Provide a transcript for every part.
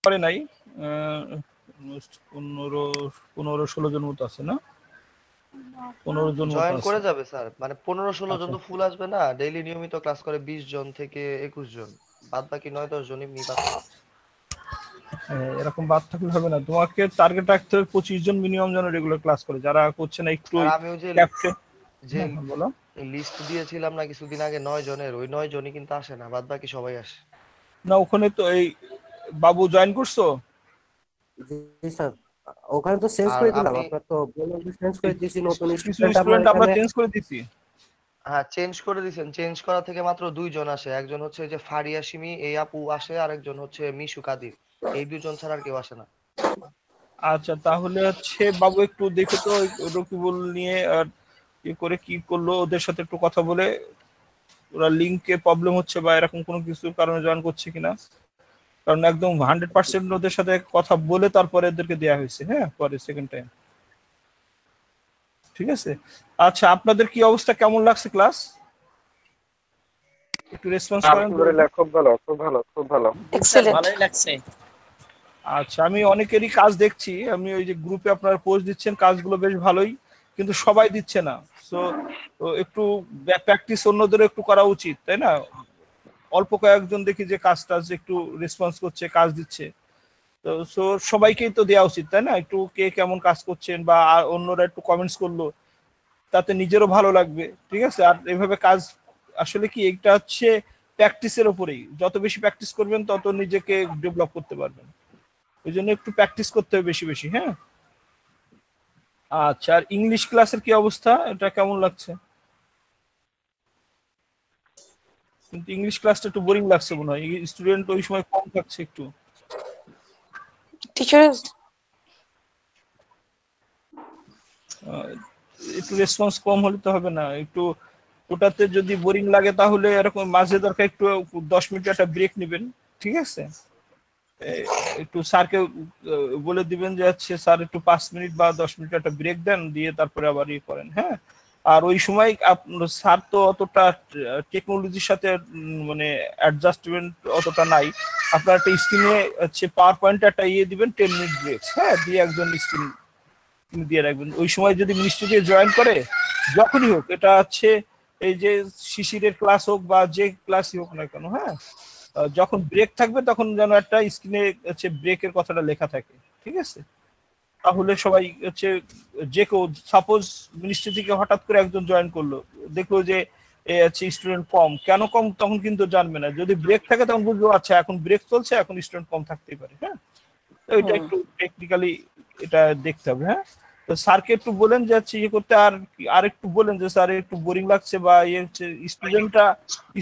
করে নাই, 15-16 জন মতো আছে না, 15 জন মতো জয়েন আছে। করে যাবে স্যার, মানে 15-16 জন আচ্ছা, তো ফুল আসবে না, ডেইলি নিয়মিত ক্লাস করে 20 জন থেকে 21 জন, বাদ বাকি 9-10 জন এমনি পাচ্ছে। এরকম বাদ থাকলে হবে না, তোমাকে টার্গেট রাখতে হবে 25 জন মিনিমাম যেন রেগুলার ক্লাস করে, যারা করছে না একটু স্যার ওই আমি ওই যে ক্যাপ্টেন। যে হ্যাঁ হ্যাঁ বলো। লিস্ট দিয়েছিলাম না কিছুদিন আগে 9 জনের, ওই 9 জনই কিন্তু আসে না, বাদ বাকি সবাই আসে। না ওখানে তো এই বাবু জয়েন করছো? জি স্যার, ওখানে তো চেঞ্জ আর করে দিলাম, আমি আপনার তো বললাম যে চেঞ্জ করে দিয়েছি, নতুন কিছু স্টুডেন্ট আপনার স্টুডেন্ট আমরা এখানে। চেঞ্জ করে দিছি। হ্যাঁ চেঞ্জ করে দিয়েছেন, চেঞ্জ করা থেকে মাত্র 2 জন আসে, একজন হচ্ছে যে ফারিয়া সিমি এই আপু আসে, আর একজন হচ্ছে মিশু কাদির, এই দুজন ছাড়া আর কেউ আসে না। আচ্ছা তাহলে হচ্ছে বাবু একটু দেখে তো রকিবুল নিয়ে আর করে কি করলো, ওদের সাথে একটু কথা বলে ওরা লিঙ্কে প্রবলেম হচ্ছে বা এরকম কোনো কিছুর কারণে জয়েন করছে কিনা, কারণ একদম 100% ওদের সাথে কথা বলে তারপরে এদেরকে দেওয়া হয়েছে, হ্যাঁ পরে সেকেন্ড টাইম। ঠিক আছে, আচ্ছা আপনাদের কি অবস্থা, কেমন লাগছে ক্লাস, একটু রেসপন্স করেন তো। আলহামদুলিল্লাহ, খুব ভালো, খুব ভালো, খুব ভালো। ভালোই লাগছে। আচ্ছা আমি অনেকেরই কাজ দেখছি, আমি ওই যে গ্রুপে আপনারা পোস্ট দিচ্ছেন কাজগুলো বেশ ভালোই, কিন্তু সবাই দিচ্ছে না। সো একটু প্র্যাকটিস অন্যদের একটু করা উচিত, তাই না? অল্প কয়েকজন দেখি যে কাজটা একটু রেসপন্স করছে, কাজ দিচ্ছে, তো সো সবাইকেই তো দেওয়া উচিত, তাই না? একটু কে কেমন কাজ করছেন বা অন্যরা একটু কমেন্টস করলো, তাতে নিজেরও ভালো লাগবে। ঠিক আছে, আর এভাবে কাজ আসলে কি এটা হচ্ছে প্র্যাকটিসের উপরেই, যত বেশি প্র্যাকটিস করবেন তত নিজেকে ডেভেলপ করতে পারবেন, ওই জন্য একটু প্র্যাকটিস করতে হবে বেশি বেশি, হ্যাঁ। আচ্ছা আর ইংলিশ ক্লাসের কি অবস্থা, এটা কেমন লাগছে? কিন্তু ইংলিশ ক্লাসটা একটু বোরিং লাগছে মনে হয়, স্টুডেন্ট ওই সময় কম থাকছে একটু। টিচার একটু রেসপন্স কম হলে তো হবে না, একটু ওটাতে যদি বোরিং লাগে তাহলে এরকম মাঝে দরকার একটু 10 মিনিট একটা ব্রেক নেবেন, ঠিক আছে? একটু স্যারকে বলে দিবেন যে হচ্ছে স্যার একটু 5 মিনিট বা 10 মিনিট একটা ব্রেক দেন, দিয়ে তারপরে আবার ইয়ে করেন, হ্যাঁ। আর ওই সময় স্যার তো অতটা টেকনোলজির সাথে মানে অ্যাডজাস্টমেন্ট অতটা নাই, আপনার একটা স্ক্রিনে হচ্ছে পাওয়ার পয়েন্টে একটা ইয়ে দিবেন 10 মিনিট ব্রেক, হ্যাঁ, দিয়ে একজন স্ক্রিন দিয়ে রাখবেন। ওই সময় যদি মিনিস্ট্রি দিয়ে জয়েন করে যখনই হোক, এটা হচ্ছে এই যে শিশিরের ক্লাস হোক বা যে ক্লাসই হোক না কেন, হ্যাঁ, যখন ব্রেক থাকবে তখন যেন একটা স্ক্রিনে হচ্ছে ব্রেকের কথাটা লেখা থাকে, ঠিক আছে? তাহলে সবাই হচ্ছে যে কেউ সাপোজ মিনিস্ট্রি থেকে হঠাৎ করে একজন জয়েন করলো, দেখলো যে হচ্ছে স্টুডেন্ট কম, কেন কম তখন কিন্তু জানবে না, যদি ব্রেক থাকে তখন বুঝবো আচ্ছা এখন ব্রেক চলছে, এখন স্টুডেন্ট কম থাকতেই পারে, হ্যাঁ। তো এটা একটু টেকনিক্যালি এটা দেখতে হবে, হ্যাঁ। তো স্যারকে একটু বলেন যে হচ্ছে ইয়ে করতে, আর একটু বলেন যে স্যার একটু বোরিং লাগছে, বা ইয়ে হচ্ছে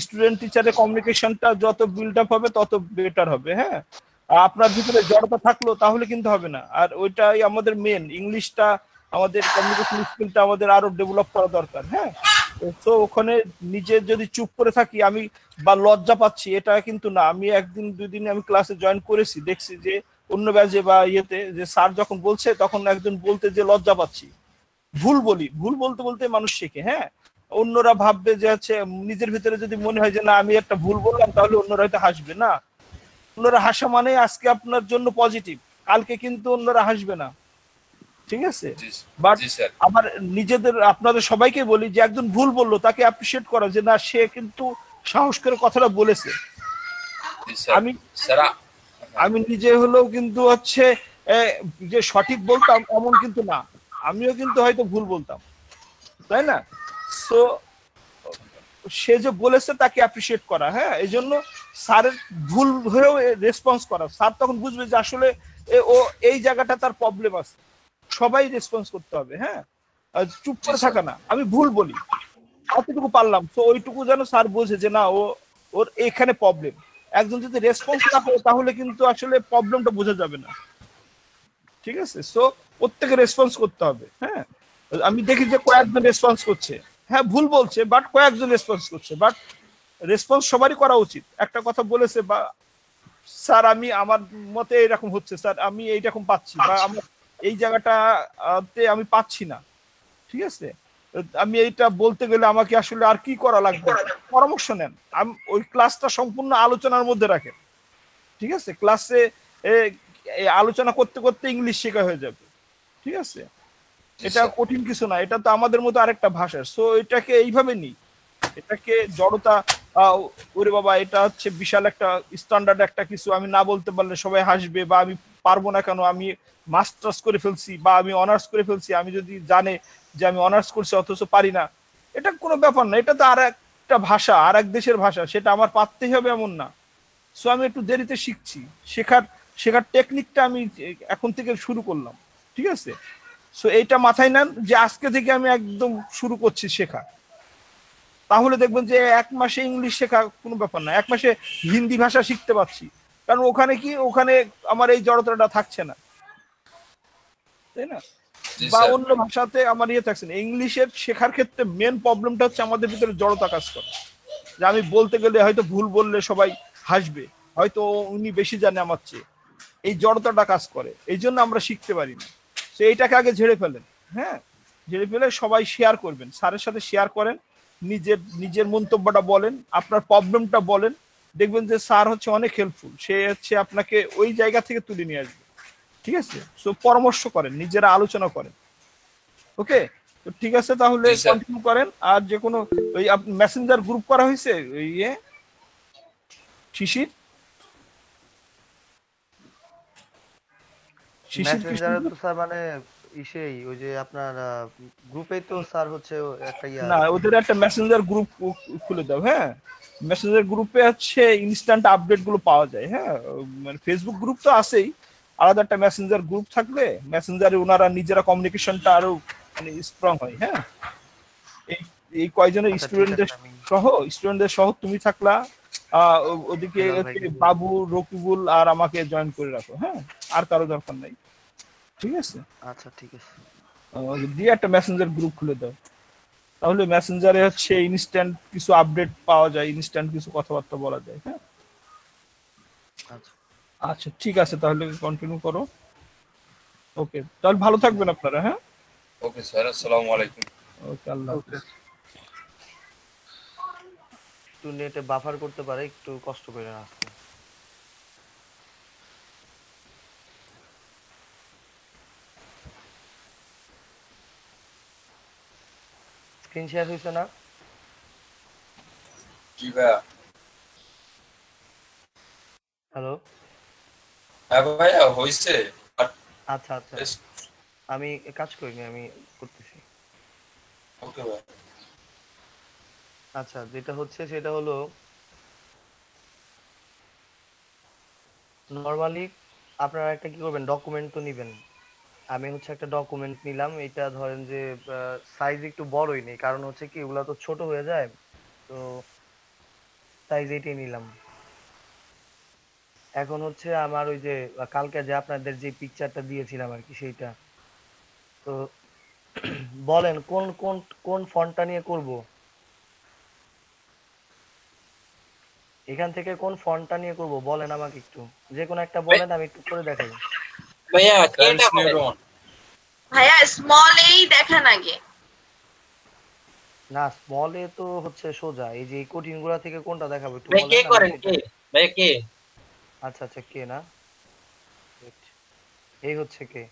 স্টুডেন্ট টিচারের কমিউনিকেশনটা যত বিল্ড আপ হবে তত বেটার হবে, হ্যাঁ। আপনার ভিতরে জড়তা থাকলো তাহলে কিন্তু হবে না, আর ওইটাই আমাদের মেন, ইংলিশটা আমাদের কমিউনিকেশন স্কিলটা আমাদের আরো ডেভেলপ করা দরকার, হ্যাঁ। তো ওখানে নিজে যদি চুপ করে থাকি আমি বা লজ্জা পাচ্ছি, এটা কিন্তু না। আমি একদিন দুই দিন আমি ক্লাসে জয়েন করেছি, দেখছি যে অন্য ব্যাচে বা ইয়েতে যে স্যার যখন বলছে তখন একজন বলতে যে লজ্জা পাচ্ছি, ভুল বলতে বলতে মানুষ শেখে, হ্যাঁ। অন্যরা ভাববে যে হচ্ছে, নিজের ভিতরে যদি মনে হয় যে না আমি একটা ভুল বললাম তাহলে অন্যরা হয়তো হাসবে না, অন্যরা হাসা মানে আজকে আপনার জন্য পজিটিভ, কালকে কিন্তু অন্যরা হাসবে না, ঠিক আছে? বাট আবার নিজেদের আপনাদের সবাইকে বলি যে একজন ভুল বললো তাকে অ্যাপ্রিসিয়েট করা, যে না সে কিন্তু সাহস করে কথাটা বলেছে। আমি আমি নিজে হলেও কিন্তু হচ্ছে যে সঠিক বলতাম এমন কিন্তু না, আমিও কিন্তু হয়তো ভুল বলতাম, তাই না? সো সে যে বলেছে তাকে অ্যাপ্রিসিয়েট করা, হ্যাঁ। এই জন্য স্যারের ভুল হয়েও রেসপন্স করা, স্যার তখন বুঝবে যে আসলে ও এই জায়গাটা তার প্রবলেম আছে, সবাই রেসপন্স করতে হবে, হ্যাঁ। চুপ করে থাকা না, আমি ভুল বলি কতটুকু পারলাম, তো ওইটুকু যেন স্যার বোঝে যে না ওর এখানে প্রবলেম। একজন যদি রেসপন্স না করে তাহলে কিন্তু আসলে প্রবলেমটা বোঝা যাবে না, ঠিক আছে? সো প্রত্যেকে রেসপন্স করতে হবে, হ্যাঁ। আমি দেখি যে কয়েকজন রেসপন্স করছে, হ্যাঁ ভুল বলছে বাট কয়েকজন রেসপন্স করছে, বাট রেসপন্স সবারই করা উচিত। একটা কথা বলেছে বা স্যার আমি আমার মতে এরকম হচ্ছে, স্যার আমি এইরকম পাচ্ছি, বা আমার এই জায়গাটাতে আমি পাচ্ছি না, ঠিক আছে? আমি এইটা বলতে গেলে আমাকে আসলে আর কি করা লাগবে, পরামর্শ নেন। ওই ক্লাসটা সম্পূর্ণ আলোচনার মধ্যে রাখেন, ঠিক আছে? ক্লাসে এ- এই আলোচনা করতে করতে ইংলিশ শেখা হয়ে যাবে, ঠিক আছে? জি এটা স্যার। কঠিন কিছু না, এটা তো আমাদের মতো আরেকটা ভাষা। সো এটাকে এইভাবে নিই, এটাকে জড়তা। আহ, ওরে বাবা, এটা হচ্ছে বিশাল একটা স্ট্যান্ডার্ড একটা কিছু, আমি না বলতে পারলে সবাই হাসবে, বা আমি পারবো না কেন, আমি মাস্টার্স করে ফেলছি বা আমি অনার্স করে ফেলছি, আমি যদি জানে যে আমি অনার্স করছি অথচ পারি না, এটা কোনো ব্যাপার না। এটা তো আর একটা ভাষা, আর এক দেশের ভাষা, সেটা আমার পারতেই হবে এমন না। সো আমি একটু দেরিতে শিখছি, শেখার শেখার টেকনিকটা আমি এখন থেকে শুরু করলাম, ঠিক আছে? সো এইটা মাথায় নেন যে আজকে থেকে আমি একদম শুরু করছি শেখা। তাহলে দেখবেন যে এক মাসে ইংলিশ শেখা কোনো ব্যাপার না, এক মাসে হিন্দি ভাষা শিখতে পারছি। কারণ ওখানে কি, ওখানে আমার এই জড়তাটা থাকছে না, তাই না? জি বা স্যার। অন্য ভাষাতে আমার ইয়ে থাকছে না। ইংলিশের শেখার ক্ষেত্রে মেন প্রবলেমটা হচ্ছে আমাদের ভিতরে জড়তা কাজ করে, যে আমি বলতে গেলে হয়তো ভুল বললে সবাই হাসবে, হয়তো উনি বেশি জানে আমার চেয়ে, এই জড়তাটা কাজ করে, এই জন্য আমরা শিখতে পারি না। তো এইটাকে আগে ঝেড়ে ফেলেন, হ্যাঁ, ঝেড়ে ফেলে সবাই শেয়ার করবেন, স্যারের সাথে শেয়ার করেন, নিজের নিজের মন্তব্যটা বলেন, আপনার প্রবলেমটা বলেন, দেখবেন যে স্যার হচ্ছে অনেক হেল্পফুল, সে হচ্ছে আপনাকে ওই জায়গা থেকে তুলে নিয়ে আসবে, ঠিক আছে? সো পরামর্শ করেন, নিজেরা আলোচনা করেন, ওকে? তো ঠিক আছে, তাহলে জি স্যার। কন্টিনিউ করেন। আর যে কোনো ওই মেসেঞ্জার গ্রুপ করা হয়েছে ওই ইয়ে শিশির, শিশির মেসেঞ্জারে কৃষ্ণ। তো স্যার মানে ইসেই ওই যে আপনার গ্রুপেই তো স্যার হচ্ছে একটা ইয়া না, আছে। ওদের একটা মেসেঞ্জার গ্রুপ খুলে দাও, হ্যাঁ। মেসেঞ্জার গ্রুপে হচ্ছে ইনস্ট্যান্ট আপডেট গুলো পাওয়া যায়, হ্যাঁ। মানে ফেসবুক গ্রুপ তো আছেই, আলাদা একটা মেসেঞ্জার গ্রুপ থাকলে মেসেঞ্জারে ওনারা নিজেরা কমিউনিকেশনটা আরো মানে স্ট্রং হয়, হ্যাঁ। এই এই কয়জনের আচ্ছা ঠিক আছে, স্টুডেন্টদের আমি সহ, স্টুডেন্টদের সহ তুমি থাকলা, ওদিকে হেলাল হচ্ছে ভাইকে বলবো। বাবু, রকিবুল আর আমাকে জয়েন করে রাখো, হ্যাঁ। আর কারো দরকার নাই, ঠিক আছে? আচ্ছা ঠিক আছে। দিয়ে একটা মেসেঞ্জার গ্রুপ খুলে দাও, তাহলে মেসেঞ্জারে আচ্ছা হচ্ছে ইনস্ট্যান্ট কিছু আপডেট পাওয়া যায়, ইনস্ট্যান্ট কিছু কথাবার্তা বলা যায়, হ্যাঁ। আচ্ছা। আচ্ছা ঠিক আছে, তাহলে কন্টিনিউ করো। ওকে, তাহলে ভালো থাকবেন আপনারা, হ্যাঁ। ওকে স্যার, আসসালামু আলাইকুম। ওকে, আল্লাহ ওকে। হাফিজ। একটু নেটে বাফার করতে পারে, একটু কষ্ট করে আসতে। স্ক্রিন শেয়ার হয়েছে না? জি ভাইয়া। হ্যালো। হ্যাঁ ভাইয়া, হয়েছে। আচ্ছা আচ্ছা, আমি কাজ করিনি, আমি করতেছি। ওকে ভাই। আচ্ছা, যেটা হচ্ছে সেটা হলো নরমালি আপনারা একটা কি করবেন, ডকুমেন্ট তো নিবেন। আমি হচ্ছে একটা ডকুমেন্ট নিলাম, এটা ধরেন যে সাইজ একটু বড়ই নেই, কারণ হচ্ছে কি এগুলা তো ছোট হয়ে যায়, তো সাইজ এইটাই নিলাম। এখন হচ্ছে আমার ওই যে কালকে যে আপনাদের যে পিকচারটা দিয়েছিলাম আর কি সেইটা, তো বলেন কোন কোন কোন ফন্টটা নিয়ে করব, এখান থেকে কোন ফন্টটা নিয়ে করব বলেন আমাকে একটু, যে কোনো একটা বলেন, আমি একটু করে দেখাই। ভাইয়া টাইমস কেটা নিউ হবে? রোমান। ভাইয়া স্মল এই দেখান আগে। না, স্মল এ তো হচ্ছে সোজা, এই যে এই কঠিন গুলা থেকে কোনটা দেখাবো একটু ভাই কে বলেন, আমি করেন সেটা। কে? ভাইয়া কে? আচ্ছা আচ্ছা, কে না, Wait, এই হচ্ছে কে।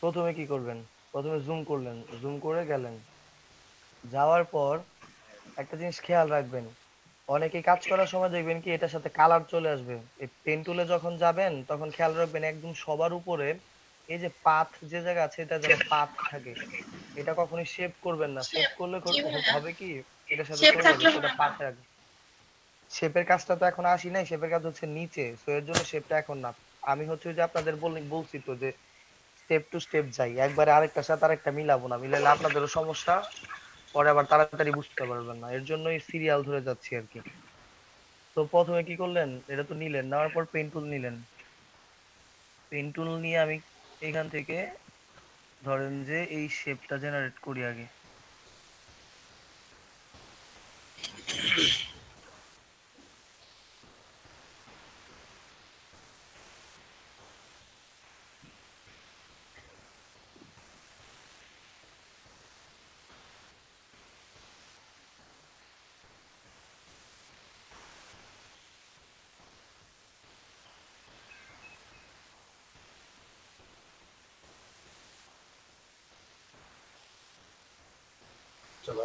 প্রথমে কি করবেন, প্রথমে জুম করলেন, জুম করে গেলেন, যাওয়ার পর একটা জিনিস খেয়াল রাখবেন, অনেকে কাজ করার সময় দেখবেন কি এটার সাথে কালার চলে আসবে, এই পেন টুলে যখন যাবেন তখন খেয়াল রাখবেন একদম সবার উপরে এই যে পাথ যে জায়গা আছে এটা যেন পাথ থাকে, এটা কখনোই শেপ করবেন না, শেপ করলে জি ভাইয়া, হবে কি এটার সাথে শেপ চলে যাবে, থাকলে সেটা হবে না। পাথে রাখবেন। শেপের কাজটা তো এখন আসি নাই, শেপের কাজ হচ্ছে নিচে, সো এর জন্য শেপটা এখন না। আমি হচ্ছে ওই যে আপনাদের বলছি তো যে স্টেপ টু স্টেপ যাই, একবারে আরেকটার সাথে আরেকটা মিলাবো না, মিলালে আপনাদেরও সমস্যা, পরে আবার তাড়াতাড়ি বুঝতে পারবেন না, এর জন্যই সিরিয়াল ধরে যাচ্ছি আর কি। তো প্রথমে কি করলেন, এটা তো নিলেন, নেওয়ার পর পেন টুল নিলেন, পেন টুল নিয়ে আমি এখান থেকে ধরেন যে এই শেপটা জেনারেট করি আগে।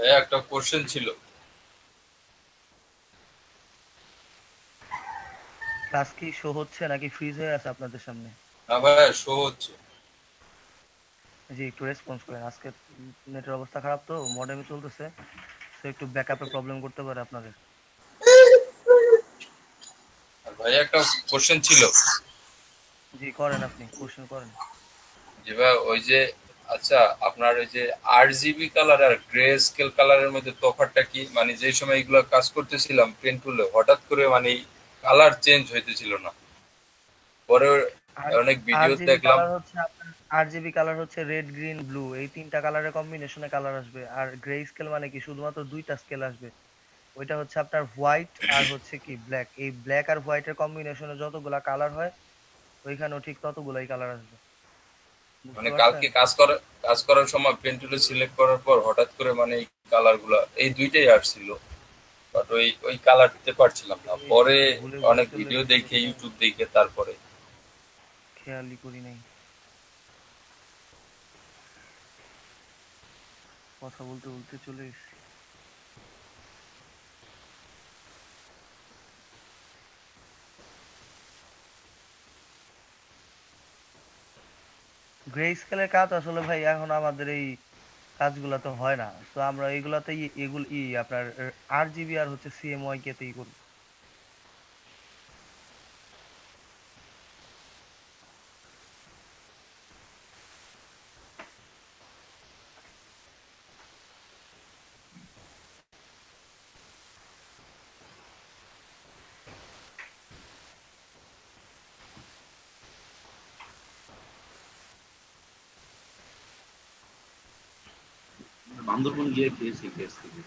ভাইয়া একটা কোশ্চেন ছিল। ক্লাস কি শো হচ্ছে নাকি ফ্রিজ হয়ে আছে আপনাদের সামনে? না ভাইয়া, শো হচ্ছে। জি, একটু রেসপন্স করেন। আজকে নেটের অবস্থা খারাপ, তো মডেমে চলতেছে, তো একটু ব্যাকআপে প্রবলেম করতে পারে আপনাদের। আর ভাইয়া একটা কোশ্চেন ছিল। জি করেন, আপনি কোশ্চেন করেন। যে ভাই ওই যে, আচ্ছা আপনার ওই যে RGB কালার আর গ্রে স্কেল কালারের মধ্যে তফাৎটা কি? মানে যে সময় এগুলো কাজ করতেছিলাম পেন টুলে, হঠাৎ করে মানে কালার চেঞ্জ হইতেছিল না। পরে আর অনেক ভিডিও আরজিবি দেখলাম। কালার হচ্ছে আপনার, আরজিবি কালার হচ্ছে রেড গ্রিন ব্লু, এই তিনটা কালারের কম্বিনেশনে কালার আসবে। আর গ্রে স্কেল মানে কি শুধুমাত্র দুইটা স্কেল আসবে, ওইটা হচ্ছে আপনার হোয়াইট আর হচ্ছে কি ব্ল্যাক। এই ব্ল্যাক আর হোয়াইটের কম্বিনেশনে যতগুলা কালার হয় ওইখানেও ঠিক ততগুলাই কালার আসবে। বুঝতে মানে পারছেন? কালকে কাজ করার সময় পেন টুলে সিলেক্ট করার পর হঠাৎ করে মানে এই কালার গুলা এই দুইটাই আসছিল, বাট ওই কালার দিতে পারছিলাম না। পরে ভুলে অনেক চলে ভিডিও গেছে দেখে, কোথায়, ইউটিউব দেখে তারপরে। খেয়ালই করি নাই। কথা বলতে বলতে চলে গেছি। গ্রে স্কেলের কাজ আসলে ভাই এখন আমাদের এই কাজগুলা তো হয় না, তো আমরা এইগুলাতে এগুলো আপনার আরজিবি আর হচ্ছে সিএমওয়াই কেতেই করি। বান্দরবন গিয়ে খেয়েছি গ্যাস থেকে।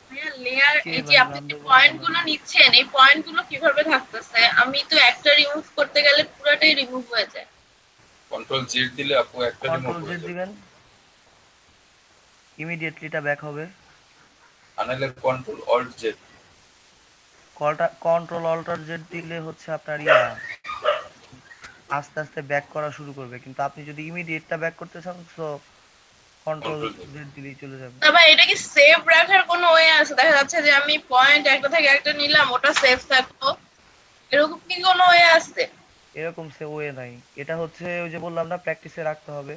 ভাইয়া লেয়ার, কে এই যে ভাই আপনি যে বান্দরবন পয়েন্ট যাবে? গুলো নিচ্ছেন, এই পয়েন্ট গুলো কিভাবে থাকতেছে? আমি তো একটা রিমুভ করতে গেলে পুরোটাই রিমুভ হয়ে যায়। কন্ট্রোল জেড দিলে আপু একটা রিমুভ কন্ট্রোল হয়ে জেড যাবে। দিবেন, ইমিডিয়েটলি এটা ব্যাক হবে। আনাইলে কন্ট্রোল অল্ট জেড। কন্ট্রোল অল্টার জেড দিলে হচ্ছে আপনার আস্তে আস্তে ব্যাক করা শুরু করবে, কিন্তু আপনি যদি ইমিডিয়েটটা ব্যাক করতে চান তো কন্ট্রোল কন্ট্রোল জেড। জেড দিলেই চলে যাবে। তবে এটা কি সেভ রাখার কোনো ওয়ে আছে? দেখা যাচ্ছে যে আমি পয়েন্ট একটা থেকে একটা নিলাম, ওটা সেভ থাকলো, এরকম কি কোনো ওয়ে আছে? এরকম সে ওয়ে নাই, এটা হচ্ছে ওই যে বললাম না প্র্যাকটিসে রাখতে হবে,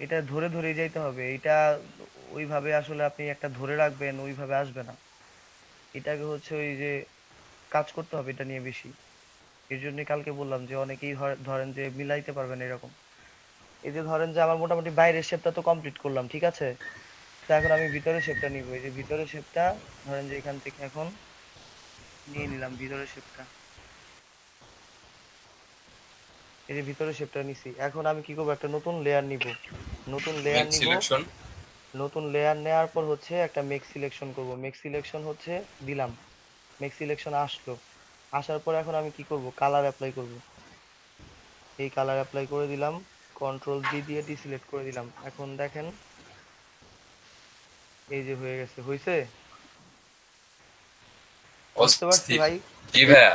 এটা ধরে ধরে যাইতে হবে। এটা ওইভাবে আসলে আপনি একটা ধরে রাখবেন ওইভাবে আসবে না, এটাকে হচ্ছে ওই যে কাজ করতে হবে এটা নিয়ে বেশি। এর জন্য কালকে বললাম যে অনেকেই ধরেন যে মিলাইতে পারবেন এরকম। এই যে ধরেন যে আমার মোটামুটি বাইরের শেপটা তো কমপ্লিট করলাম, ঠিক আছে, তো এখন আমি ভিতরের শেপটা নিব। এই যে ভিতরের শেপটা ধরেন যে এখান থেকে এখন নিয়ে নিলাম ভিতরের শেপটা, এই যে ভিতরের শেপটা নিছি। এখন আমি কি করবো, একটা নতুন লেয়ার নিব, নতুন লেয়ার মেক নিব। সিলেকশন। নতুন লেয়ার নেওয়ার পর হচ্ছে একটা মেক সিলেকশন করব। মেক সিলেকশন হচ্ছে দিলাম, মেক সিলেকশন আসলো, আসার পর এখন আমি কি করব, কালার অ্যাপ্লাই করব। এই কালার অ্যাপ্লাই করে দিলাম, কন্ট্রোল ডি দিয়ে ডিসিলেক্ট করে দিলাম। এখন দেখেন এই যে হয়ে গেছে, হইছে? বুঝতে পারছি অস্থির। ভাই? জি ভাইয়া।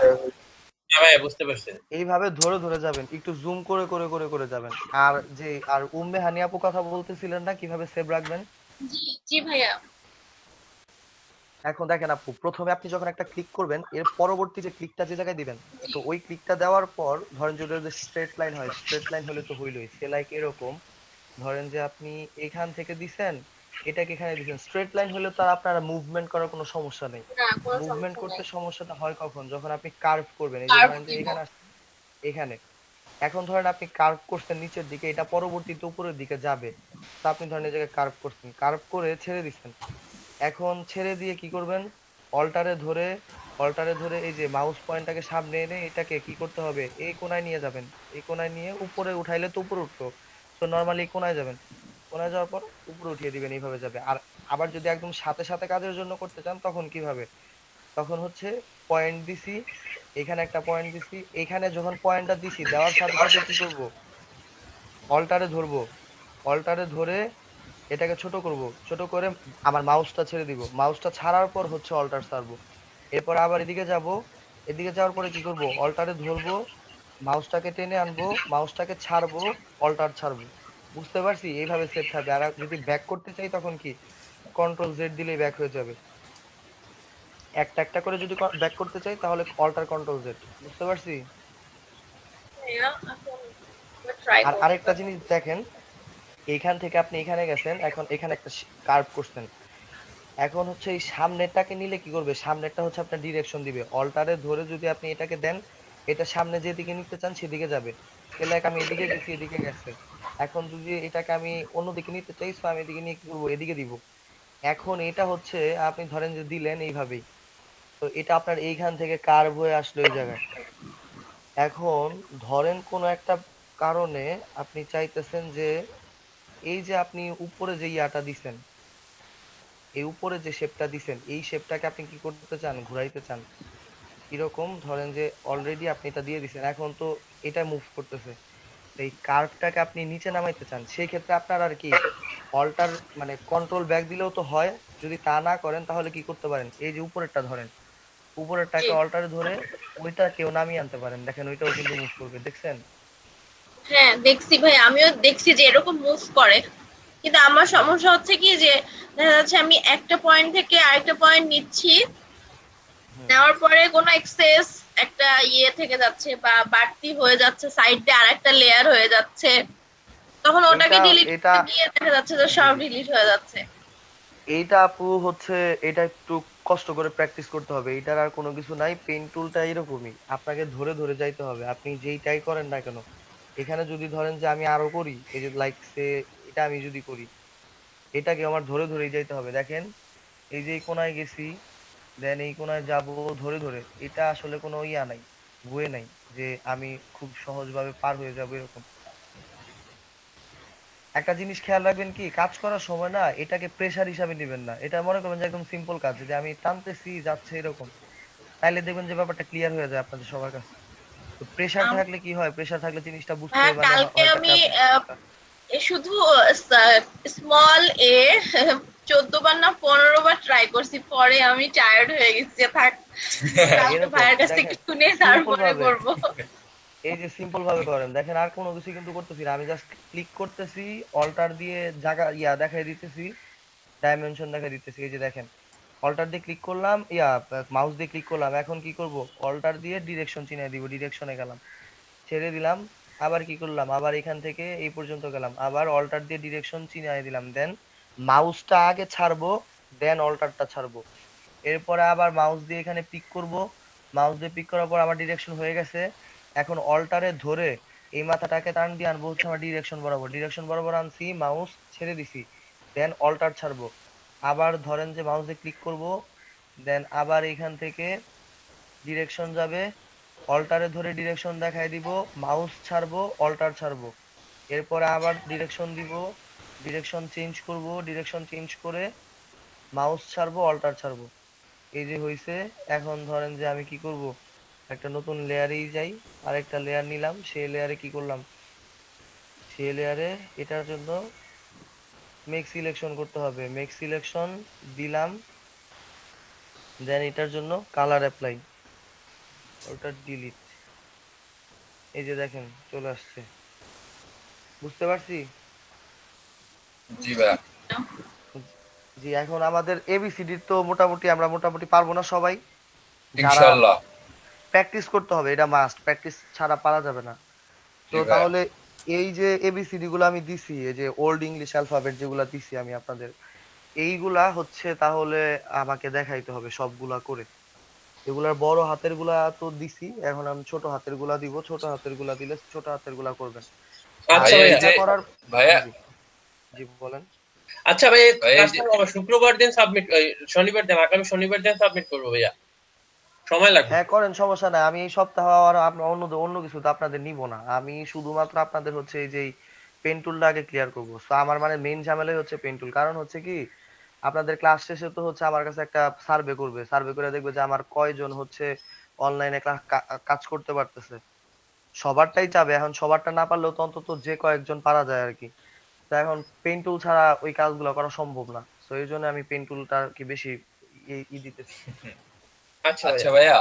হ্যাঁ ভাই বুঝতে পারছি। এইভাবে ধরে ধরে যাবেন, একটু জুম করে করে করে করে যাবেন। আর যে আর উম্মে হানি আপু কথা বলতেছিলেন না কিভাবে সেভ রাখবেন, জি জি ভাইয়া। এখন দেখেন আপু, প্রথমে আপনি যখন একটা ক্লিক করবেন এর পরবর্তী যে ক্লিকটা যে জায়গায় দিবেন, তো ওই ক্লিকটা দেওয়ার পর ধরেন যদি স্ট্রেট লাইন হয়, স্ট্রেট লাইন হলে তো হইলই, সে লাইক এরকম ধরেন যে আপনি এখান থেকে দিছেন, এটাকে এখানে দিছেন, স্ট্রেট লাইন হলে তো আর আপনার মুভমেন্ট করার কোনো সমস্যা নেই। না, কোনো মুভমেন্ট সমস্যা করতে নাই। সমস্যাটা হয় কখন, যখন আপনি কার্ভ করবেন। এই যে কার্ভ ধরেন যে দিব। এখানে আসছেন, এখানে এখন ধরেন আপনি কার্ভ করছেন নিচের দিকে, এটা পরবর্তীতে উপরের দিকে যাবে, তো আপনি ধরেন এই জায়গায় কার্ভ করছেন, কার্ভ করে ছেড়ে দিচ্ছেন। এখন ছেড়ে দিয়ে কি করবেন, অল্টারে ধরে, অল্টারে ধরে এই যে মাউস পয়েন্টটাকে সামনে এনে এটাকে কি করতে হবে, এই কোণায় নিয়ে যাবেন। এই কোণায় নিয়ে উপরে উঠাইলে তো উপরে উঠলো, তো নর্মালি এই কোণায় যাবেন, কোণায় যাওয়ার পর উপরে উঠিয়ে দিবেন, এইভাবে যাবে। আর আবার যদি একদম সাথে সাথে কাজের জন্য করতে চান তখন কিভাবে, তখন হচ্ছে পয়েন্ট দিছি, এখানে একটা পয়েন্ট দিছি, এখানে যখন পয়েন্টটা দিছি দেওয়ার সাথে সাথে কি করব, অল্টারে ধরবো, অল্টারে ধরে এটাকে ছোট করব, ছোট করে আমার মাউসটা ছেড়ে দিব, মাউসটা ছাড়ার পর হচ্ছে অল্টার ছাড়বো। এরপর আবার এদিকে যাব, এদিকে যাওয়ার পরে কি করব, অল্টারে ধরবো, মাউসটাকে টেনে আনবো, মাউসটাকে ছাড়বো, অল্টার ছাড়বো। বুঝতে পারছি? এইভাবে সেভ থাকবে। আর যদি ব্যাক করতে চাই তখন কি, কন্ট্রোল জেড দিলেই ব্যাক হয়ে যাবে। একটা একটা করে যদি ব্যাক করতে চাই তাহলে অল্টার কন্ট্রোল জেড। বুঝতে পারছি? ভাইয়া এখন ট্রাই আর করবো। আরেকটা জিনিস দেখেন, এইখান থেকে আপনি এখানে গেছেন, এখন এখানে একটা কার্ভ করছেন। এখন হচ্ছে এই সামনেরটাকে নিলে কি করবে, সামনেরটা হচ্ছে আপনার ডিরেকশন দিবে। অল্টারে ধরে যদি আপনি এটাকে দেন, এটা সামনে যেদিকে নিতে চান সেদিকে যাবে। লাইক আমি এদিকে গেছি, এদিকে গেছে। এখন যদি এটাকে আমি অন্যদিকে নিতে চাই, তো আমি এদিকে নিয়ে কি করবো, এদিকে দিব। এখন এটা হচ্ছে আপনি ধরেন যে দিলেন এইভাবেই, তো এটা আপনার এইখান থেকে কার্ভ হয়ে আসলো এই জায়গায়। এখন ধরেন কোনো একটা কারণে আপনি চাইতেছেন যে এই যে আপনি উপরে যে ইয়াটা দিছেন, এই উপরে যে শেপটা দিছেন, এই শেপটাকে আপনি কি করতে চান, ঘুরাইতে চান। কিরকম, ধরেন যে অলরেডি আপনি এটা দিয়ে দিছেন, এখন তো এটা মুভ করতেছে, এই কার্ভটাকে আপনি নিচে নামাইতে চান, সেই ক্ষেত্রে আপনার আর কি অল্টার মানে কন্ট্রোল ব্যাক দিলেও তো হয়। যদি তা না করেন তাহলে কি করতে পারেন, এই যে উপরেরটা ধরেন, জি। উপরেরটাকে অল্টারে ধরে ওইটা কেউ নামিয়ে আনতে পারেন। দেখেন ওইটাও কিন্তু মুভ করবে, দেখছেন? হ্যাঁ দেখছি ভাই, আমিও দেখছি যে এরকম মুভ করে। কিন্তু আমার সমস্যা হচ্ছে কি যে দেখা যাচ্ছে আমি একটা পয়েন্ট থেকে আরেকটা পয়েন্ট নিচ্ছি, হুম। নেওয়ার পরে কোনো এক্সেস একটা ইয়ে থেকে যাচ্ছে বা বাড়তি হয়ে যাচ্ছে, সাইড দিয়ে আরেকটা লেয়ার হয়ে যাচ্ছে, তখন ওটাকে এইটা ডিলিট এটা করতে গিয়ে দেখা যাচ্ছে যে জি সব জি, ডিলিট হয়ে যাচ্ছে। এইটা আপু হচ্ছে, এটা একটু কষ্ট করে প্র্যাকটিস করতে হবে। এটার আর কোনো কিছু নাই, পেইন্ট টুলটা এরকমই, আপনাকে ধরে ধরে যাইতে হবে। আপনি যেইটাই করেন না কেন, এখানে যদি ধরেন যে আমি আরো করি, এই যে লাইক সে এটা আমি যদি করি, এটাকে আমার ধরে ধরেই যাইতে হবে। দেখেন এই যে এই কোনায় গেছি, দেন এই কোনায় যাব, ধরে ধরে। এটা আসলে কোনো ইয়া নাই, ওয়ে নাই যে আমি খুব সহজভাবে পার হয়ে যাবো এরকম। একটা জিনিস খেয়াল রাখবেন, কি কাজ করার সময় না এটাকে প্রেসার হিসাবে নেবেন না। এটা মনে করবেন যে একদম সিম্পল কাজ, যে আমি টানতেছি যাচ্ছে এরকম, তাইলে দেখবেন যে ব্যাপারটা ক্লিয়ার হয়ে যায় আপনাদের সবার কাছে। তো প্রেসার থাকলে কি হয়, প্রেসার থাকলে জিনিসটা বুঝতে হ্যাঁ মানে কালকে হয়তো আমি একটা শুধু স্মল এ 14 বার না 15 বার ট্রাই করছি, পরে আমি টায়ার্ড হয়ে গেছি যে থাক, কালকে এরকম। ভাইয়ের কাছ থেকে দেখেন শুনে সিম্পল তারপরে ভাবে, করবো। এই যে সিম্পল ভাবে করেন, দেখেন আর কোনো কিছু কিন্তু করতেছি না, আমি জাস্ট ক্লিক করতেছি, অল্টার দিয়ে জায়গা ইয়া দেখাই দিতেছি, ডাইমেনশন দেখাই দিতেছি। এই যে দেখেন, অল্টার দিয়ে ক্লিক করলাম, মাউস দিয়ে ক্লিক করলাম, এখন কি করব, অল্টার দিয়ে ডিরেকশন চিনিয়ে দিব, ডিরেকশনে গেলাম, ছেড়ে দিলাম, আবার কি করলাম, আবার এখান থেকে এই পর্যন্ত গেলাম, আবার অল্টার দিয়ে ডিরেকশন চিনিয়ে দিলাম, দেন মাউসটা আগে ছাড়বো, দেন অল্টারটা ছাড়বো। এরপরে আবার মাউস দিয়ে এখানে পিক করব, মাউস দিয়ে পিক করার পর আমার ডিরেকশন হয়ে গেছে। এখন অল্টারে ধরে এই মাথাটাকে টান দিয়ে আনবো হচ্ছে আমার ডিরেকশন বরাবর, ডিরেকশন বরাবর আনছি, মাউস ছেড়ে দিছি, দেন অল্টার ছাড়বো। আবার ধরেন যে মাউসে ক্লিক করব, দেন আবার এখান থেকে ডিরেকশন যাবে, অল্টারে ধরে ডিরেকশন দেখাই দিব, মাউস ছাড়বো, অল্টার ছাড়বো। এরপরে আবার ডিরেকশন দিব, ডিরেকশন চেঞ্জ করব, ডিরেকশন চেঞ্জ করে মাউস ছাড়বো, অল্টার ছাড়বো। এই যে হইছে। এখন ধরেন যে আমি কি করব, একটা নতুন লেয়ারেই যাই, আরেকটা লেয়ার নিলাম, সেই লেয়ারে কি করলাম, সেই লেয়ারে এটার জন্য মেক সিলেকশন করতে হবে, মেক সিলেকশন দিলাম, দেন এটার জন্য কালার অ্যাপ্লাই, ওটা ডিলিট। এই যে দেখেন চলে আসছে, বুঝতে পারছি? জি ভাইয়া। জি, এখন আমাদের এবিসিডি তো মোটামুটি আমরা মোটামুটি পারবো না সবাই, যারা ইনশাল্লাহ। প্র্যাকটিস করতে হবে, এটা মাস্ট, প্র্যাকটিস ছাড়া পারা যাবে না। তো জি ভাইয়া। তাহলে এই যে এবিসিডি গুলো আমি দিছি, এই যে ওল্ড ইংলিশ অ্যালফাবেট যেগুলা দিছি আমি আপনাদের, এইগুলা হচ্ছে তাহলে আমাকে দেখাইতে হবে সবগুলা করে। এগুলার বড় হাতের গুলা তো দিছি, এখন আমি ছোট হাতের গুলা দিব, ছোট হাতের গুলা দিলে ছোট হাতের গুলা করবেন। আর আচ্ছা ভাইয়া এই ভাইয়া। এইটা যে করার, ভাইয়া জি জি বলেন। আচ্ছা ভাই, ভাইয়া এই যে কাজটা আমরা শুক্রবার দিন সাবমিট, শনিবার দিন, আগামী শনিবার দিন সাবমিট করবো ভাইয়া, সময় লাগবে। হ্যাঁ করেন, সমস্যা নাই। আমি এই সপ্তাহ আর আপনার অন্য কিছু তো আপনাদের নিব না, আমি শুধুমাত্র আপনাদের হচ্ছে এই যে পেন টুলটা আগে ক্লিয়ার করবো। তো আমার মানে মেইন ঝামেলাই হচ্ছে পেন টুল। কারণ হচ্ছে কি, আপনাদের ক্লাস শেষে তো হচ্ছে আমার কাছে একটা সার্ভে করবে, সার্ভে করে দেখবে যে আমার কয়জন হচ্ছে অনলাইনে কাজ করতে পারতেছে। সবারটাই চাবে, এখন সবারটা না পারলেও তো অন্তত যে কয়েকজন পারা যায় আর কি। তো এখন পেন টুল ছাড়া ওই কাজগুলো করা সম্ভব না, তো এই জন্য আমি পেন টুলটা আর কি বেশি ই দিতেছি। আচ্ছা আচ্ছা ভাইয়া। ভাইয়া,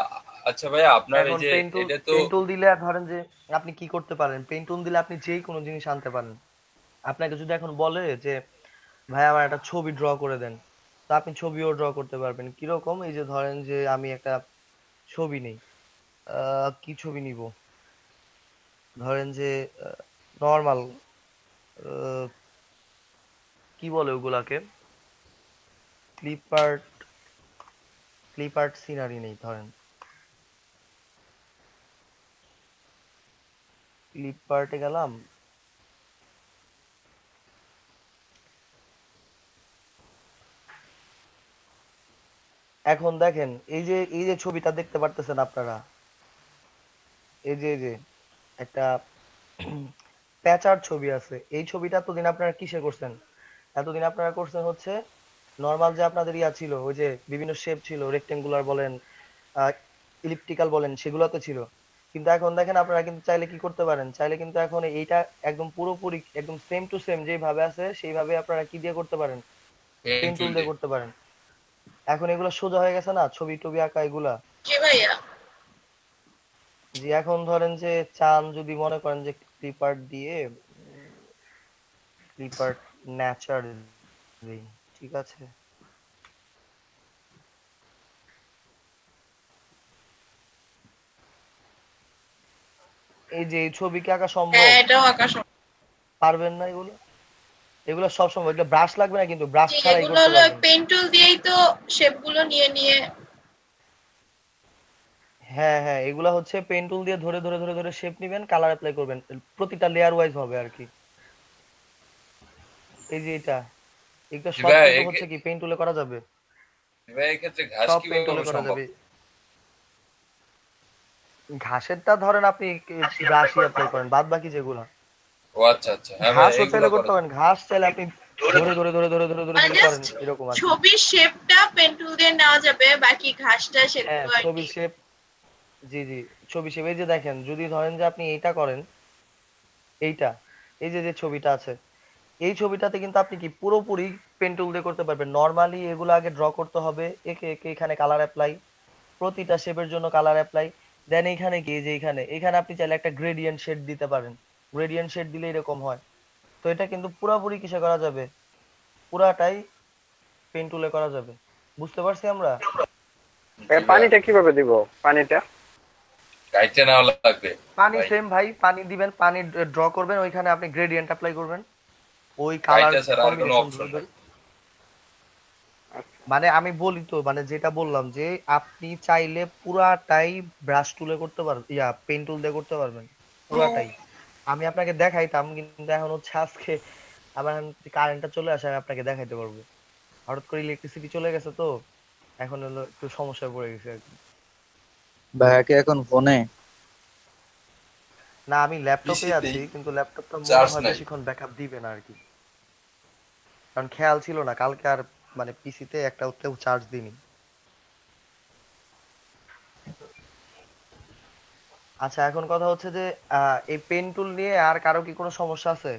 আচ্ছা ভাইয়া আপনার এই এখন যে এটা তো পেন টুল দিলে আর ধরেন যে আপনি কি করতে পারেন, পেন টুল দিলে আপনি যে কোনো জিনিস আনতে পারেন। আপনাকে যদি এখন বলে যে ভাই আমার একটা ছবি ড্র করে দেন, তো আপনি ছবিও ড্র করতে পারবেন। কিরকম, এই যে ধরেন যে আমি একটা ছবি নেই, কি ছবি নিব, ধরেন যে নর্মাল, কি বলে ওগুলাকে, clip art, clip art scenery নেই, ধরেন ক্লিপ আর্টে গেলাম। এখন দেখেন এই যে ছবিটা দেখতে পারতেছেন আপনারা, এই যে একটা প্যাচার ছবি আছে। এই ছবিটা এতদিন আপনারা কিসে করছেন, এতদিন আপনারা করছেন হচ্ছে নর্মাল যে আপনাদের ইয়া ছিল, ওই যে বিভিন্ন শেপ ছিল, রেক্টেঙ্গুলার বলেন, ইলিপ্টিক্যাল বলেন, সেগুলোতে ছিল। কিন্তু এখন দেখেন আপনারা কিন্তু চাইলে কি করতে পারেন, চাইলে কিন্তু এখন এইটা একদম পুরোপুরি একদম সেম টু সেম যেভাবে আছে সেইভাবে আপনারা কি দিয়ে করতে পারেন, পেন পেন টুল টুল দিয়ে দিয়ে। করতে পারেন। এখন এগুলো সোজা হয়ে গেছে না, ছবি টবি আঁকা এগুলা। জি ভাইয়া। যে এখন ধরেন যে চান যদি মনে করেন যে ক্লিপার দিয়ে, ক্লিপার ন্যাচার দিই, ঠিক আছে, এই যে এই ছবি কি আঁকা সম্ভব? হ্যাঁ, এটাও আকাশ। পারবেন না এগুলো, এগুলো সবসময়, এগুলো ব্রাশ লাগবে না, কিন্তু ব্রাশ জি, ছাড়াই এগুলো করতে হলো পারবেন। পেন টুল দিয়েই তো শেপ গুলো নিয়ে নিয়ে। হ্যাঁ হ্যাঁ, এগুলা হচ্ছে পেন টুল দিয়ে ধরে ধরে ধরে ধরে শেপ নিবেন, কালার অ্যাপ্লাই করবেন, প্রতিটা লেয়ার ওয়াইজ হবে আর কি। এই যে এটা জি সব ভাইয়া, কিন্তু হচ্ছে কি পেন টুলে করা যাবে, জি ভাইয়া এক্ষেত্রে ঘাস সব পেন কিভাবে টুলে করা সম্ভব? যাবে। ঘাসেরটা ধরেন আপনি ব্রাশই অ্যাপ্লাই করেন, বাদ বাকি যেগুলো, ও আচ্ছা আচ্ছা, হ্যাঁ ভাইয়া ঘাসও এইগুলো চাইলে করা করতে যায়। পারেন, ঘাস চাইলে আপনি ধরে ধরে ধরে ধরে ধরে ধরে মানে যদি করেন জাস্ট এরকম আর কি। ছবির শেপটা পেন টুল দিয়ে নেওয়া যাবে, বাকি ঘাসটা হ্যাঁ সেগুলো আর ছবি কি। শেপ, জি জি, ছবি শেপ। এই যে দেখেন, যদি ধরেন যে আপনি এইটা করেন, এইটা, এই যে যে ছবিটা আছে, এই ছবিটাতে কিন্তু আপনি কি পুরোপুরি পেন টুল দিয়ে করতে পারবেন। নর্মালি এগুলো আগে ড্র করতে হবে, একে একে এখানে কালার অ্যাপ্লাই, প্রতিটা শেপের জন্য কালার অ্যাপ্লাই, দেন এইখানে কি, এই যে এখানে এখানে আপনি চাইলে একটা গ্রেডিয়েন্ট শেড দিতে পারেন, গ্রেডিয়েন্ট শেড দিলে এরকম হয়। তো এটা কিন্তু পুরোপুরি কিসে করা যাবে, পুরাটাই পেন টুলে করা যাবে। বুঝতে পারছি আমরা? জি ভাইয়া, পানিটা কিভাবে দিব, পানিটা? গাইডটা নেওয়া লাগবে পানি ভাই। সেম ভাই, পানি দিবেন, পানি ড্র করবেন, ওইখানে আপনি গ্রেডিয়েন্ট অ্যাপ্লাই করবেন, ওই কালার গাইডটা ছাড়া আর কোনো কম্বিনেশন অপশন ধরে নাই। ধরে। মানে আমি বলি তো, মানে যেটা বললাম যে আপনি চাইলে পুরাটাই ব্রাশ টুলে করতে পারবেন, ইয়া পেন টুল দিয়ে করতে পারবেন পুরাটাই। আমি আপনাকে দেখাইতাম, কিন্তু এখন হচ্ছে আজকে আমার কারেন্টটা চলে আসে, আমি আপনাকে দেখাইতে পারবো। হঠাৎ করে ইলেকট্রিসিটি চলে গেছে তো, এখন হলো একটু সমস্যায় পড়ে গেছে আর কি। ভাইয়া কি এখন ফোনে? না, আমি ল্যাপটপে পিসিতে আছি, কিন্তু ল্যাপটপটা মনে চার্জ হয় নাই। বেশিক্ষণ ব্যাকআপ দিবে না আর কি, কারণ খেয়াল ছিল না কালকে আর, মানে পিসিতে একটাও চার্জ দিইনি। আচ্ছা, এখন কথা হচ্ছে যে এই পেন টুল নিয়ে আর কারো কি কোনো সমস্যা আছে?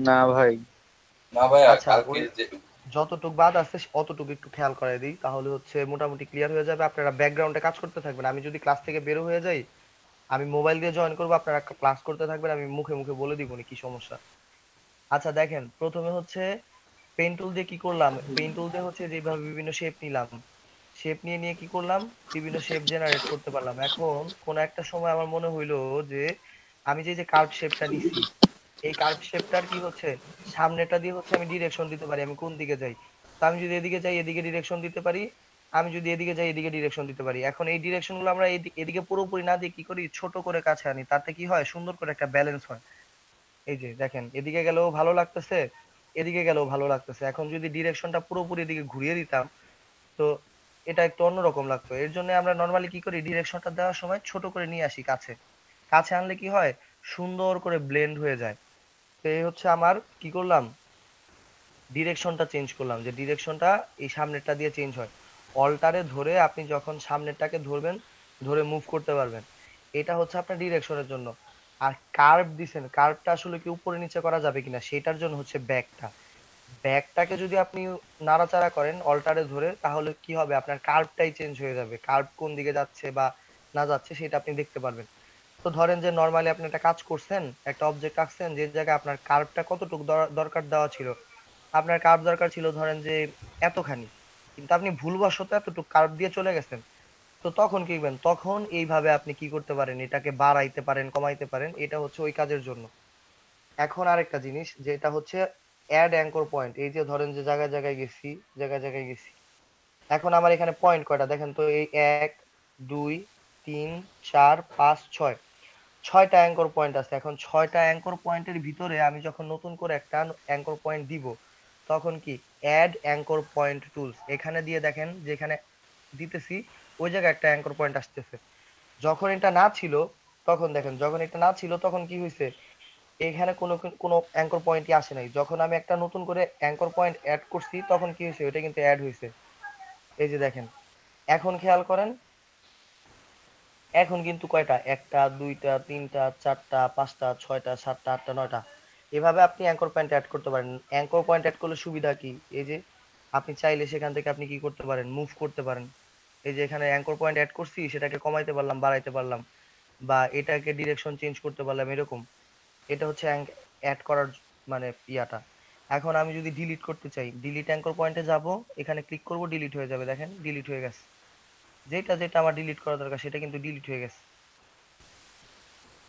না ভাই। না ভাইয়া, আচ্ছা, কালকে ওই যে যতটুক বাদ আছে অতটুকু একটু খেয়াল করাই দিই, তাহলে হচ্ছে মোটামুটি ক্লিয়ার হয়ে যাবে। আপনারা ব্যাকগ্রাউন্ডে কাজ করতে থাকবেন, আমি যদি ক্লাস থেকে বের হয়ে যাই, আমি মোবাইল দিয়ে জয়েন করবো, আপনারা ক্লাস করতে থাকবেন, আমি মুখে মুখে বলে দিব কি সমস্যা। আচ্ছা দেখেন, প্রথমে হচ্ছে পেন টুল দিয়ে কি করলাম, পেন টুল দিয়ে হচ্ছে যেভাবে বিভিন্ন শেপ নিলাম, শেপ নিয়ে নিয়ে কি করলাম, বিভিন্ন শেপ জেনারেট করতে পারলাম। এখন কোন একটা সময় আমার মনে হইলো যে আমি যে যে কার্ভ শেপটা নিছি, এই কার্ভ শেপটার কি হচ্ছে, সামনেটা দিয়ে হচ্ছে আমি ডিরেকশন দিতে পারি, আমি কোন দিকে যাই। তো আমি যদি এদিকে যাই এদিকে ডিরেকশন দিতে পারি, আমি যদি এদিকে যাই এদিকে ডিরেকশন দিতে পারি। এখন এই ডিরেকশন গুলো আমরা এদিকে পুরোপুরি না দিয়ে কি করি, ছোট করে কাছে আনি, তাতে কি হয়, সুন্দর করে একটা ব্যালেন্স হয়। এই যে দেখেন, এদিকে গেলেও ভালো লাগতেছে, এদিকে গেলেও ভালো লাগতেছে। এখন যদি ডিরেকশনটা পুরোপুরি এদিকে ঘুরিয়ে দিতাম, তো এটা একটু অন্যরকম লাগতো। এর জন্য আমরা নর্মালি কি করি, ডিরেকশনটা দেওয়ার সময় ছোট করে নিয়ে আসি কাছে, কাছে আনলে কি হয়, সুন্দর করে ব্লেন্ড হয়ে যায়। তো এই হচ্ছে আমার কি করলাম, ডিরেকশনটা চেঞ্জ করলাম, যে ডিরেকশনটা এই সামনেরটা দিয়ে চেঞ্জ হয়। অল্টারে ধরে আপনি যখন সামনেরটাকে ধরবেন, ধরে মুভ করতে পারবেন। এটা হচ্ছে আপনার ডিরেকশনের জন্য। আর কার্ভ দিছেন, কার্ভটা আসলে কি উপরে নিচে করা যাবে কিনা সেটার জন্য হচ্ছে ব্যাকটা। ব্যাগটাকে যদি আপনি নাড়াচাড়া করেন অল্টারে ধরে, তাহলে কি হবে, আপনার কার্ভটাই চেঞ্জ হয়ে যাবে। কার্ভ কোন দিকে যাচ্ছে বা না যাচ্ছে সেটা আপনি দেখতে পারবেন। তো ধরেন যে নরমালি আপনি একটা কাজ করছেন, একটা অবজেক্ট আঁকছেন, যে জায়গায় আপনার কার্ভটা কতটুকু দরকার দেওয়া ছিল, আপনার কার্ভ দরকার ছিল ধরেন যে এতখানি, কিন্তু আপনি ভুলবশত এতটুকু কার্ভ দিয়ে চলে গেছেন। তো তখন কি করবেন, তখন এইভাবে আপনি কি করতে পারেন, এটাকে বাড়াইতে পারেন, কমাইতে পারেন, এটা হচ্ছে ওই কাজের জন্য। এখন আরেকটা জিনিস যেটা হচ্ছে অ্যাড অ্যাঙ্কর পয়েন্ট। এই যে ধরেন যে জায়গায় জায়গায় গেছি, জায়গায় জায়গায় গেছি, এখন আমার এখানে পয়েন্ট কয়টা দেখেন তো, এই 1 2 3 4 5 6, 6টা অ্যাঙ্কর পয়েন্ট আছে। এখন 6টা অ্যাঙ্কর পয়েন্টের ভিতরে আমি যখন নতুন করে একটা অ্যাঙ্কর পয়েন্ট দিব, তখন কি অ্যাড অ্যাঙ্কর পয়েন্ট টুলস এখানে দিয়ে দেখেন যেখানে দিতেছি ওই জায়গায় একটা অ্যাঙ্কর পয়েন্ট আসতেছে। যখন এটা না ছিল, তখন দেখেন যখন এটা না ছিল তখন কি হয়েছে, এখানে কোনো অ্যাঙ্কর পয়েন্টই আসে নাই। যখন আমি একটা নতুন করে অ্যাঙ্কর পয়েন্ট অ্যাড করছি তখন কি হয়েছে, ওটা কিন্তু অ্যাড হয়েছে। এই যে দেখেন, এখন খেয়াল করেন, এখন কিন্তু কয়টা, একটা দুইটা তিনটা চারটা পাঁচটা ছয়টা সাতটা আটটা নয়টা, এভাবে আপনি অ্যাঙ্কর পয়েন্ট অ্যাড করতে পারেন। অ্যাঙ্কর পয়েন্ট অ্যাড করলে সুবিধা কি, এই যে আপনি চাইলে সেখান থেকে আপনি কি করতে পারেন, মুভ করতে পারেন। এই যে এখানে অ্যাঙ্কর পয়েন্ট অ্যাড করছি, সেটাকে কমাইতে পারলাম, বাড়াইতে পারলাম, বা এটাকে ডিরেকশন চেঞ্জ করতে পারলাম, এরকম। এটা হচ্ছে অ্যাড করার মানে ইয়াটা। এখন আমি যদি ডিলিট করতে চাই, ডিলিট অ্যাঙ্কর পয়েন্টে যাব, এখানে ক্লিক করব, ডিলিট হয়ে যাবে, দেখেন ডিলিট হয়ে গেছে। যেটা যেটা আমার ডিলিট করা দরকার সেটা কিন্তু ডিলিট হয়ে গেছে।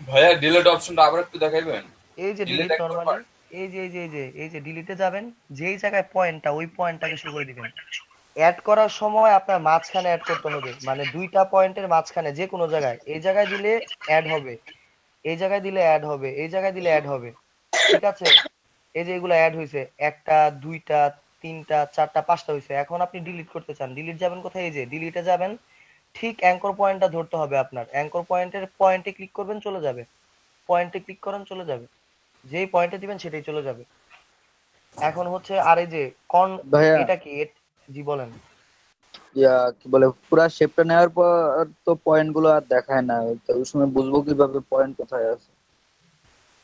ভাইয়া ডিলিট অপশনটা আবার একটু দেখাইবেন? এই যে ডিলিট ডিলিট একবার নরমালি, এই যে ডিলিটে যাবেন, যেই জায়গায় পয়েন্টটা, ওই পয়েন্টটাকে শুরু করে দিবেন। অ্যাড করার সময় আপনার মাঝখানে অ্যাড করতে হবে, মানে দুইটা পয়েন্টের মাঝখানে যে কোনো জায়গায়, এই জায়গায় দিলে অ্যাড হবে, এই জায়গায় দিলে অ্যাড হবে, এই জায়গায় দিলে অ্যাড হবে, ঠিক আছে? এই যে এগুলো অ্যাড হয়েছে, একটা দুইটা তিনটা চারটা পাঁচটা হয়েছে। এখন আপনি ডিলিট করতে চান, ডিলিট যাবেন কোথায়, এই যে ডিলিটে যাবেন, ঠিক অ্যাঙ্কর পয়েন্টটা ধরতে হবে আপনার, অ্যাঙ্কর পয়েন্টের পয়েন্টে ক্লিক করবেন, চলে যাবে, পয়েন্টে ক্লিক করেন, চলে যাবে, যেই পয়েন্টে দিবেন সেটাই চলে যাবে। এখন হচ্ছে আর এই যে কন, ভাইয়া এটা কি জি বলেন। কি বলে পুরা শেপটা নেওয়ার পর তো পয়েন্ট গুলো আর দেখায় না, তো ওই সময় বুঝবো কিভাবে পয়েন্ট কোথায় আছে?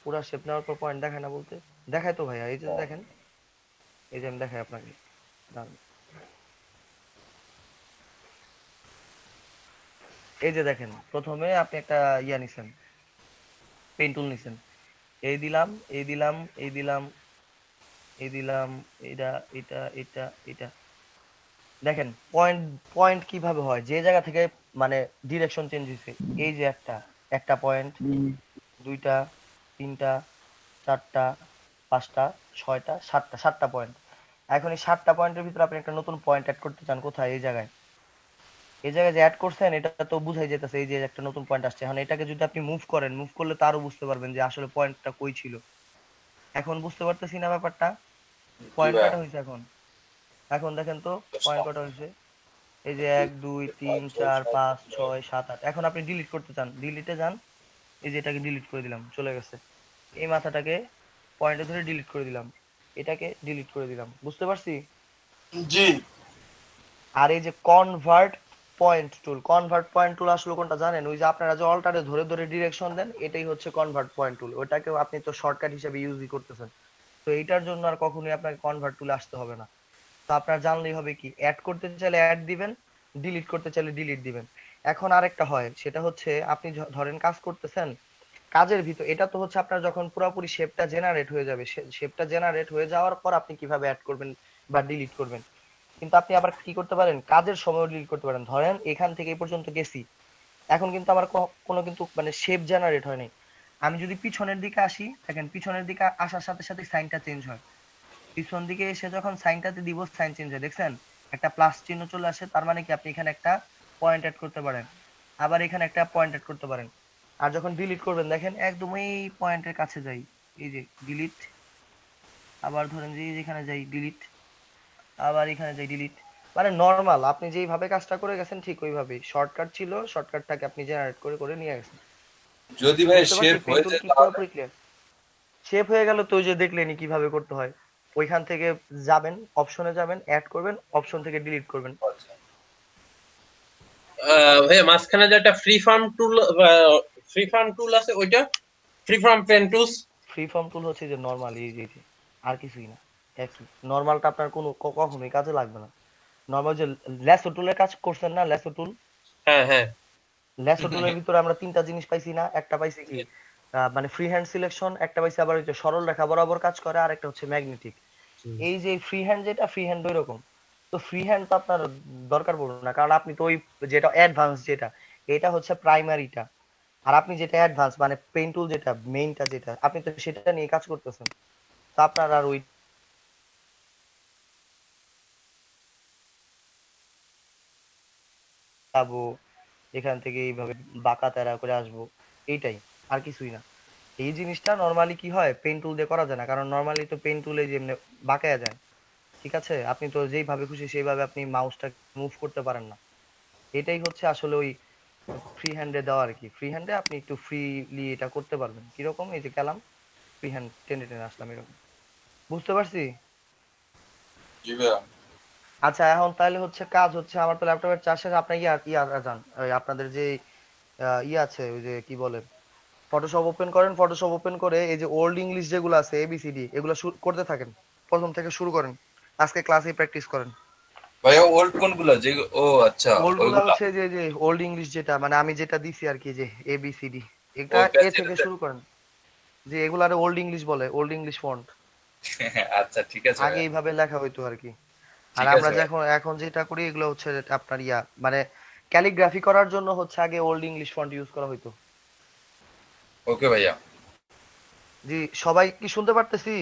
পুরা শেপ নেওয়ার পর পয়েন্ট দেখায় না বলতে, দেখায় তো ভাইয়া, এই যে দেখেন, এই যে আমি দেখাই আপনাকে, দাঁড়ান। এই যে দেখেন, প্রথমে আপনি একটা ইয়া নিছেন, পেন টুল নিছেন, এই দিলাম, এই দিলাম, এই দিলাম, এই দিলাম, এটা এটা এটা এটা, দেখেন পয়েন্ট, পয়েন্ট কিভাবে হয়, যে জায়গা থেকে মানে ডিরেকশন চেঞ্জ হয়েছে। এই যে একটা একটা পয়েন্ট, দুইটা তিনটা চারটা পাঁচটা ছয়টা সাতটা, সাতটা পয়েন্ট। এখন এই সাতটা পয়েন্টের ভিতরে আপনি একটা নতুন পয়েন্ট অ্যাড করতে চান, কোথায়, এই জায়গায়, এই জায়গায় যে অ্যাড করছেন এটা তো বুঝাই যেতেছে, এই যে একটা নতুন পয়েন্ট আসছে। এখন এটাকে যদি আপনি মুভ করেন, মুভ করলে তো আরো বুঝতে পারবেন যে আসলে পয়েন্টটা কই ছিল। এখন বুঝতে পারতেছি না ব্যাপারটা, জি পয়েন্ট ভাইয়া। কটা হয়েছে এখন, এখন দেখেন তো পয়েন্ট কটা হয়েছে, এই যে 1 2 3 4 5 6 7 8। এখন আপনি ডিলিট করতে চান, ডিলিটে যান, এই যে এটাকে ডিলিট করে দিলাম, চলে গেছে। এই মাথাটাকে পয়েন্টে ধরে ডিলিট করে দিলাম, এটাকে ডিলিট করে দিলাম, বুঝতে পারছি? জি। আর এই যে convert point tool, convert point tool আসলে কোনটা জানেন, ওই যে আপনারা যে অল্টারে ধরে ধরে ডিরেকশন দেন, এটাই হচ্ছে কনভার্ট পয়েন্ট টুল। ওটাকেও আপনি তো শর্টকাট হিসেবে ইউজই করতেছেন, তো এইটার জন্য আর কখনোই আপনাকে কনভার্ট টুলে আসতে হবে না। তো আপনার জানলেই হবে কি, অ্যাড করতে চাইলে অ্যাড দিবেন, ডিলিট করতে চাইলে ডিলিট দিবেন। এখন আরেকটা হয়, সেটা হচ্ছে আপনি ধরেন কাজ করতেছেন, কাজের ভিতর এটা তো হচ্ছে আপনার যখন পুরোপুরি শেপটা জেনারেট হয়ে যাবে, শেপটা জেনারেট হয়ে যাওয়ার পর আপনি কিভাবে অ্যাড করবেন বা ডিলিট করবেন। কিন্তু আপনি আবার কি করতে পারেন, কাজের সময় ডিলিট করতে পারেন। ধরেন এখান থেকে এই পর্যন্ত গেছি, এখন কিন্তু আমার কোনো কিন্তু মানে শেপ জেনারেট হয়নি। আমি যদি পিছনের দিকে আসি, দেখেন পিছনের দিকে আসার সাথে সাথে সাইনটা চেঞ্জ হয়, পিছন দিকে এসে যখন সাইনটাতে দিব, সাইন চেঞ্জ হয়, দেখছেন একটা প্লাস চিহ্ন চলে আসে, তার মানে কি আপনি এখানে একটা পয়েন্ট অ্যাড করতে পারেন, আবার এখানে একটা পয়েন্ট অ্যাড করতে পারেন। আর যখন ডিলিট করবেন দেখেন একদম এই পয়েন্টের কাছে যাই, এই যে ডিলিট, আবার ধরেন যে যেখানে যাই ডিলিট, আবার এখানে যাই ডিলিট। মানে নর্মাল আপনি যেইভাবে কাজটা করে গেছেন ঠিক ওইভাবেই, শর্টকাট ছিল, শর্টকাটটাকে আপনি জেনারেট করে করে নিয়ে গেছেন। যদি ভাই বুঝতে পারছি, শেপ হয়ে পেন্টুল যায় কি তাহলে? পুরোপুরি ক্লিয়ার? শেপ হয়ে গেল তো, ওই যে দেখলেনই কিভাবে করতে হয়, ওইখান থেকে যাবেন, অপশনে যাবেন, অ্যাড করবেন, অপশন থেকে ডিলিট করবেন। ভাইয়া মাঝখানে যে একটা ফ্রি ফার্ম টুল আছে, ওইটা free form pen tools. Free form tool হচ্ছে যে নর্মাল, এই যে আর কিছুই না। একই নর্মালটা আপনার কোনো কখনোই কাজে লাগবে না। নর্মাল যে ল্যাসো টুলের কাজ করছেন না, ল্যাসো টুল, হ্যাঁ হ্যাঁ ল্যাসো টুলের ভিতরে আমরা তিনটা জিনিস পাইছি না, একটা পাইছি কি মানে ফ্রি হ্যান্ড সিলেকশন, একটা পাইছি আবার ওই যে সরল রেখা বরাবর কাজ করে, আর একটা হচ্ছে ম্যাগনেটিক। এই যে ফ্রি হ্যান্ড, যেটা ফ্রি হ্যান্ড ওই রকম, তো ফ্রি হ্যান্ড তো আপনার দরকার পড়বে না, কারণ আপনি তো ওই যেটা অ্যাডভান্স যেটা, এটা হচ্ছে প্রাইমারিটা, আর আপনি যেটা অ্যাডভান্স মানে পেইন্ট টুল যেটা মেইনটা যেটা, আপনি তো সেটা নিয়ে কাজ করতেছেন, তো আপনার আর ওই যাবো এখান থেকে এইভাবে বাঁকা তেরা করে আসবো, এইটাই, আর কিছুই না। এই জিনিসটা নরমালি কি হয় পেন টুল দিয়ে করা যায় না, কারণ নরমালি তো পেন টুলে যেমনি বাঁকায়া যায়, ঠিক আছে, আপনি তো যেইভাবে খুশি সেইভাবে আপনি মাউসটা মুভ করতে পারেন না। এটাই হচ্ছে আসলে ওই ফ্রি হ্যান্ডে দেওয়া আর কি, ফ্রি হ্যান্ডে আপনি একটু ফ্রিলি এটা করতে পারবেন, কিরকম এই যে গেলাম ফ্রি হ্যান্ড টেনে টেনে আসলাম এরকম, বুঝতে পারছি। জি ভাইয়া। আচ্ছা এখন তাহলে হচ্ছে কাজ হচ্ছে আমার তো ল্যাপটপের চার শেষে আপনার ইয়া যান ওই আপনাদের যে ইয়ে আছে ওই যে কি বলে ফটোশপ ওপেন করেন, ফটোশপ ওপেন করে এই যে ওল্ড ইংলিশ যেগুলো আছে এবিসিডি এগুলো করতে থাকেন, প্রথম থেকে শুরু করেন, আজকে ক্লাসে প্র্যাকটিস করেন। ভাইয়া ওল্ড কোনগুলা যে? ও আচ্ছা, ওল্ড গুলা ওইগুলা। হচ্ছে যে ওল্ড ইংলিশ যেটা মানে আমি যেটা দিছি আর কি, যে এবিসিডি, এটা ওই এ থেকে শুরু করেন, যে এগুলারে ওল্ড ইংলিশ বলে, ওল্ড ইংলিশ ফন্ট, আচ্ছা ঠিক আছে আগে ভাইয়া। এইভাবে লেখা হইতো আর কি। আর ঠিক আমরা আছে ভাইয়া। যখন এখন যেটা করি এগুলো হচ্ছে আপনার ইয়া মানে ক্যালিগ্রাফি করার জন্য হচ্ছে আগে ওল্ড ইংলিশ ফন্ট ইউজ করা হইতো। ওকে ভাইয়া। জি সবাই কি শুনতে পারতেছি?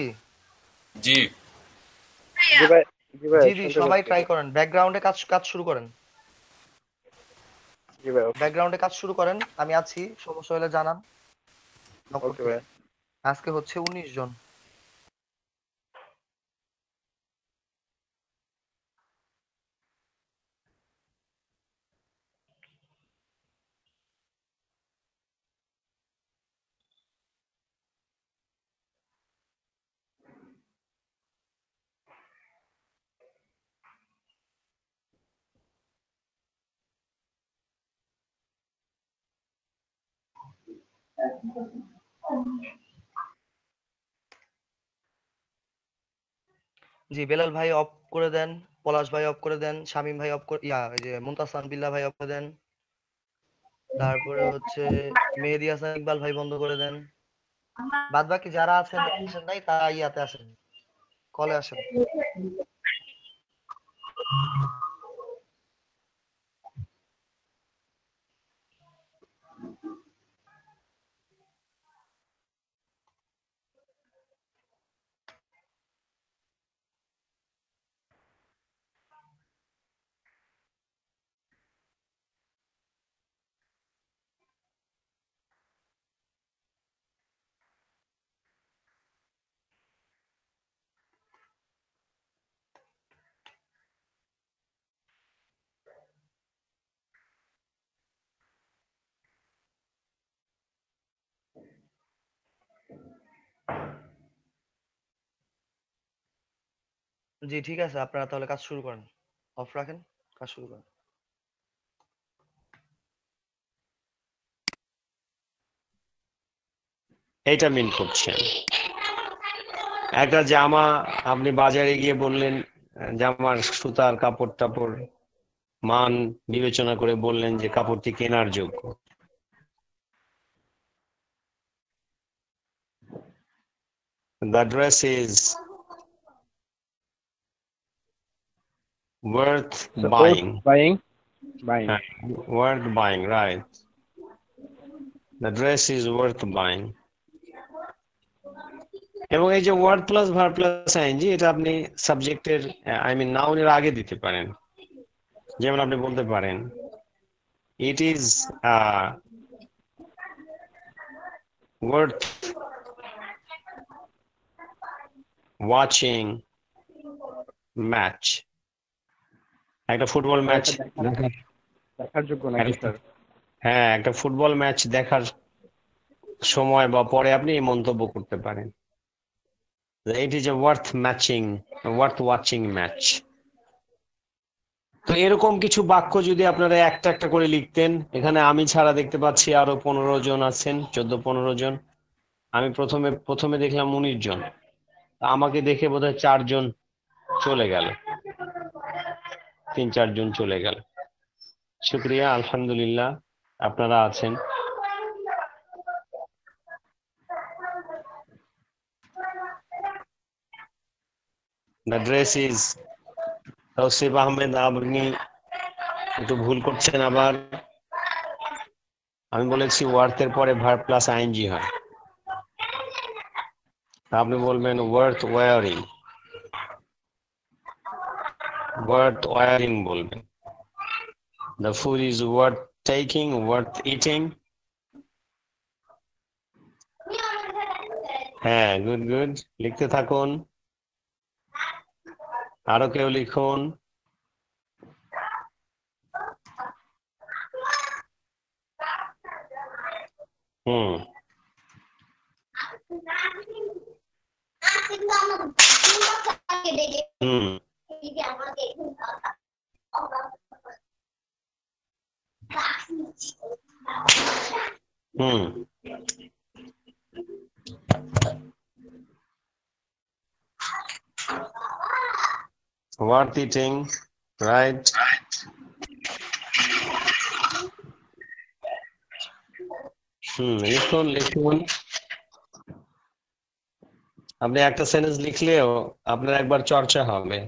জি। জি ভাই, জি ভাই জি জি শুনতে সবাই পাচ্ছি। ট্রাই করেন, ব্যাকগ্রাউন্ডে কাজ কাজ শুরু করেন, জি ভাই, ব্যাকগ্রাউন্ডে কাজ শুরু করেন, আমি আছি, সমস্যা হলে জানান। ওকে ভাই। আজকে হচ্ছে 19 জন। জি বেলাল ভাই অফ করে দেন, পলাশ ভাই অফ করে দেন, শামীম ভাই অফ করে এই যে মুনতাসান বিল্লাহ ভাই অফ করে দেন, তারপরে হচ্ছে মেহেদী হাসান ইকবাল ভাই বন্ধ করে দেন, বাদ বাকি যারা আছেন নাই তারা ইয়াতে আসেন, কলে আসেন। জি ঠিক আছে, আপনারা তাহলে কাজ শুরু করেন, অফ রাখেন, কাজ শুরু করেন। এটা মিন করছেন একটা জামা, আপনি বাজারে গিয়ে বললেন জামার সুতার কাপড় টাপড় মান বিবেচনা করে বললেন যে কাপড়টি কেনার যোগ্য, the dress is worth buying. Buying. Worth buying, right. The dress is worth buying. এবং এই যে word plus verb plus ING এটা আপনি সাবজেক্টের আই মিন নাউনের আগে দিতে পারেন, যেমন আপনি বলতে পারেন it is worth watching match. একটা ফুটবল ম্যাচ দেখার যোগ্য নাকি স্যার? হ্যাঁ, একটা ফুটবল ম্যাচ দেখার সময় বা পরে আপনি এই মন্তব্য করতে পারেন, it is a worth watching match. তো এরকম কিছু বাক্য যদি আপনারা একটা একটা করে লিখতেন, এখানে আমি ছাড়া দেখতে পাচ্ছি আরো 15 জন আছেন, 14-15 জন, আমি প্রথমে দেখলাম 19 জন, আমাকে দেখে বোধহয় 4 জন চলে গেল, 3-4 জন চলে গেল। শুক্রিয়া, আলহামদুলিল্লাহ আপনারা আছেন। The dress is Tausif Ahmed, আপনি একটু ভুল করছেন আবার। আমি বলেছি ওয়ার্থের পরে ভার্ব প্লাস আইএনজি হয়, আপনি বলবেন ওয়ার্থ ওয়ারিং, ওয়ার্থ ওয়ারিং বলবেন। The food is worth taking, worth eating. হ্যাঁ, গুড গুড, লিখতে থাকুন, আরো কেউ লিখুন। হুম, হুম, হুম, worth eating, right? লিখুন লিখুন। আপনি একটা সেন্টেন্স লিখলেও আপনার একবার চর্চা হবে।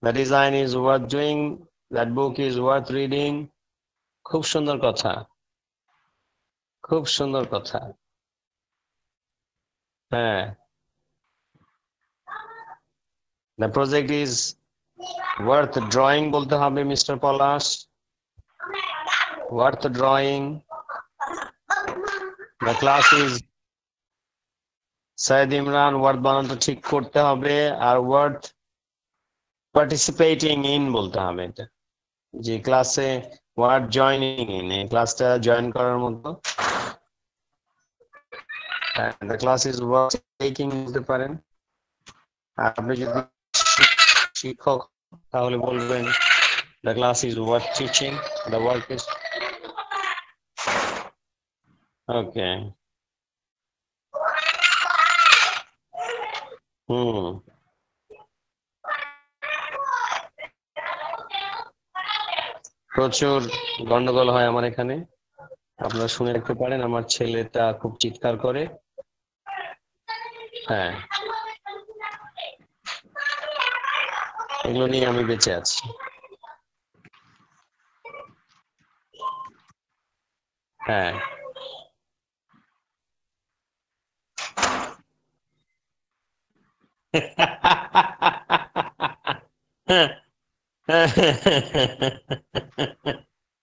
The design is worth doing, that book is worth reading. খুব সুন্দর কথা, খুব সুন্দর কথা। হ্যাঁ, the project is worth drawing বলতে হবে mister Palash, worth drawing. The class is Sayed Imran, word বানানটা ঠিক করতে হবে, আর ওয়ার্ড পার্টিসিপেটিং ইন বলতে হবে। এটা যে ক্লাসে ওয়ার্ড জয়নিং ইন, এই ক্লাসটা জয়েন করার মতো। The class is worth taking বলতে পারেন। আপনি যদি শিক্ষক তাহলে বলবেন the class is worth teaching, the work is okay. প্রচুর গন্ডগোল হয় আমার এখানে, আপনারা শুনে রাখতে পারেন। আমার ছেলেটা খুব চিৎকার করে। হ্যাঁ, এগুলো নিয়ে আমি বেঁচে আছি। হ্যাঁ,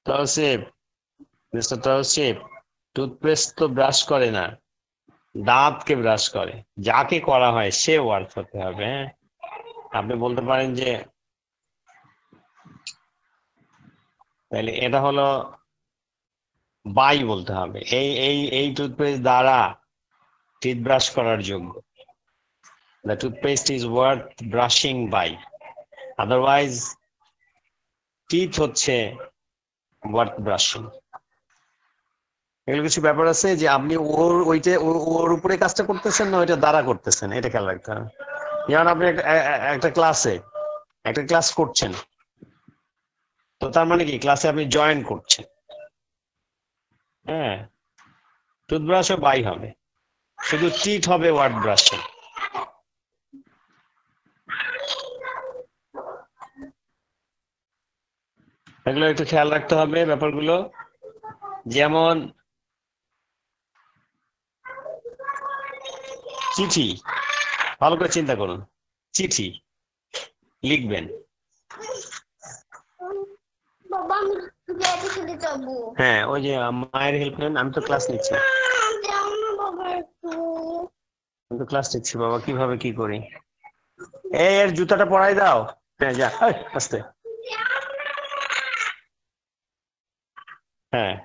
তৌসিফ, মিস্টার তৌসিফ, টুথপেস্ট তো ব্রাশ করে না, দাঁতকে ব্রাশ করে। যাকে করা হয় সে ওয়ার্ড হতে হবে। হ্যাঁ, আপনি বলতে পারেন যে তাহলে এটা হলো বাই বলতে হবে, এই এই এই টুথপেস্ট দ্বারা টিথ ব্রাশ করার যোগ্য। The toothpaste is worth brushing by. Otherwise, teeth হচ্ছে worth brushing. এগুলো কিছু ব্যাপার আছে যে আপনি ওর উপরে কাজটা করতেছেন না ওইটা দ্বারা করতেছেন, এটা খেয়াল রাখতে হবে। যেমন আপনি একটা ক্লাস করছেন, তো তার মানে কি ক্লাসে আপনি জয়েন করছেন। হ্যাঁ, টুথব্রাশও বাই হবে, শুধু টিথ হবে ওয়ার্ড ব্রাশিং। এগুলো একটু খেয়াল রাখতে হবে ব্যাপারগুলো। যেমন চিঠি, ভালো করে চিন্তা করুন, চিঠি লিখবেন। হ্যাঁ, ওই যে মায়ের হেল্প নেন, আমি তো ক্লাস নিচ্ছি, আমি তো ক্লাস নিচ্ছি বাবা, কিভাবে কি করি। এর জুতাটা পরাই দাও। হ্যাঁ, যা আস্তে। হ্যাঁ,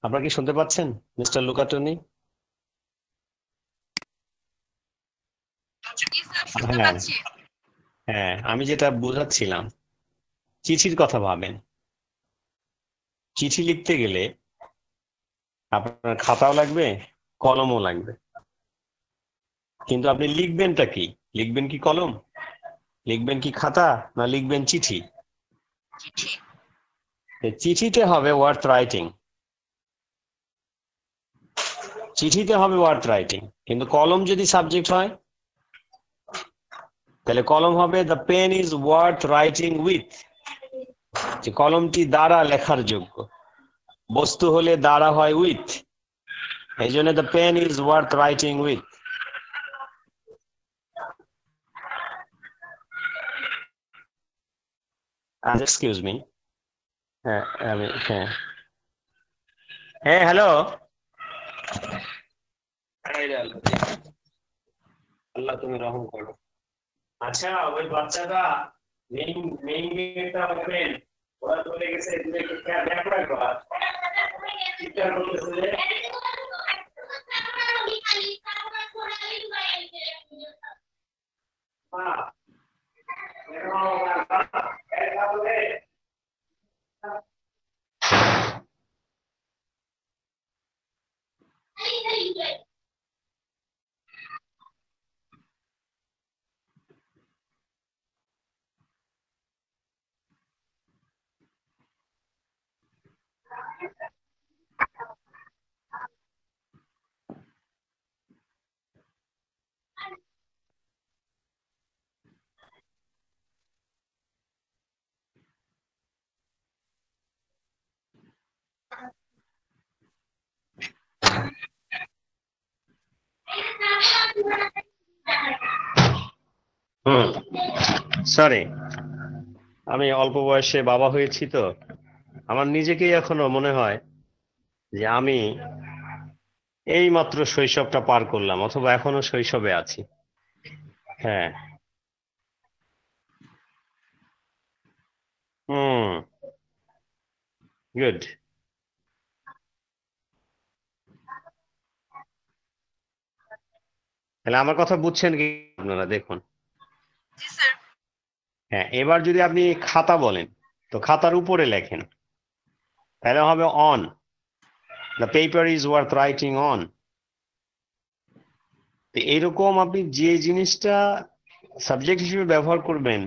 আপনারা কি শুনতে পাচ্ছেন মিস্টার লুকাটনি? হ্যাঁ, হ্যাঁ, আমি যেটা বোঝাচ্ছিলাম, চিঠির কথা ভাবেন। চিঠি লিখতে গেলে আপনার খাতাও লাগবে, কলমও লাগবে। কিন্তু আপনি লিখবেনটা কি? লিখবেন কি কলম, লিখবেন কি খাতা, না লিখবেন চিঠি? চিঠি। চিঠিতে হবে ওয়ার্থ রাইটিং, চিঠিতে হবে ওয়ার্থ রাইটিং। কিন্তু কলম যদি সাবজেক্ট হয় তাহলে কলম হবে the pen is worth writing with, যে কলমটি দ্বারা লেখার যোগ্য। বস্তু হলে দ্বারা হয় উইথ, এই জন্য the pen is worth writing with. Excuse me, হ্যাঁ হ্যাঁ হ্যাঁ হ্যালো, আল্লাহ তুমি রহম করো। আচ্ছা ওই বাচ্চাটা মেইন গেটটা ওপেন, ওরা চলে গেছে, তুমি একটু দেখো একবার, চিৎকার করতেছে যে সরি, আমি অল্প বয়সে বাবা হয়েছি তো আমার নিজেকেই এখনো মনে হয় যে আমি এই মাত্র শৈশবটা পার করলাম, অথবা এখনো শৈশবে আছি। হ্যাঁ, গুড। তাহলে আমার কথা বুঝছেন কি আপনারা? দেখুন, জি স্যার। হ্যাঁ, এবার যদি আপনি খাতা বলেন তো খাতার উপরে লেখেন, তাহলে হবে on, the paper is worth writing on. এইরকম আপনি যে জিনিসটা সাবজেক্ট হিসেবে ব্যবহার করবেন,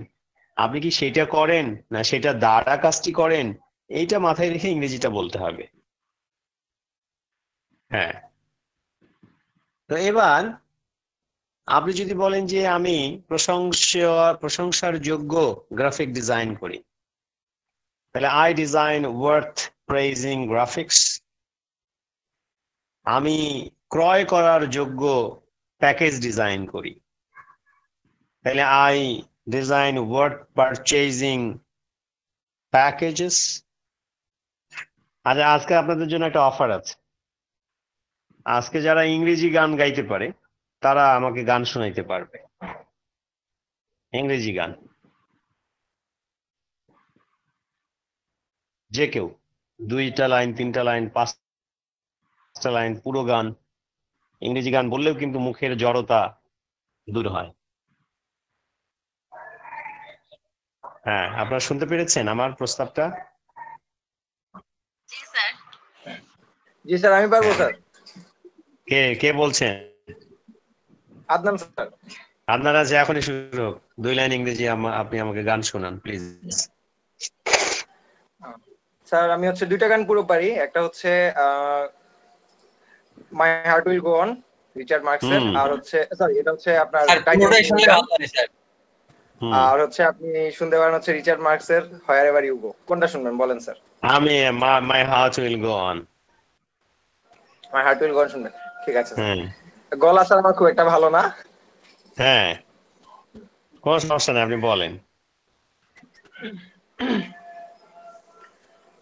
আপনি কি সেটা করেন না সেটা দ্বারা কাজটি করেন, এইটা মাথায় রেখে ইংরেজিটা বলতে হবে। হ্যাঁ, তো এবার আপনি যদি বলেন যে আমি প্রশংসার যোগ্য গ্রাফিক ডিজাইন করি, তাহলে আই ডিজাইন ওয়ার্থ প্রেইজিং গ্রাফিক্স। আমি ক্রয় করার যোগ্য প্যাকেজ ডিজাইন করি, তাহলে I design worth purchasing packages. আজকে আপনাদের জন্য একটা অফার আছে। আজকে যারা ইংরেজি গান গাইতে পারে তারা আমাকে গান শোনাইতে পারবে, ইংরেজি গান, যে কেউ 2টা লাইন, 3টা লাইন, 5টা লাইন, পুরো গান। ইংরেজি গান বললেও কিন্তু মুখের জড়তা দূর হয়। হ্যাঁ, আপনারা শুনতে পেরেছেন আমার প্রস্তাবটা? জি স্যার। জি স্যার, আমি পারবো স্যার। কে কে বলছেন? আদনান স্যার। আদনান আছে, এখনই শুরু হোক। 2 লাইন ইংরেজি আপনি আমাকে গান শোনান প্লিজ। স্যার আমি হচ্ছে 2টা গান পুরো পারি। একটা হচ্ছে my heart will go on, Richard মার্কসের, আর হচ্ছে সরি এটা হচ্ছে আপনার আর হচ্ছে আপনি শুনতে পারেন হচ্ছে রিচার্ড মার্কসের হোয়ার এভার ইউ গো। কোনটা শুনবেন বলেন স্যার? আমি my heart will go on. My heart will go on শুনবেন, ঠিক আছে স্যার। গলা স্যার আমার খুব একটা ভালো না। হ্যাঁ, কোন সমস্যা নেই, আপনি বলেন।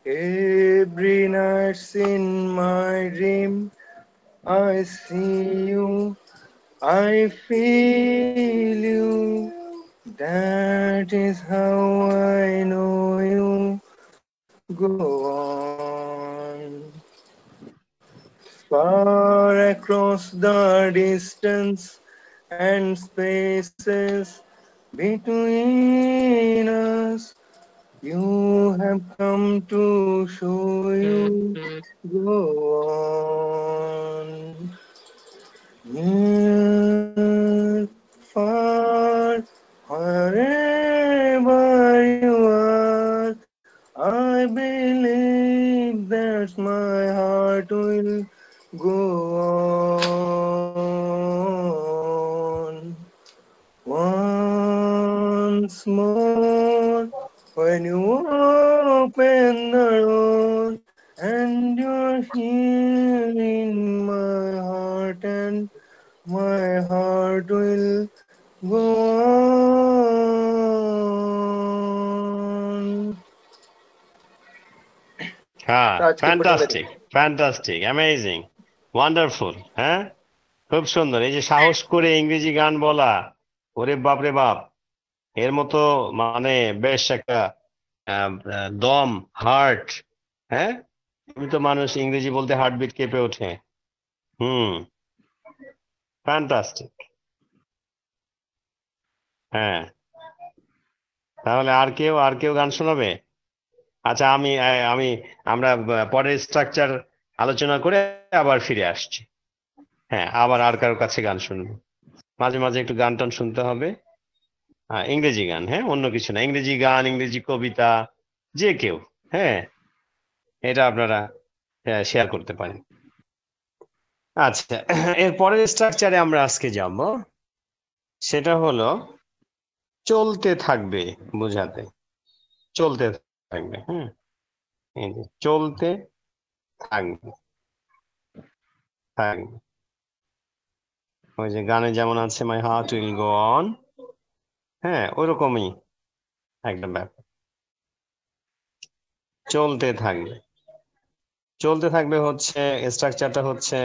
Every night in my dream I see you, I feel you, that is how I know you. Go on. Far across the distance and spaces between us, you have come to show you. Go on. heart, my heart will go on once more. When you open the door and you're here in my heart, and my heart will go on. হ্যাঁ, আজকে putting the fantastic fantastic, amazing, wonderful. হ্যাঁ, খুব সুন্দর। এই যে সাহস করে ইংরেজি গান বলা, ওরে বাপ রে বাপ, এর মতো মানে বেশ একটা দম, হার্ট। হ্যাঁ, তুমি তো মানুষ ইংরেজি বলতে হার্টবিট কেঁপে ওঠে। ফ্যান্টাস্টিক। হ্যাঁ, তাহলে আর কেউ গান শোনাবে? আচ্ছা, আমি আমরা পরের স্ট্রাকচার আলোচনা করে আবার ফিরে আসছি। হ্যাঁ, আবার আর কারোর কাছে গান শুনবো। মাঝে মাঝে একটু গান টান শুনতে হবে। ইংরেজি গান, হ্যাঁ, অন্য কিছু না। ইংরেজি গান, ইংরেজি কবিতা, যে কেউ। হ্যাঁ, এটা আপনারা শেয়ার করতে পারেন। আচ্ছা, এর পরের স্ট্রাকচারে আমরা আজকে যাব, সেটা হলো চলতে থাকবে বোঝাতে। চলতে থাকবে। এই যে চলতে থাকবে থাকবে ওই যে গানে যেমন আছে my heart will go on, হ্যাঁ, ওরকমই একটা ব্যাপার। চলতে থাকবে। চলতে থাকবে হচ্ছে স্ট্রাকচারটা হচ্ছে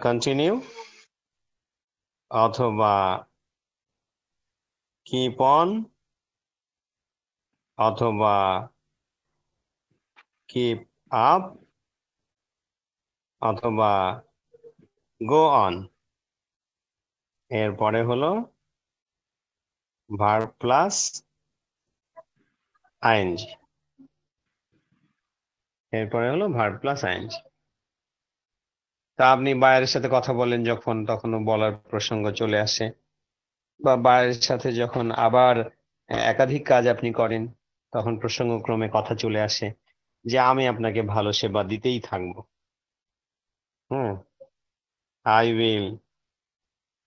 কন্টিনিউ অথবা কিপ অন অথবা কিপ আপ অথবা গো অন। এরপরে হলো ভার্ব প্লাস আইএনজি। এরপরে হলো ভার্ব প্লাস আইএনজি। তা আপনি বাইরের সাথে কথা বলেন যখন, তখনও বলার প্রসঙ্গ চলে আসে, বা বাইরের সাথে যখন আবার একাধিক কাজ আপনি করেন, তখন প্রসঙ্গক্রমে কথা চলে আসে যে আমি আপনাকে ভালো সেবা দিতেই থাকবো। আই উইল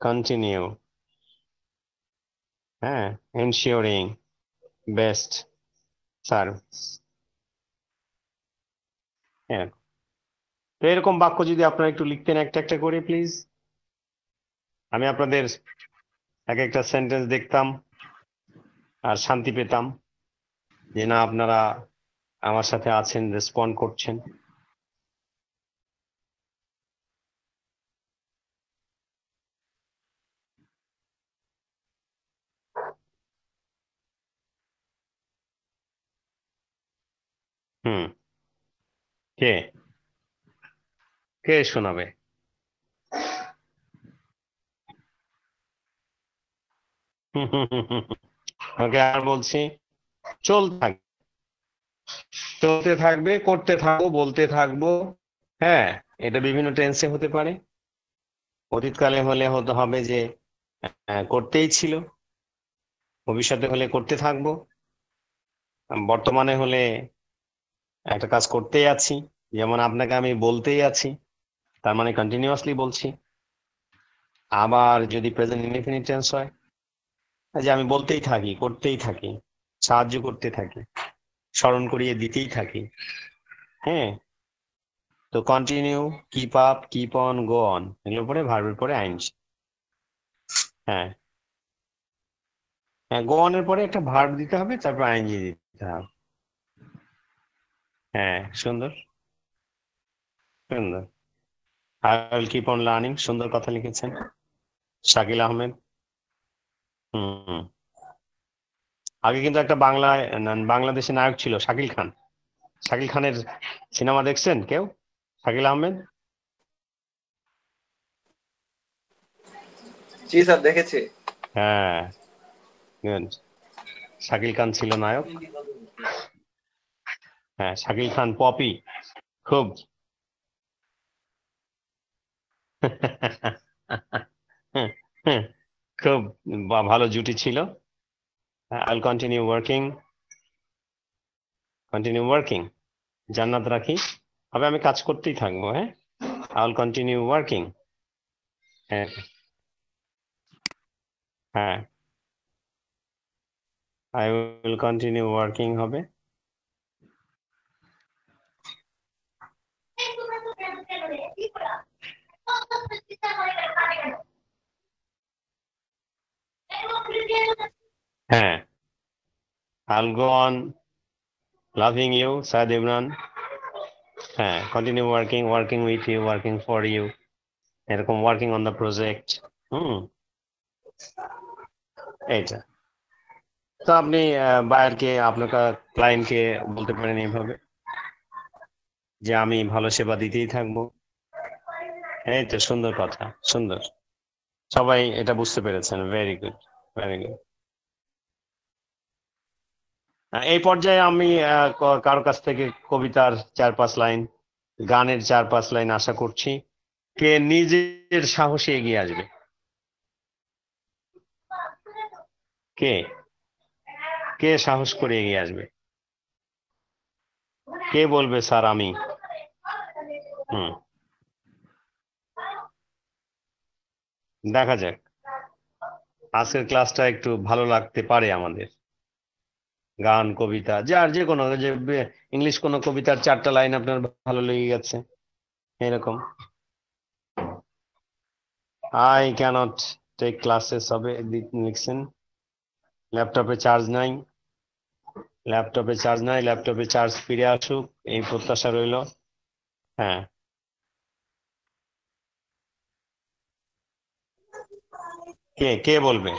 কন্টিনিউ, হ্যাঁ, এনশিওরিং বেস্ট সার্ভিস। হ্যাঁ, তো এরকম বাক্য যদি আপনারা একটু লিখতেন একটা একটা করে প্লিজ, আমি আপনাদের এক একটা সেন্টেন্স দেখতাম আর শান্তি পেতাম যে না, আপনারা আমার সাথে আছেন, রেসপন্ড করছেন। কে কে শোনাবে? ওকে, আর বলছি, চলতে থাকবে, করতে থাকবো, বলতে থাকবো। হ্যাঁ, এটা বিভিন্ন টেন্সে হতে পারে। অতীতকালে হলে হতে হবে যে করতেই ছিল, ভবিষ্যতে হলে করতে থাকবো, বর্তমানে হলে একটা কাজ করতেই আছি, যেমন আপনাকে আমি বলতেই আছি, তার মানে কন্টিনিউয়াসলি বলছি। আবার যদি প্রেজেন্ট ইনডেফিনিট টেন্স হয়, যে আমি বলতেই থাকি, করতেই থাকি, সাহায্য করতে থাকি, স্মরণ করিয়ে দিতেই থাকি। হ্যাঁ, তো continue, keep up, keep on, go on, এগুলোর পরে ভার্বের পরে আইএনজি। হ্যাঁ, গো অনের পরে একটা ভার্ব দিতে হবে, তারপর আইএনজি দিতে হবে। হ্যাঁ, সুন্দর সুন্দর। I will keep on learning, সুন্দর কথা লিখেছেন শাকিল আহমেদ। আগে কিন্তু একটা বাংলাদেশে নায়ক ছিল শাকিল খান। শাকিল খানের সিনেমা দেখছেন কেউ? শাকিল আহমেদ? জি স্যার, দেখেছি। হ্যাঁ, শাকিল খান ছিল নায়ক। হ্যাঁ, শাকিল খান, পপি, খুব খুব ভালো জুটি ছিল। I'll continue working. জান্নাত রাখি হবে, আমি কাজ করতেই থাকবো। হ্যাঁ, আই উইল কন্টিনিউ ওয়ার্কিং। হ্যাঁ হ্যাঁ, আই উইল কন্টিনিউ ওয়ার্কিং হবে। হ্যাঁ, I'll go on loving you, Saad Imran. হ্যাঁ, continue working with you, working for you, এরকম working on the project। এইটা তো আপনি বায়ারকে, আপনার ক্লায়েন্টকে বলতে পারেন এইভাবে যে আমি ভালো সেবা দিতেই থাকবো। এই তো সুন্দর কথা, সুন্দর, সবাই এটা বুঝতে পেরেছেন। Very good, very good. এই পর্যায়ে আমি কারো কাছ থেকে কবিতার 4-5 লাইন, গানের 4-5 লাইন আশা করছি। কে নিজের সাহসে এগিয়ে আসবে? কে কে সাহস করে এগিয়ে আসবে? কে বলবে স্যার আমি? দেখা যাক, আজকের ক্লাসটা একটু ভালো লাগতে পারে আমাদের। গান, কবিতা, যার যে কোনো, যে ইংলিশ কোনো কবিতার 4টা লাইন আপনার ভালো লেগে গেছে এরকম। আই ক্যানট টেক ক্লাসেস হবে লিখছেন। ল্যাপটপে চার্জ নাই, ল্যাপটপে চার্জ ফিরে আসুক এই প্রত্যাশা রইল। হ্যাঁ, কে কে বলবে?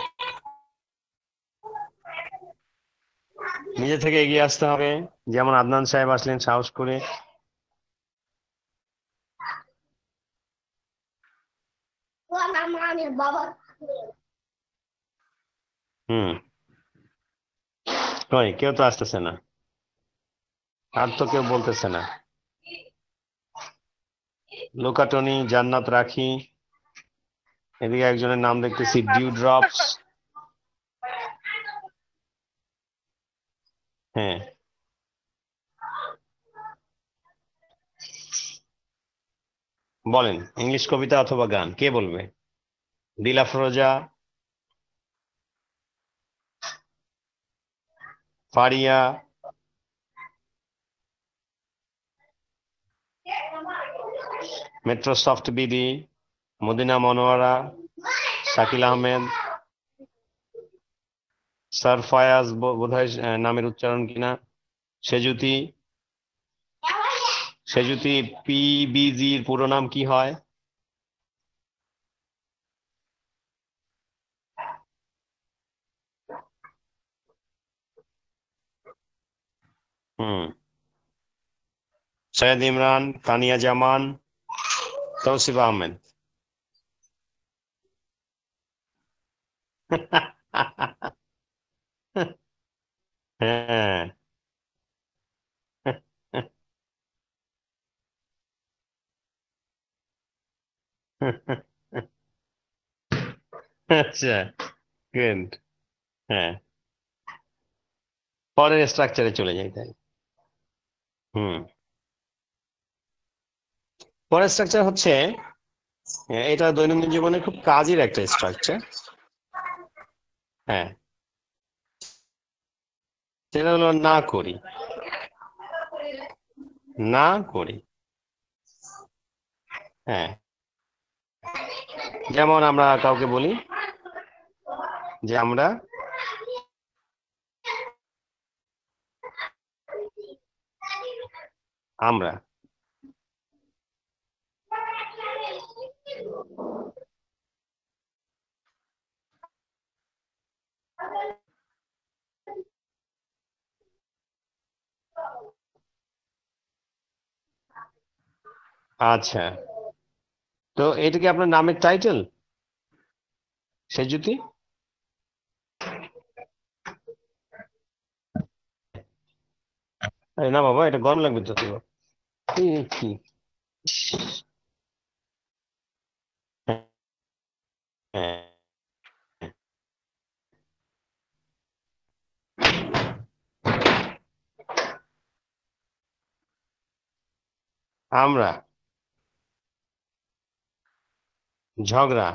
নিজে থেকে এগিয়ে আসতে হবে, যেমন আদনান সাহেব আসলেন সাহস করে। কই কেউ তো আসতেছে না, আর তো কেউ বলতেছে না। লোকাটনি, জান্নাত রাখি, এদিকে একজনের নাম দেখতেছি ডিউ ড্রপস। হ্যাঁ, বলেন ইংলিশ কবিতা অথবা গান, কে বলবে? Dila Feroza, Faria, Metrosoft BD, Madina Monowara, Shakil Ahmed, sir Fayaz বোধহয় নামের উচ্চারণ কিনা, সেজুতি। সেজুতি পিবিজির পুরো নাম কি হয়? সৈয়দ ইমরান, তানিয়া জামান, তৌসিফ আহমেদ। হ্যাঁ, আচ্ছা, গুড। হ্যাঁ, পরের স্ট্রাকচারে চলে যাই তাই। পরের স্ট্রাকচার হচ্ছে, এটা দৈনন্দিন জীবনে খুব কাজের একটা স্ট্রাকচার। হ্যাঁ, সেটা হলো না করি, না করি। হ্যাঁ, যেমন আমরা কাউকে বলি যে আমরা আমরা আচ্ছা, তো এটা কি আপনার নামের টাইটেল সেজুতি? আরে না বাবা, এটা গরম লাগবে তো। কি হ্যাঁ, আমরা ঝগড়া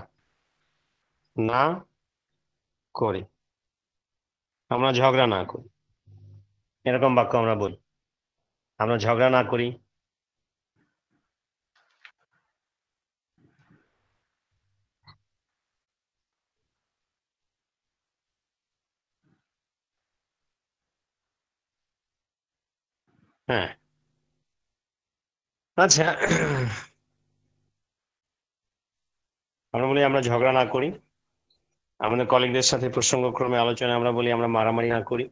না করি, আমরা ঝগড়া না করি, এরকম বাক্য আমরা বলি। আমরা ঝগড়া না করি, হ্যাঁ। আচ্ছা, আমরা বলি আমরা ঝগড়া না করি। আমাদের কলিগদের সাথে প্রসঙ্গক্রমে আলোচনায় আমরা বলি আমরা মারামারি না করি,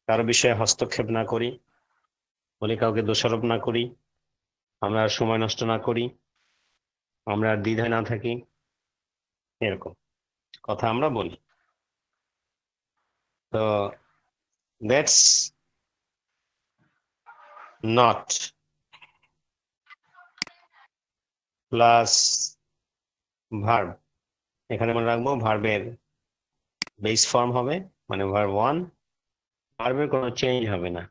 কারো বিষয়ে হস্তক্ষেপ না করি, বলি কাউকে দোষারোপ না করি, আমরা আর সময় নষ্ট না করি, আমরা আর দ্বিধায় না থাকি, এরকম কথা আমরা বলি। তো দ্যাটস নট প্লাস ভার্ব, এখানে মনে রাখবো ভার্বের বেস ফর্ম হবে, মানে ভার্ব 1, ভার্বের কোনো চেঞ্জ হবে না।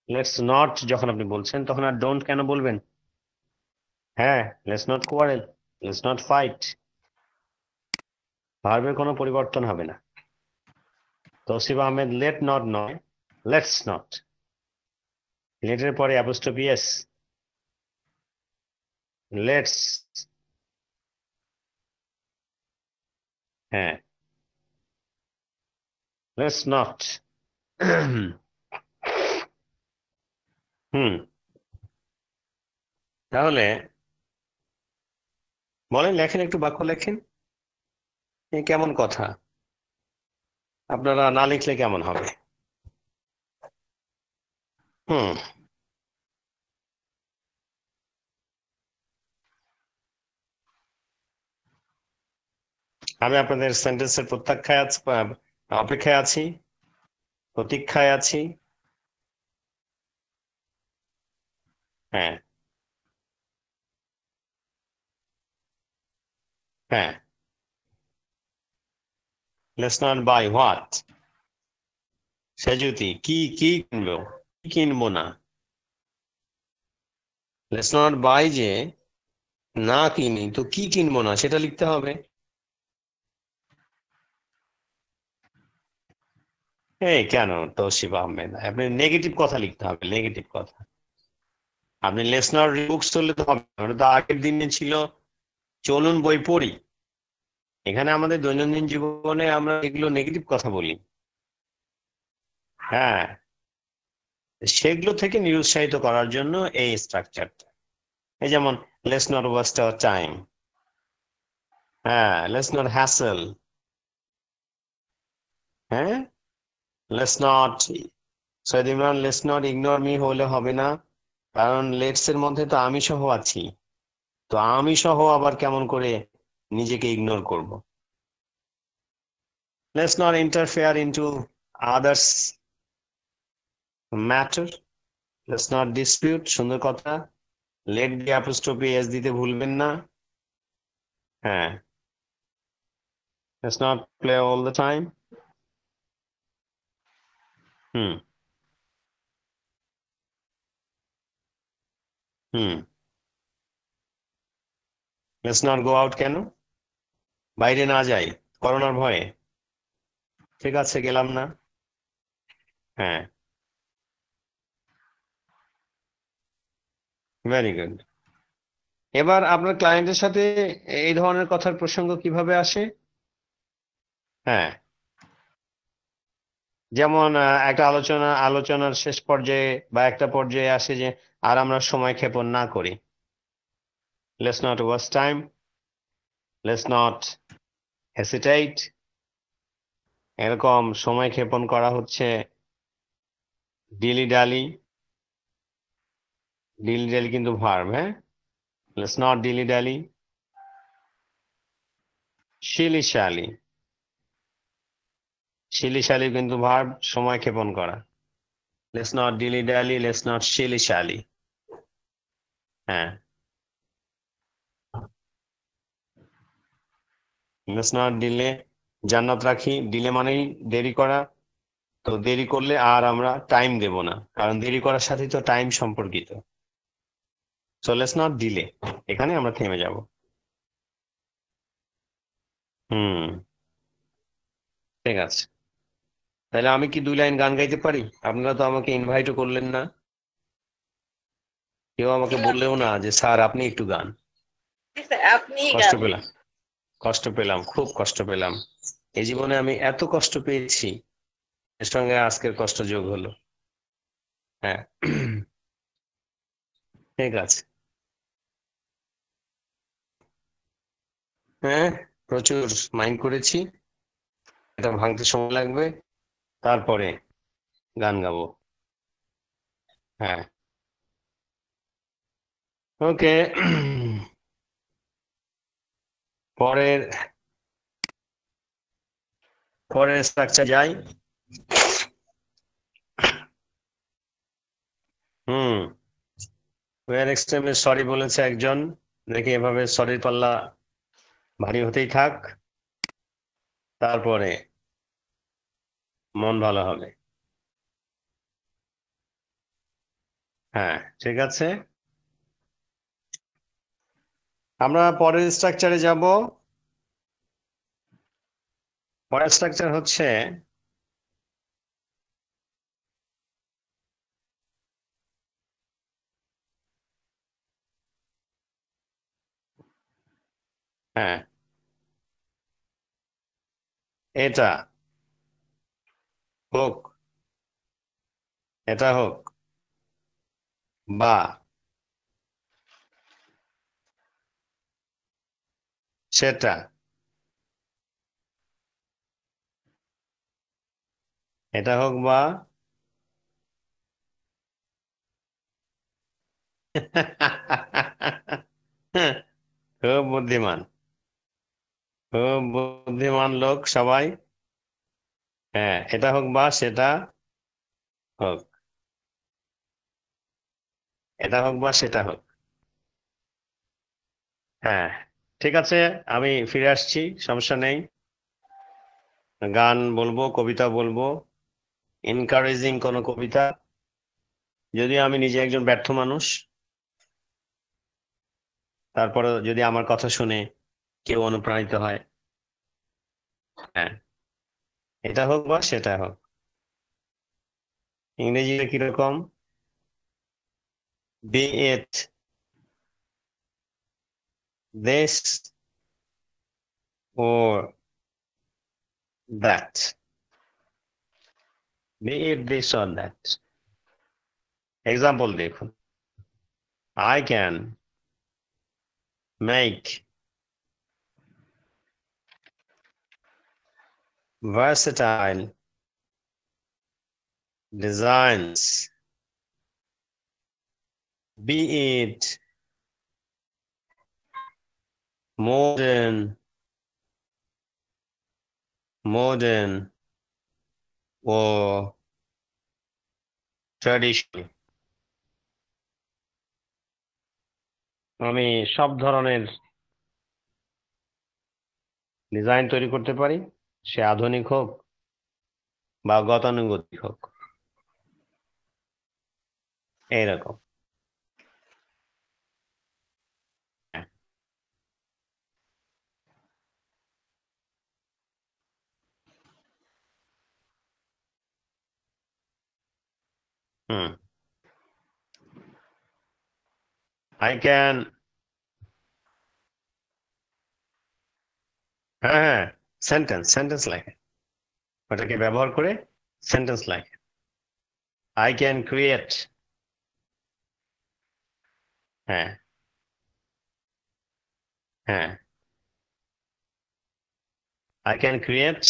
লেটস নট যখন আপনি বলছেন তখন আর ডোন্ট কেন বলবেন? হ্যাঁ, let's not quarrel, let's not fight, ভার্বের কোনো পরিবর্তন হবে না। তৌসিফ আহমেদ লেট নট নয়, লেটস নট। লেটের পরে অ্যাপোস্ট্রফি এস, লেটস, হ্যাঁ, লেটস নট। তাহলে বলেন, লেখেন, একটু বাক্য লেখেন। এ কেমন কথা? আপনারা না লিখলে কেমন হবে? আমি আপনাদের সেন্টেন্সের প্রত্যাখ্যায় আছি, অপেক্ষায় আছি, প্রতীক্ষায় আছি। হ্যাঁ, হ্যাঁ। লেটস নট বাই হোয়াট, সে যদি কি কিনবো, কি কিনবো না। লেটস নট বাই যে না কিনি তো কি কিনবো না সেটা লিখতে হবে। এই কেন তৌসিফ আহমেদ, আপনি নেগেটিভ কথা লিখতে হবে, নেগেটিভ কথা। আপনি লেটস নট রিড বুকস চললে তো হবে, ওটা তো আগের দিনে ছিল চলুন বই পড়ি। এখানে আমাদের দৈনন্দিন জীবনে আমরা এগুলো নেগেটিভ কথা বলি। হ্যাঁ, সেগুলো থেকে নিরুৎসাহিত করার জন্য এই স্ট্রাকচারটা। এই যেমন let's not waste our time, হ্যাঁ, লেটস নট হ্যাসেল, হ্যাঁ, let's not, Syed Imran let's not ignore me হলে হবে না, কারণ লেটস এর মধ্যে তো আমি সহ আছি। তো আমি সহ আবার কেমন করে নিজেকে ইগনোর করব? Let's not interfere into others matter, let's not dispute, সুন্দর কথা। লেট দিয়ে অ্যাপোস্ট্রফি এস দিতে ভুলবেন না। হ্যাঁ, let's not play all the time. Hmm, hmm. Let's not go out, কেন বাইরে না যাই? করোনার ভয়ে। ঠিক আছে, গেলাম না। হ্যাঁ, ভেরি গুড। এবার আপনার ক্লায়েন্টের সাথে এই ধরনের কথার প্রসঙ্গ কিভাবে আসে? হ্যাঁ, যেমন একটা আলোচনার শেষ পর্যায়ে বা একটা পর্যায়ে আসে যে আর আমরা সময় ক্ষেপণ না করি, let's not waste time, let's not hesitate. এরকম সময় ক্ষেপণ করা হচ্ছে ডিলি ডালি, ডিলি ডালি কিন্তু ভার্ব। হ্যাঁ, লেটস নট ডিলি ডালি। শিলি শালি, শিলি শালি কিন্তু ভার্ব, সময় ক্ষেপণ করা। লেটস নট ডিলি ডালি, লেটস নট শিলি শালি। হ্যাঁ, লেটস নট ডিলে, জান্নাত রাখি, ডিলে মানেই দেরি করা। তো দেরি করলে আর আমরা টাইম দেব না, কারণ দেরি করার সাথে তো টাইম সম্পর্কিত। সো লেটস নট ডিলে, এখানে আমরা থেমে যাব। হুম, ঠিক আছে। তাহলে আমি কি 2 লাইন গান গাইতে পারি? আপনারা তো আমাকে ইনভাইটও করলেন না, কেউ আমাকে বললেও না যে স্যার আপনি একটু গান। আপনি কষ্ট পেলাম, কষ্ট পেলাম, খুব কষ্ট পেলাম। এই জীবনে আমি এত কষ্ট পেয়েছি, এর সঙ্গে আজকের কষ্ট যোগ হলো। হ্যাঁ, ঠিক আছে। হ্যাঁ, প্রচুর মাইন্ড করেছি, এটা ভাঙতে সময় লাগবে, তারপরে গান গাবো। হ্যাঁ, ওকে। পরের পরের স্ট্রাকচার যাই। ওয়ার এক্সট্রিমলি সরি বলেছে একজন, দেখি এভাবে সরির পাল্লা ভারী হতেই থাক, তারপরে মন ভালো হবে। হ্যাঁ, ঠিক আছে, আমরা পরের স্ট্রাকচারে যাব। পরের স্ট্রাকচার হচ্ছে হ্যাঁ, এটা হোক, এটা হোক, বা সেটা, এটা হোক বা খুব বুদ্ধিমান, খুব বুদ্ধিমান লোক সবাই। হ্যাঁ, এটা হোক বা সেটা হোক, এটা হোক বা সেটা হোক। হ্যাঁ, ঠিক আছে, আমি ফিরে আসছি, সমস্যা নেই। গান বলবো, কবিতা বলবো, এনকারেজিং কোনো কবিতা, যদিও আমি নিজে একজন ব্যর্থ মানুষ, তারপরে যদি আমার কথা শুনে কেউ অনুপ্রাণিত হয়। হ্যাঁ, এটা হোক বা সেটা হোক। ইংরেজিতে কিরকম? be it this or that, be it this or that. Example দেখুন, I can make versatile designs, be it modern or traditional. আমি সব ধরনের ডিজাইন তৈরি করতে পারি, সে আধুনিক হোক বা গতানুগতিক হোক, এইরকম। হুম, I can, হ্যাঁ, সেন্টেন্স লেখে, ওটাকে ব্যবহার করে সেন্টেন্স লেখে। I can create, হ্যাঁ হ্যাঁ, I can create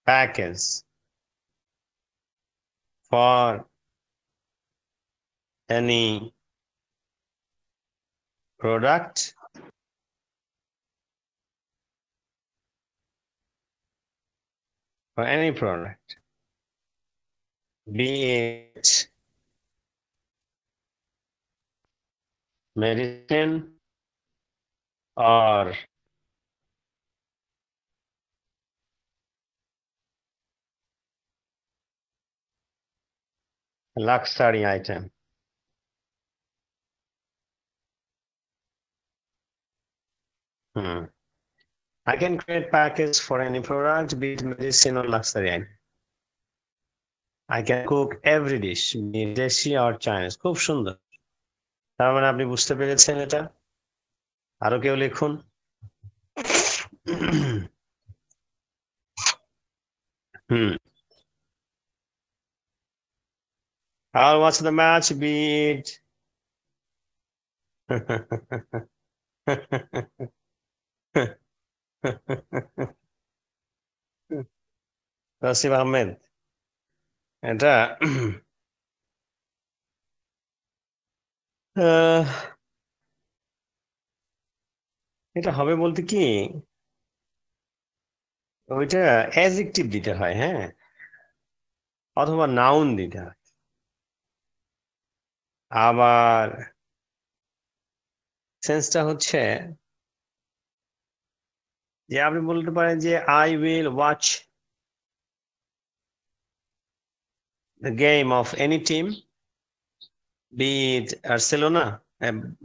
package for any product be it medicine और luxury item. I can create package for any product, be it medicine or luxury item. I can cook every dish, be it Desi or Chinese. খুব সুন্দর। তার মানে আপনি বুঝতে পেরেছেন এটা? আরো কেউ লিখুন। I'll watch the match, be it Rasib Ahmed, এটা এটা হবে বলতে কি, ওইটা অ্যাডজেক্টিভ দিতে হয়, হ্যাঁ, অথবা নাউন দিতে হয়। আবার সেন্সটা হচ্ছে যে আপনি বলতে পারেন যে I will watch the game of any team, be it Barcelona,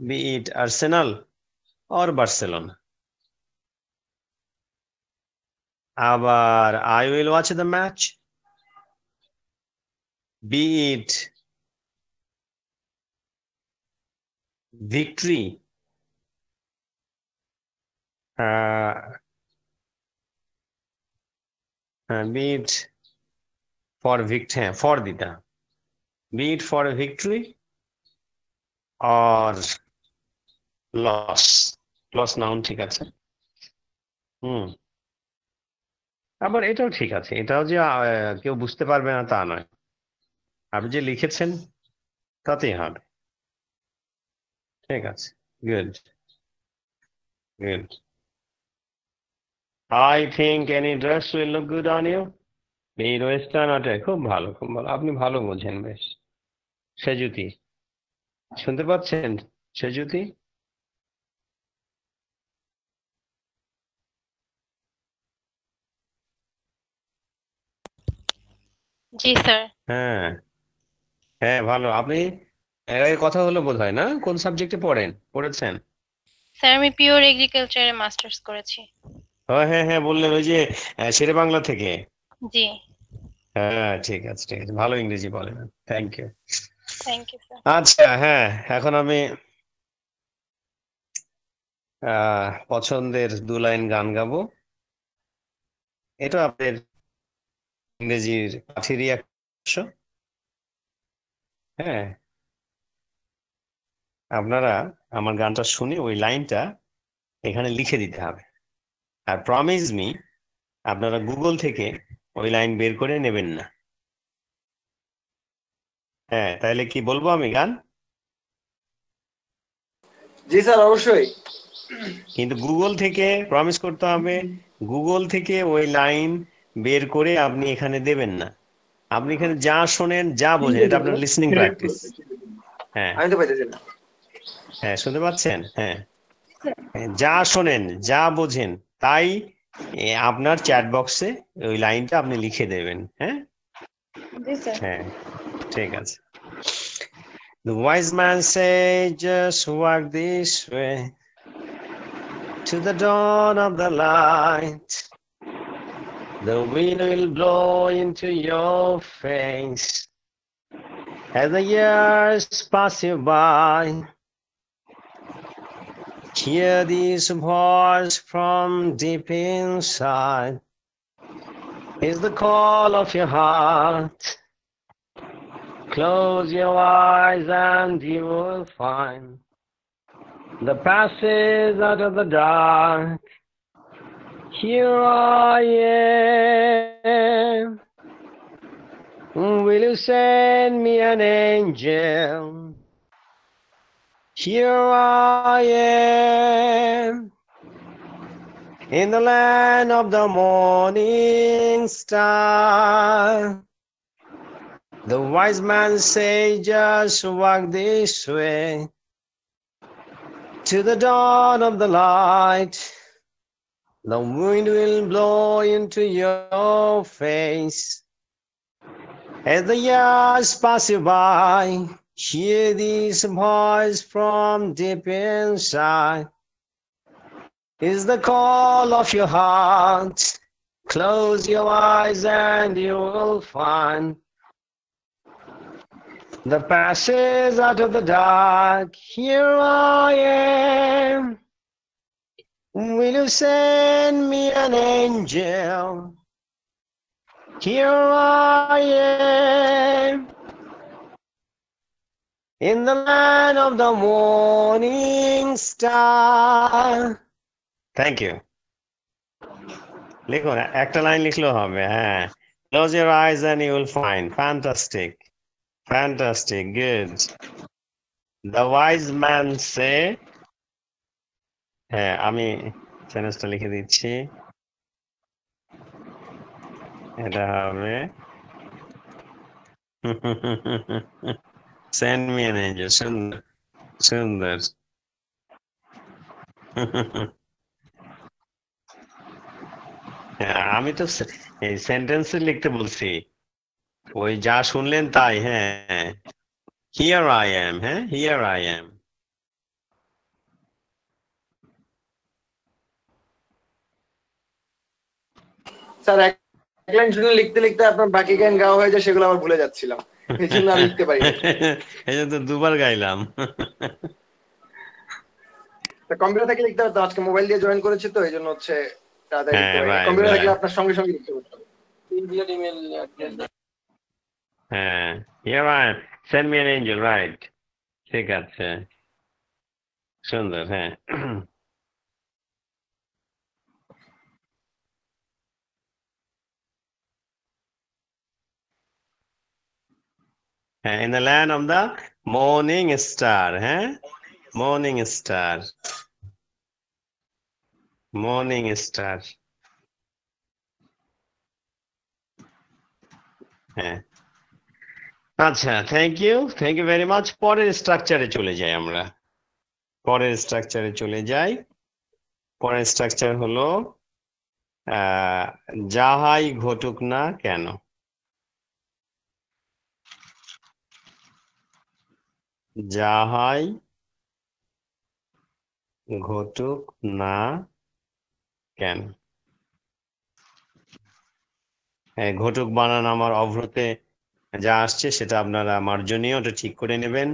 be it Arsenal or Barcelona. আবার I will watch the match, be it victory, be it for victory, for দিটা, be it for a victory or loss noun, ঠিক আছে। আবার এটাও ঠিক আছে, এটাও যে কেউ বুঝতে পারবে না তা নয়, আপনি যে লিখেছেন তাতেই হবে। ঠিক আছে, good good. I think any dress will look good on you, be it western or খুব ভালো, খুব ভালো, আপনি ভালো বোঝেন বেশ। সেজুতি, শুনতে পাচ্ছেন? সেজুতি, জি স্যার। হ্যাঁ হ্যাঁ ভালো। আপনি এর আগে কথা হলো বোধহয়, না? কোন সাবজেক্টে পড়েছেন? স্যার আমি পিওর এগ্রিকালচারে মাস্টার্স করেছি। হ্যাঁ হ্যাঁ বললেন, ওই যে শেরে বাংলা থেকে। জি। হ্যাঁ ঠিক আছে ঠিক আছে, ভালো ইংরেজি বলেন, thank you. Thank you sir. আচ্ছা হ্যাঁ, এখন আমি পছন্দের 2 লাইন গান গাবো। এটা আপনাদের ইংরেজির পাঠেরই এক অংশ। হ্যাঁ, আপনারা আমার গানটা শুনে ওই লাইনটা এখানে লিখে দিতে হবে, আর প্রমিস মি আপনারা গুগল থেকে ওই লাইন বের করে নেবেন না। হ্যাঁ, তাহলে কি বলবো আমি গান? জি স্যার, অবশ্যই। কিন্তু গুগল থেকে প্রমিস করতে হবে, গুগল থেকে ওই লাইন বের করে আপনি এখানে দেবেন না। আপনি এখানে যা শোনেন, যা বোঝেন, এটা আপনার লিসনিং প্র্যাকটিস। হ্যাঁ আমি তো পাইতেছি না। হ্যাঁ, শুনতে পাচ্ছেন? হ্যাঁ, যা শোনেন, যা বোঝেন, তাই আপনার চ্যাট বক্সে ওই লাইনটা আপনি লিখে দেবেন। হ্যাঁ হ্যাঁ, ঠিক আছে। The wise man said, just walk this way to the dawn of the light. The wind will blow into your face as the years pass you by. Hear this voice from deep inside. It's the call of your heart. Close your eyes and you will find the passage out of the dark. Here I am. Will you send me an angel? Here I am. In the land of the morning star. The wise man say, just walk this way to the dawn of the light. The wind will blow into your face. As the years pass you by, hear this voice from deep inside. Is the call of your heart. Close your eyes and you will find the passage out of the dark. Here I am. Will you send me an angel? Here I am. In the land of the morning star. Thank you. লিখুন একটা line লিখলেও হবে হ্যাঁ close your eyes and you will find fantastic good the wise man say হ্যাঁ আমি সেন্টেন্সটা লিখে দিচ্ছি এটা হবে send me an angel সুন্দর আমি তো এই সেন্টেন্স লিখতে বলছি ওই যা শুনলেন তাই হ্যাঁ হিয়ার আই এম হ্যাঁ হিয়ার আই এম স্যার এক লাইন শুনে লিখতে লিখতে আপনার বাকি গান গাওয়া হয়ে যায় সেগুলো আবার ভুলে যাচ্ছিলাম এই জন্য আমি লিখতে পারি এই জন্য তো দুবার গাইলাম কম্পিউটার থেকে লিখতে হতো আজকে মোবাইল দিয়ে জয়েন করেছি তো এই জন্য হচ্ছে কম্পিউটার থাকলে আপনার সঙ্গে সঙ্গে লিখতে হতো হ্যাঁ here I am send me an Angel right ঠিক আছে সুন্দর হ্যাঁ in the land of the morning star morning star হ্যাঁ আচ্ছা থ্যাংক ইউ ভেরি মাচ পরের স্ট্রাকচারে চলে যাই আমরা পরের স্ট্রাকচার হলো যাহাই ঘটুক না কেন যাহাই ঘটুক না কেন ঘটুক বানান আমার অভ্রতে যা আসছে সেটা আপনারা মার্জনীয় ওটা ঠিক করে নেবেন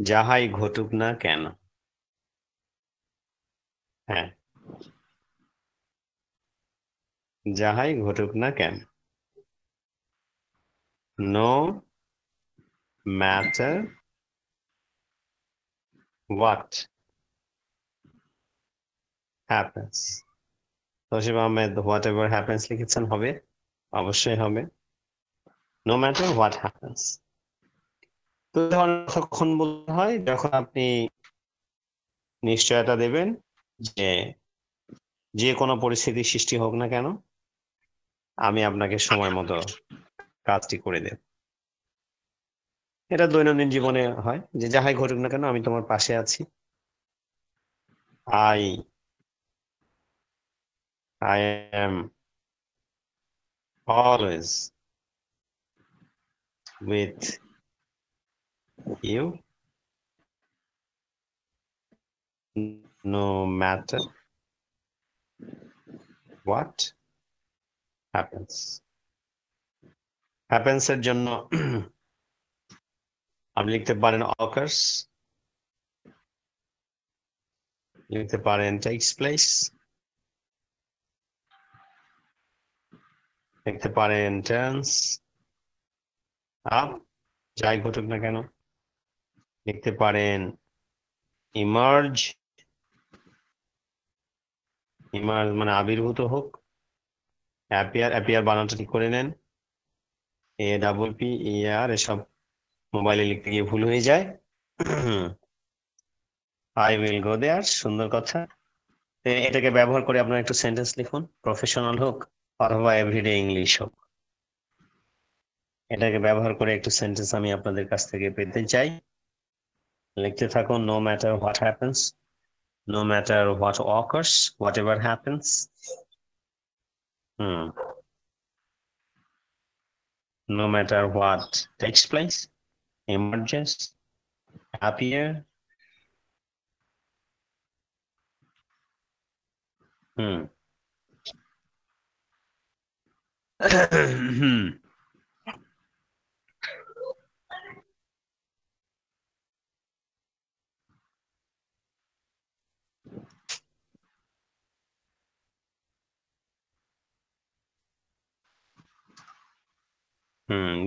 যাহাই ঘটুক না কেন হ্যাঁ যাহাই ঘটুক না কেন no matter what happens Tasif Ahmed whatever happens লিখেছেন হবে অবশ্যই হবে no matter what happens তো তখন বলতে হয় যখন আপনি নিশ্চয়তা দেবেন যে কোনো পরিস্থিতির সৃষ্টি হোক না কেন আমি আপনাকে সময় মতো কাজটি করে দেব এটা দৈনন্দিন জীবনে হয় যে যাহাই ঘটুক না কেন আমি তোমার পাশে আছি I am always with you no matter what happens এর জন্য আপনি লিখতে পারেন occurs লিখতে পারেন takes place লিখতে পারেন turns up যাই ঘটুক না কেন লিখতে পারেন emerge মানে আবির্ভূত হোক appear বানানটা ঠিক করে নেন APPER এসব মোবাইলে লিখতে গিয়ে ভুল হয়ে যায় I will go there সুন্দর কথা এটাকে ব্যবহার করে আপনারা একটু সেন্টেন্স লিখুন প্রফেশনাল হোক অথবা এভরিডে ইংলিশ হোক এটাকে ব্যবহার করে একটু সেন্টেন্স আমি আপনাদের কাছ থেকে পেতে চাই লিখতে থাকুন no matter what happens no matter what occurs, whatever happens. No matter what takes place, emerges, appear.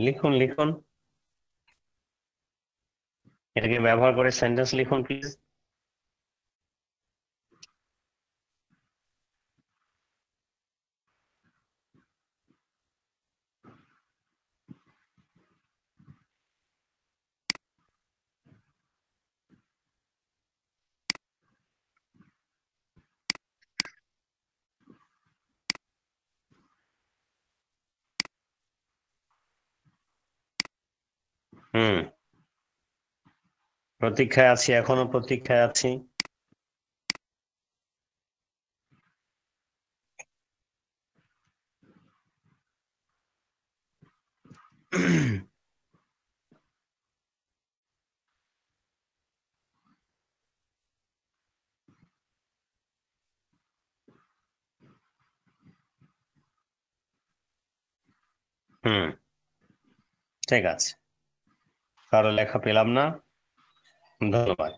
লিখুন লিখুন, এটাকে ব্যবহার করে সেন্টেন্স লিখুন প্লিজ। প্রতীক্ষায় আছি, এখনো প্রতীক্ষায় আছি। ঠিক আছে, কারো লেখা পেলাম না, ধন্যবাদ।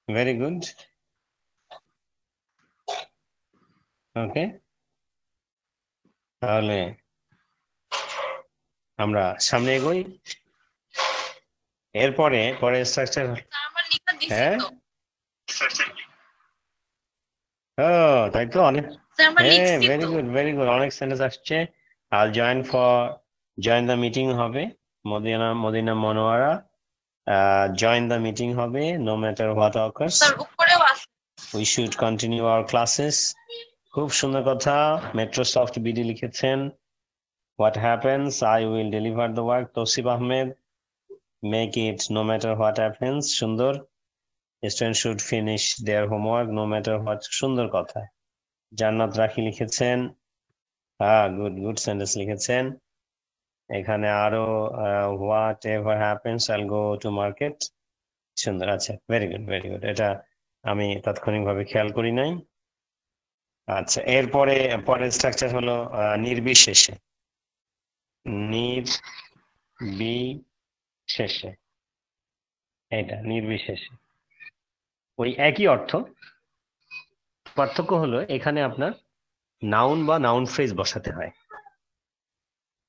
ভেরি গুড, ওকে, তাহলে আমরা সামনে এগোই। এরপরে পরের স্ট্রাকচার, আমার লেখা দিছি হ্যাঁ তো ও তাই তো, অনেক, স্যার আমরা হ্যাঁ লিখছি ভেরি তো গুড ভেরি গুড, অনেক সেন্টেন্স আসছে। আর জয়েন দ্য মিটিং হবে, Madina Monowara, join the meeting হবে, no matter what occurs, sir উপরেও আছে। We should continue our classes. খুব সুন্দর কথা, মেট্রোসফট বিডি লিখেছেন। What happens, I will deliver the work, Tousif Ahmed, make it no matter what happens, সুন্দর। Student should finish their homework no matter what, সুন্দর কথা। জান্নাত রাখি লিখেছেন, হ্যাঁ গুড গুড সেন্টেন্স লিখেছেন। এখানে আরো হোয়াট এভার হ্যাপেন্স আইল গো টু মার্কেট, সুন্দর, আচ্ছা ভেরি গুড ভেরি গুড, এটা আমি তাৎক্ষণিকভাবে খেয়াল করি নাই। আচ্ছা, এরপরে পরের স্ট্রাকচার হলো নির্বিশেষে, নির্বিশেষে, এটা নির্বিশেষে ওই একই অর্থ, পার্থক্য হলো এখানে আপনার নাউন বা নাউন ফ্রেজ বসাতে হয়,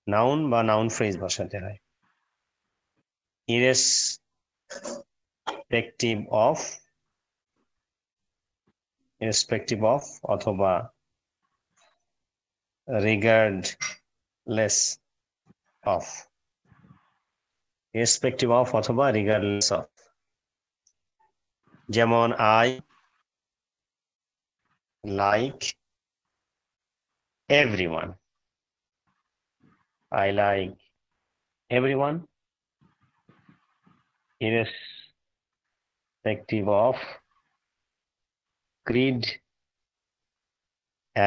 নাউন বা নাউন ফ্রেজ বসাতে হয়। ইরেসপেক্টিভ অফ অথবা রিগার্ডলেস অফ, ইরেসপেক্টিভ অফ অথবা রিগার্ডলেস অফ। যেমন I like everyone, I like everyone, irrespective of creed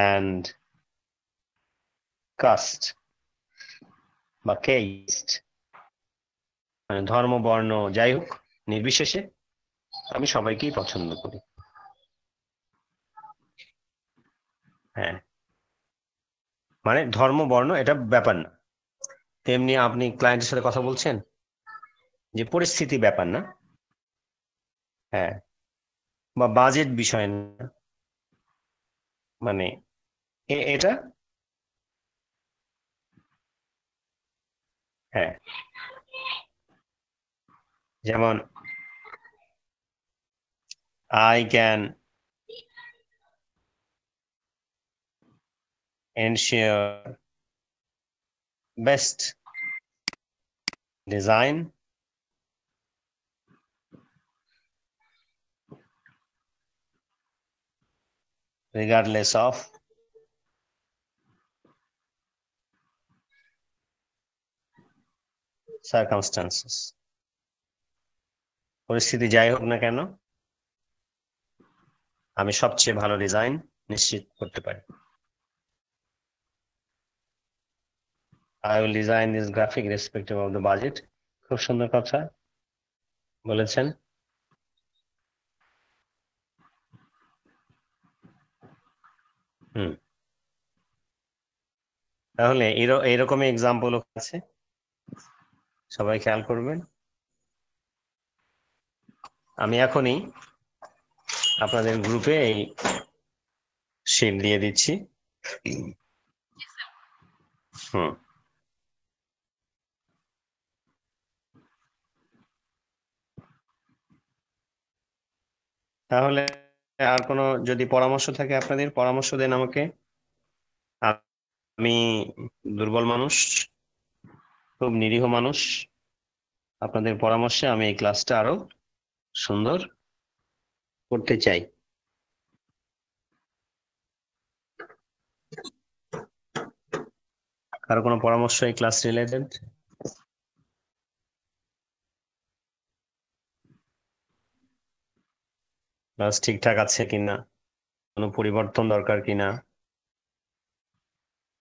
and caste বা caste, মানে ধর্ম বর্ণ যাই হোক নির্বিশেষে আমি সবাইকেই পছন্দ করি। হ্যাঁ, মানে ধর্ম বর্ণ এটা ব্যাপার না। তেমনি আপনি ক্লায়েন্টের সাথে কথা বলছেন, যে পরিস্থিতি ব্যাপার না, হ্যাঁ, বা বাজেট বিষয় না, মানে এটা, হ্যাঁ, যেমন I can ensure best design regardless of circumstances, পরিস্থিতি যাই হোক না কেন আমি সবচেয়ে ভালো ডিজাইন নিশ্চিত করতে পারি। I will design this graphic irrespective of the budget. খুব সুন্দর কথা বলেছেন। তাহলে এইরকমই এক্সাম্পল আছে, সবাই খেয়াল করবেন। আমি এখনই আপনাদের গ্রুপে এই শিট দিয়ে দিচ্ছি। তাহলে আর কোনো যদি পরামর্শ থাকে আপনাদের, পরামর্শ দেন আমাকে। আমি দুর্বল মানুষ, খুব নিরীহ মানুষ, আপনাদের পরামর্শে আমি এই ক্লাসটা আরো সুন্দর করতে চাই। কারো কোনো পরামর্শ এই ক্লাস রিলেটেড? ক্লাস ঠিকঠাক আছে কিনা, কোনো পরিবর্তন দরকার কিনা?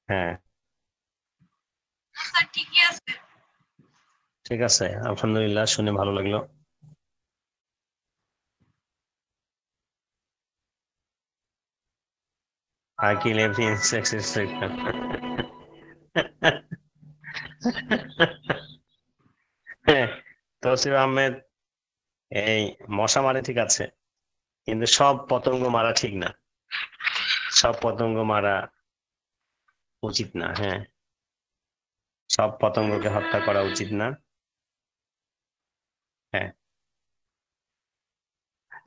হ্যাঁ স্যার ঠিকই আছে। ঠিক আছে, আলহামদুলিল্লাহ, শুনে ভালো লাগলো। I kill every insect. Tausif Ahmed, এই মশা মারে ঠিক আছে, কিন্তু সব পতঙ্গ মারা ঠিক না, সব পতঙ্গ মারা উচিত না। হ্যাঁ, সব পতঙ্গকে হত্যা করা উচিত না। হ্যাঁ,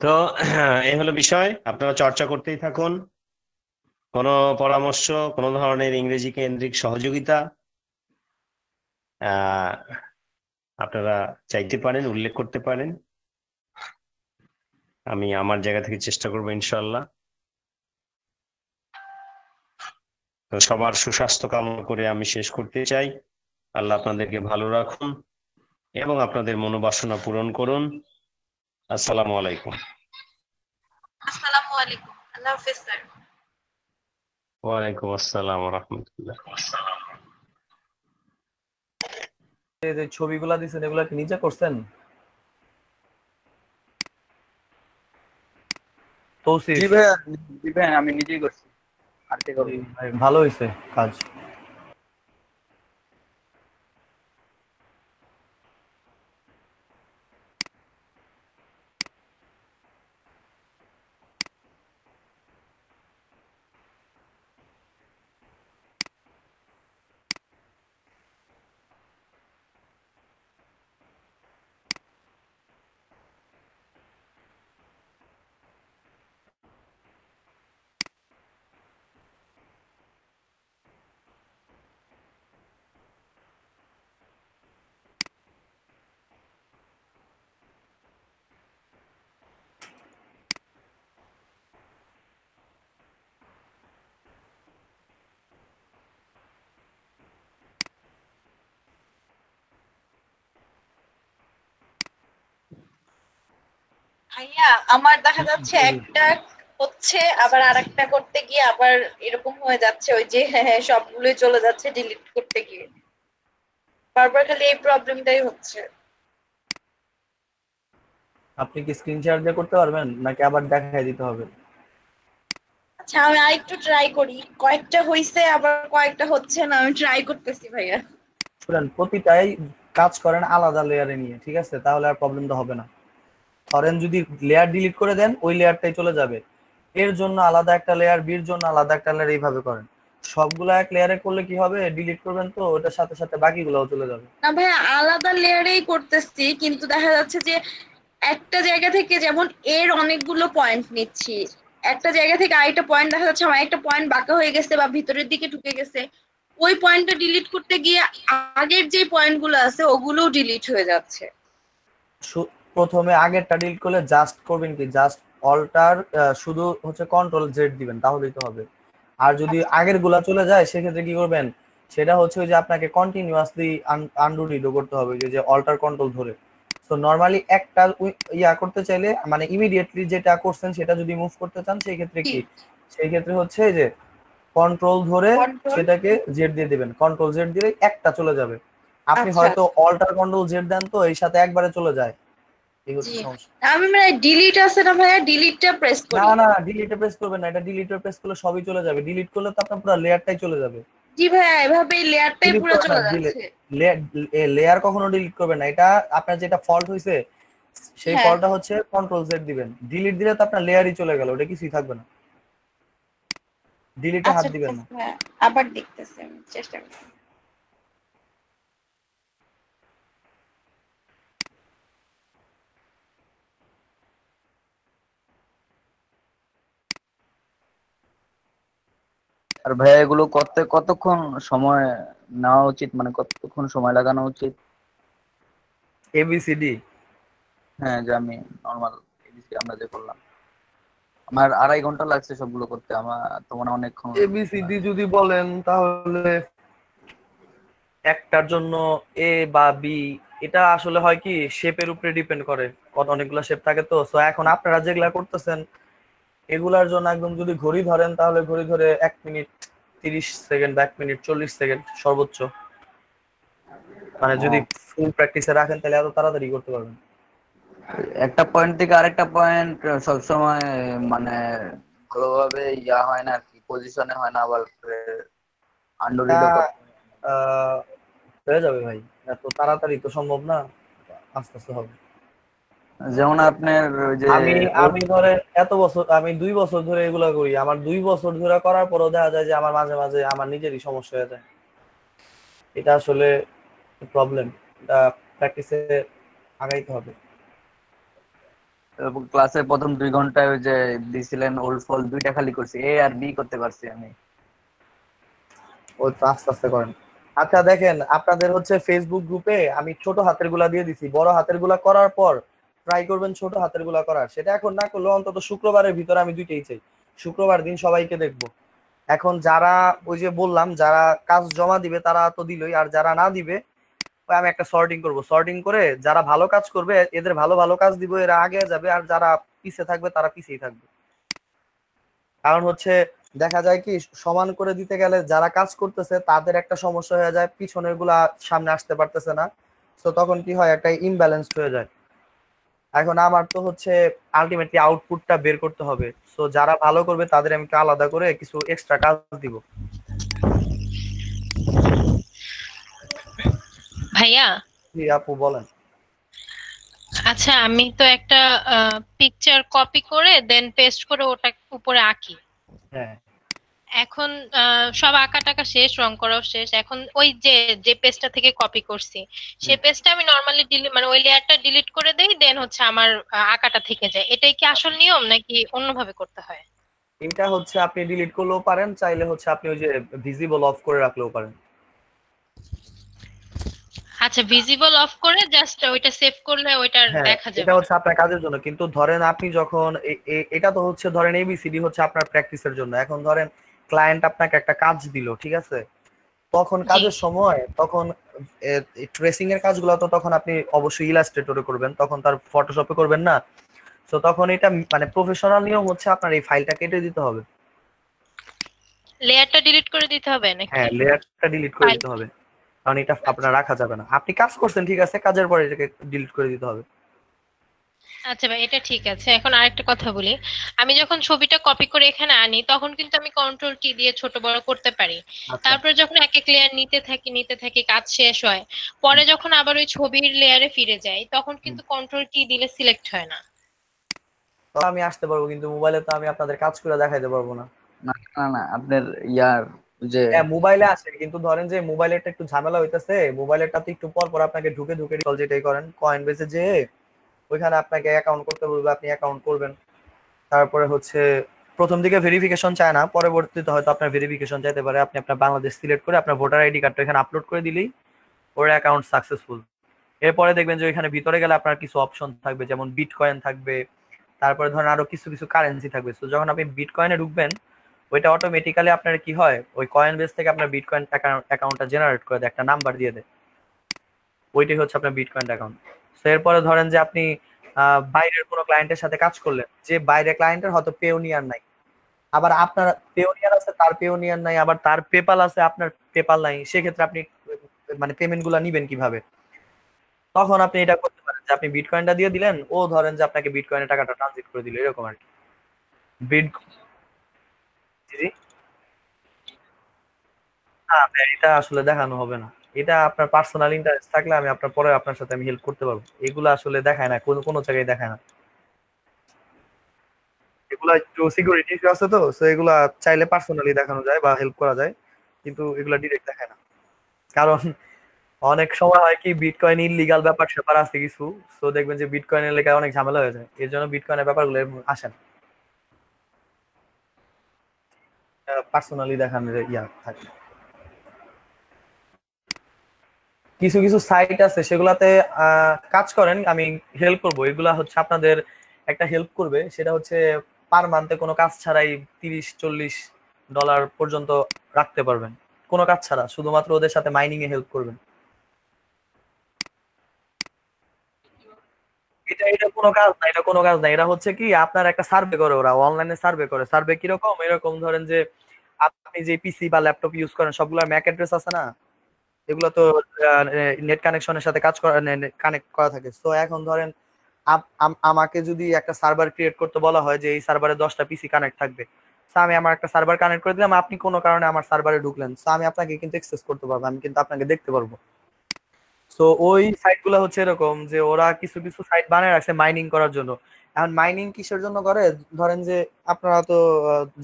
তো এই হলো বিষয়, আপনারা চর্চা করতেই থাকুন। কোনো পরামর্শ, কোনো ধরনের ইংরেজি কেন্দ্রিক সহযোগিতা আপনারা চাইতে পারেন, উল্লেখ করতে পারেন। আমি আমার জায়গা থেকে চেষ্টা করবো ইনশাল্লাহ। তো সবার সুস্বাস্থ্য কামনা করে আমি শেষ করতে চাই। আল্লাহ আপনাদেরকে ভালো রাখুন এবং আপনাদের মনোবাসনা পূরণ করুন। আসসালামু আলাইকুম। আসসালামু আলাইকুম, আল্লাহ হাফেজ স্যার। ওয়ালাইকুম আসসালাম ওয়া রাহমাতুল্লাহ। এই যে ছবিগুলা দিছেন এগুলা কি নিজে করছেন? তৌসিফ? জি ভাই আমি নিজেই করছি, আর কে করবে? ভালো হয়েছে কাজ। ভাইয়া আমার দেখা যাচ্ছে একটা হচ্ছে, আবার আরেকটা করতে গিয়ে আবার এরকম হয়ে যাচ্ছে, ওই যে সবগুলোই চলে যাচ্ছে ডিলিট করতে গিয়ে, বারবার খালি এই প্রবলেমটাই হচ্ছে। আপনি কি স্ক্রিন শেয়ার দিয়ে করতে পারবেন নাকি আবার দেখাই দিতে হবে? আচ্ছা আমি আরেকটু ট্রাই করি, কয়েকটা হইছে আবার কয়েকটা হচ্ছে না, আমি ট্রাই করতেছি ভাইয়া। শুনেন, প্রতিটাই কাজ করেন আলাদা লেয়ারে নিয়ে, ঠিক আছে? তাহলে আর প্রবলেমটা হবে না। ধরেন যদি লেয়ার ডিলিট করে দেন ওই লেয়ারটাই চলে যাবে, এর জন্য আলাদা একটা লেয়ার, বির জন্য আলাদা একটা লেয়ার, এইভাবে করেন। সবগুলো এক লেয়ারে করলে কি হবে, ডিলিট করবেন তো ওটার সাথে সাথে বাকিগুলোও চলে যাবে। না ভাইয়া আলাদা লেয়ারেই করতেছি, কিন্তু দেখা যাচ্ছে যে একটা জায়গা থেকে যেমন এর অনেকগুলো পয়েন্ট নিচ্ছি, একটা জায়গা থেকে আরেকটা পয়েন্ট দেখা যাচ্ছে আমার একটা পয়েন্ট বাঁকা হয়ে গেছে বা ভিতরের দিকে ঢুকে গেছে, ওই পয়েন্টটা ডিলিট করতে গিয়ে আগের যে পয়েন্টগুলো আছে ওগুলোও ডিলিট হয়ে যাচ্ছে। প্রথমে আগেরটা ডিলিট করলে জাস্ট করবেন কি, জাস্ট অল্টার শুধু হচ্ছে কন্ট্রোল জেড দিবেন, তাহলেই তো হবে। আর যদি আগের গুলা চলে যায় সেক্ষেত্রে কি করবেন, সেটা হচ্ছে ওই যে আপনাকে কন্টিনিউয়াসলি আনডু রিডো করতে হবে, যে অল্টার কন্ট্রোল ধরে। সো নরমালি একটা ইয়া করতে চাইলে মানে ইমিডিয়েটলি যেটা করছেন সেটা যদি মুভ করতে চান সেই ক্ষেত্রে কি, সেই ক্ষেত্রে হচ্ছে যে কন্ট্রোল ধরে সেটাকে জেড দিয়ে দিবেন, কন্ট্রোল জেড দিলে একটা চলে যাবে। আপনি হয়তো অল্টার কন্ট্রোল জেড দেন তো এই সাথে একবারে চলে যায়, এই হচ্ছে সমস্যা। আমি মানে ডিলিট আছে না ভাইয়া, ডিলিটটা প্রেস করি। না না ডিলিটে প্রেস করবেন না, এটা ডিলিটে প্রেস করলে সবই চলে যাবে, ডিলিট করলে তো আপনার পুরো লেয়ারটাই চলে যাবে। জি ভাইয়া এভাবে লেয়ারটাই পুরো চলে যাচ্ছে। লেয়ার কখনো ডিলিট করবেন না, এটা আপনার যেটা ফল্ট হইছে সেই ফল্টটা হচ্ছে কন্ট্রোল জেড দিবেন, ডিলিট দিলে তো আপনার লেয়ারই চলে গেল, ওটা কিছুই থাকবে না, ডিলিটে হাত দিবেন না। আবার দেখতেছি আমি, চেষ্টা করছি। আর ভাইয়া এগুলো করতে কতক্ষণ সময় নেওয়া উচিত, মানে কতক্ষণ সময় লাগানো উচিত? এবিসিডি, হ্যাঁ যে আমি নরমাল এবিসি আমরা যে করলাম, আমার 2.5 ঘন্টা লাগছে সবগুলো করতে, আমার তো মনে অনেকক্ষণ। এবিসিডি যদি বলেন তাহলে একটার জন্য এ বা বি, এটা আসলে হয় কি শেপের উপরে ডিপেন্ড করে, অনেকগুলো শেপ থাকে তো। সো এখন আপনারা যেগুলা করতেছেন এগুলার জন্য একদম যদি ঘড়ি ধরেন তাহলে ঘড়ি ধরে 1 মিনিট 30 সেকেন্ড বা 1 মিনিট 40 সেকেন্ড সর্বোচ্চ, মানে যদি ফুল প্র্যাকটিসে রাখেন তাহলে এত তাড়াতাড়ি করতে পারবেন। একটা পয়েন্ট থেকে আরেকটা পয়েন্ট সবসময় মানে ভালোভাবে ইয়া হয় না আর কি, পজিশনে হয় না, আবার আন্ডাররিডও হয়ে যাবে ভাই, এত তাড়াতাড়ি তো সম্ভব না, আস্তে আস্তে হবে। যেমন আপনার যে আমি ধরে এত বছর, আমি 2 বছর ধরে এগুলা করি, আমার 2 বছর ধরে করার পরও দেখা যায় যে আমার মাঝে মাঝে আমার নিজেরই সমস্যা হয়ে যায়, এটা আসলে প্রবলেম, এটা প্র্যাকটিসে আগাইতে হবে। ক্লাসে প্রথম 2 ঘন্টায় ওই যে দিছিলেন ওল্ড ফল 2টা খালি করছি, এ আর বি করতে পারছি আমি। ওই তো আস্তে আস্তে করেন। আচ্ছা দেখেন আপনাদের হচ্ছে ফেসবুক গ্রুপে আমি ছোট হাতের গুলা দিয়ে দিছি, বড় হাতের গুলা করার পর ট্রাই করবেন ছোট হাতের গুলা করার, সেটা এখন না করলে অন্তত শুক্রবারের ভিতরে আমি 2টাই চাই, শুক্রবার দিন সবাইকে দেখবো। এখন যারা ওই যে বললাম যারা কাজ জমা দিবে তারা তো দিলই, আর যারা না দিবে আমি একটা সর্টিং করব, সর্টিং করে যারা ভালো কাজ করবে এদের ভালো ভালো কাজ দিব, এরা আগে যাবে, আর যারা পিছে থাকবে তারা পিছেই থাকবে। কারণ হচ্ছে দেখা যায় কি সমান করে দিতে গেলে যারা কাজ করতেছে তাদের একটা সমস্যা হয়ে যায়, পিছনের গুলা সামনে আসতে পারতেছে না, তো তখন কি হয় একটা ইমব্যালেন্সড হয়ে যায়। এখন আমার তো হচ্ছে আলটিমেটলি আউটপুটটা বের করতে হবে, সো যারা ভালো করবে তাদের আমি আলাদা করে কিছু এক্সট্রা কাজ দিব। ভাইয়া জি আপু বলেন। আচ্ছা আমি তো একটা পিকচার কপি করে দেন পেস্ট করে ওটা উপরে আঁকি, হ্যাঁ এখন সব আঁকা টাকা শেষ, রং করাও শেষ, এখন ওই যে পেজটা থেকে কপি করছি সেই পেজটা আমি নরমালি ডিলিট মানে ওই লেয়ারটা ডিলিট করে দেই, দেন হচ্ছে আমার আঁকাটা থেকে যায়, এটাই কি আসল নিয়ম নাকি অন্যভাবে করতে হয়? এটা হচ্ছে আপনি ডিলিট করলেও পারেন, চাইলে হচ্ছে আপনি ওই যে ভিজিবল অফ করে রাখলেও পারেন। আচ্ছা ভিজিবল অফ করে জাস্ট ওইটা সেভ করলে ওইটা দেখা যাবে, এটা হচ্ছে আপনার কাজের জন্য, কিন্তু ধরেন আপনি যখন এটা তো হচ্ছে ধরেন এবিসিডি হচ্ছে আপনার প্র্যাকটিসের জন্য, এখন ধরেন ক্লায়েন্ট আপনাকে একটা কাজ দিল, ঠিক আছে, তখন কাজের সময় তখন ট্রেসিং এর কাজগুলো তো তখন আপনি অবশ্যই ইলাস্ট্রেটরে করবেন, তখন তার ফটোশপে করবেন না, তো তখন এটা মানে প্রফেশনাল নিয়ম হচ্ছে আপনার এই ফাইলটা কেটে দিতে হবে। লেয়ারটা ডিলিট করে দিতে হবে নাকি? হ্যাঁ লেয়ারটা ডিলিট করে দিতে হবে, কারণ এটা আপনার রাখা যাবে না, আপনি কাজ করছেন ঠিক আছে, কাজের পরে এটাকে ডিলিট করে দিতে হবে। আচ্ছা ভাই এটা ঠিক আছে, এখন আরেকটা কথা বলি, আমি যখন ছবিটা কপি করে এখানে আনি তখন কিন্তু আমি কন্ট্রোল টি দিয়ে ছোট বড় করতে পারি, তারপর যখন এক এক লেয়ার নিতে থাকি কাজ শেষ হয়, পরে যখন আবার ওই ছবির লেয়ারে ফিরে যাই তখন কিন্তু কন্ট্রোল টি দিলে সিলেক্ট হয় না। তো আমি আসতে পারবো কিন্তু মোবাইলে তো আমি আপনাদের কাজ করে দেখাইতে পারবো না। না না না আপনার ইয়ার যে মোবাইলে আছে, কিন্তু ধরেন যে মোবাইলেরটা একটু ঝামেলা হইতেছে, মোবাইলেরটাতে একটু পর পর আপনাকে ঢুকে ঢুকে যেটাই করেন কয়েন বেসে যে ওইখানে আপনাকে অ্যাকাউন্ট করতে বলবে, আপনি অ্যাকাউন্ট করবেন, তারপরে হচ্ছে প্রথম দিকে ভেরিফিকেশন চায় না, পরবর্তীতে হয়তো আপনার ভেরিফিকেশন চাইতে পারে, আপনি আপনার বাংলাদেশ সিলেক্ট করে আপনার ভোটার আইডি কার্ডটা এখানে আপলোড করে দিলেই ওর অ্যাকাউন্ট সাকসেসফুল। এরপরে দেখবেন যে ওইখানে ভিতরে গেলে আপনার কিছু অপশন থাকবে, যেমন বিটকয়েন থাকবে, তারপরে ধরেন আরো কিছু কিছু কারেন্সি থাকবে, তো যখন আপনি বিটকয়েনে ঢুকবেন ওইটা অটোমেটিক্যালি আপনার কি হয় ওই কয়েন বেস থেকে আপনার বিটকয়েন অ্যাকাউন্টটা জেনারেট করে দেয়, একটা নাম্বার দিয়ে দেয়, ওইটাই হচ্ছে আপনার বিটকয়েন অ্যাকাউন্ট। তো এরপরে ধরেন যে আপনি বাইরের কোনো ক্লায়েন্টের সাথে কাজ করলেন, যে বাইরে ক্লায়েন্টের হয়তো পেওনিয়ার নাই, আবার আপনার পেওনিয়ার আছে তার পেওনিয়ার নাই, আবার তার পেপাল আছে আপনার পেপাল নাই, সেক্ষেত্রে আপনি মানে পেমেন্ট গুলা নিবেন কিভাবে? তখন আপনি এটা করতে পারেন যে আপনি বিটকয়েনটা দিয়ে দিলেন, ও ধরেন যে আপনাকে বিটকয়েনের টাকাটা ট্রানজিট করে দিল, এরকম আর কি। বিট জি না ভাই, এটা আসলে দেখানো হবে না। এটা আপনার পার্সোনাল ইন্টারেস্ট থাকলে আমি আপনার পরে আপনার সাথে আমি হেল্প করতে পারবো। এগুলো আসলে দেখায় না, কোনো কোনো জায়গায় দেখায় না। এগুলা একটু সিকিউরিটি ইস্যু আছে তো, সো এগুলা চাইলে পার্সোনালি দেখানো যায় বা হেল্প করা যায়, কিন্তু এগুলা ডিরেক্ট দেখায় না। কারণ অনেক সময় হয় কি বিটকয়েন ইললিগাল ব্যাপার স্যাপার আছে কিছু, সো দেখবেন যে বিটকয়েনের লেগে অনেক ঝামেলা হয়ে যায়, এর জন্য বিটকয়েনের ব্যাপারগুলো আসে না, পার্সোনালি দেখানোর ইয়া থাকে। কিছু কিছু সাইট আছে সেগুলাতে কাজ করেন, আমি হেল্প করব, এগুলা হচ্ছে আপনাদের একটা হেল্প করবে, সেটা হচ্ছে পার মান্থে কোনো কাজ ছাড়াই $30-40 পর্যন্ত রাখতে পারবেন, কোনো কাজ ছাড়া, শুধুমাত্র ওদের সাথে মাইনিং এ হেল্প করবেন। এটা এটা কোনো কাজ না, এটা কোনো কাজ না, এটা হচ্ছে কি আপনার একটা সার্ভে করে, ওরা অনলাইনে সার্ভে করে। সার্ভে কিরকম, এরকম ধরেন যে আপনি যে পিসি বা ল্যাপটপ ইউজ করেন সবগুলোর ম্যাক অ্যাড্রেস আছে না, এগুলো তো নেট কানেকশনের সাথে কাজ করা, কানেক্ট করা থাকে। তো এখন ধরেন আমাকে যদি একটা সার্ভার ক্রিয়েট করতে বলা হয় যে এই সার্ভারে 10টা পিসি কানেক্ট থাকবে, তো আমি আমার একটা সার্ভার কানেক্ট করে দিলাম, আপনি কোনো কারণে আমার সার্ভারে ঢুকলেন, তো আমি আপনাকে কিন্তু অ্যাক্সেস করতে পারবো, আমি কিন্তু আপনাকে দেখতে পারবো। সো ওই সাইট গুলো হচ্ছে এরকম যে ওরা কিছু কিছু সাইট বানায় রাখছে মাইনিং করার জন্য। এখন মাইনিং কিসের জন্য করে, ধরেন যে আপনারা তো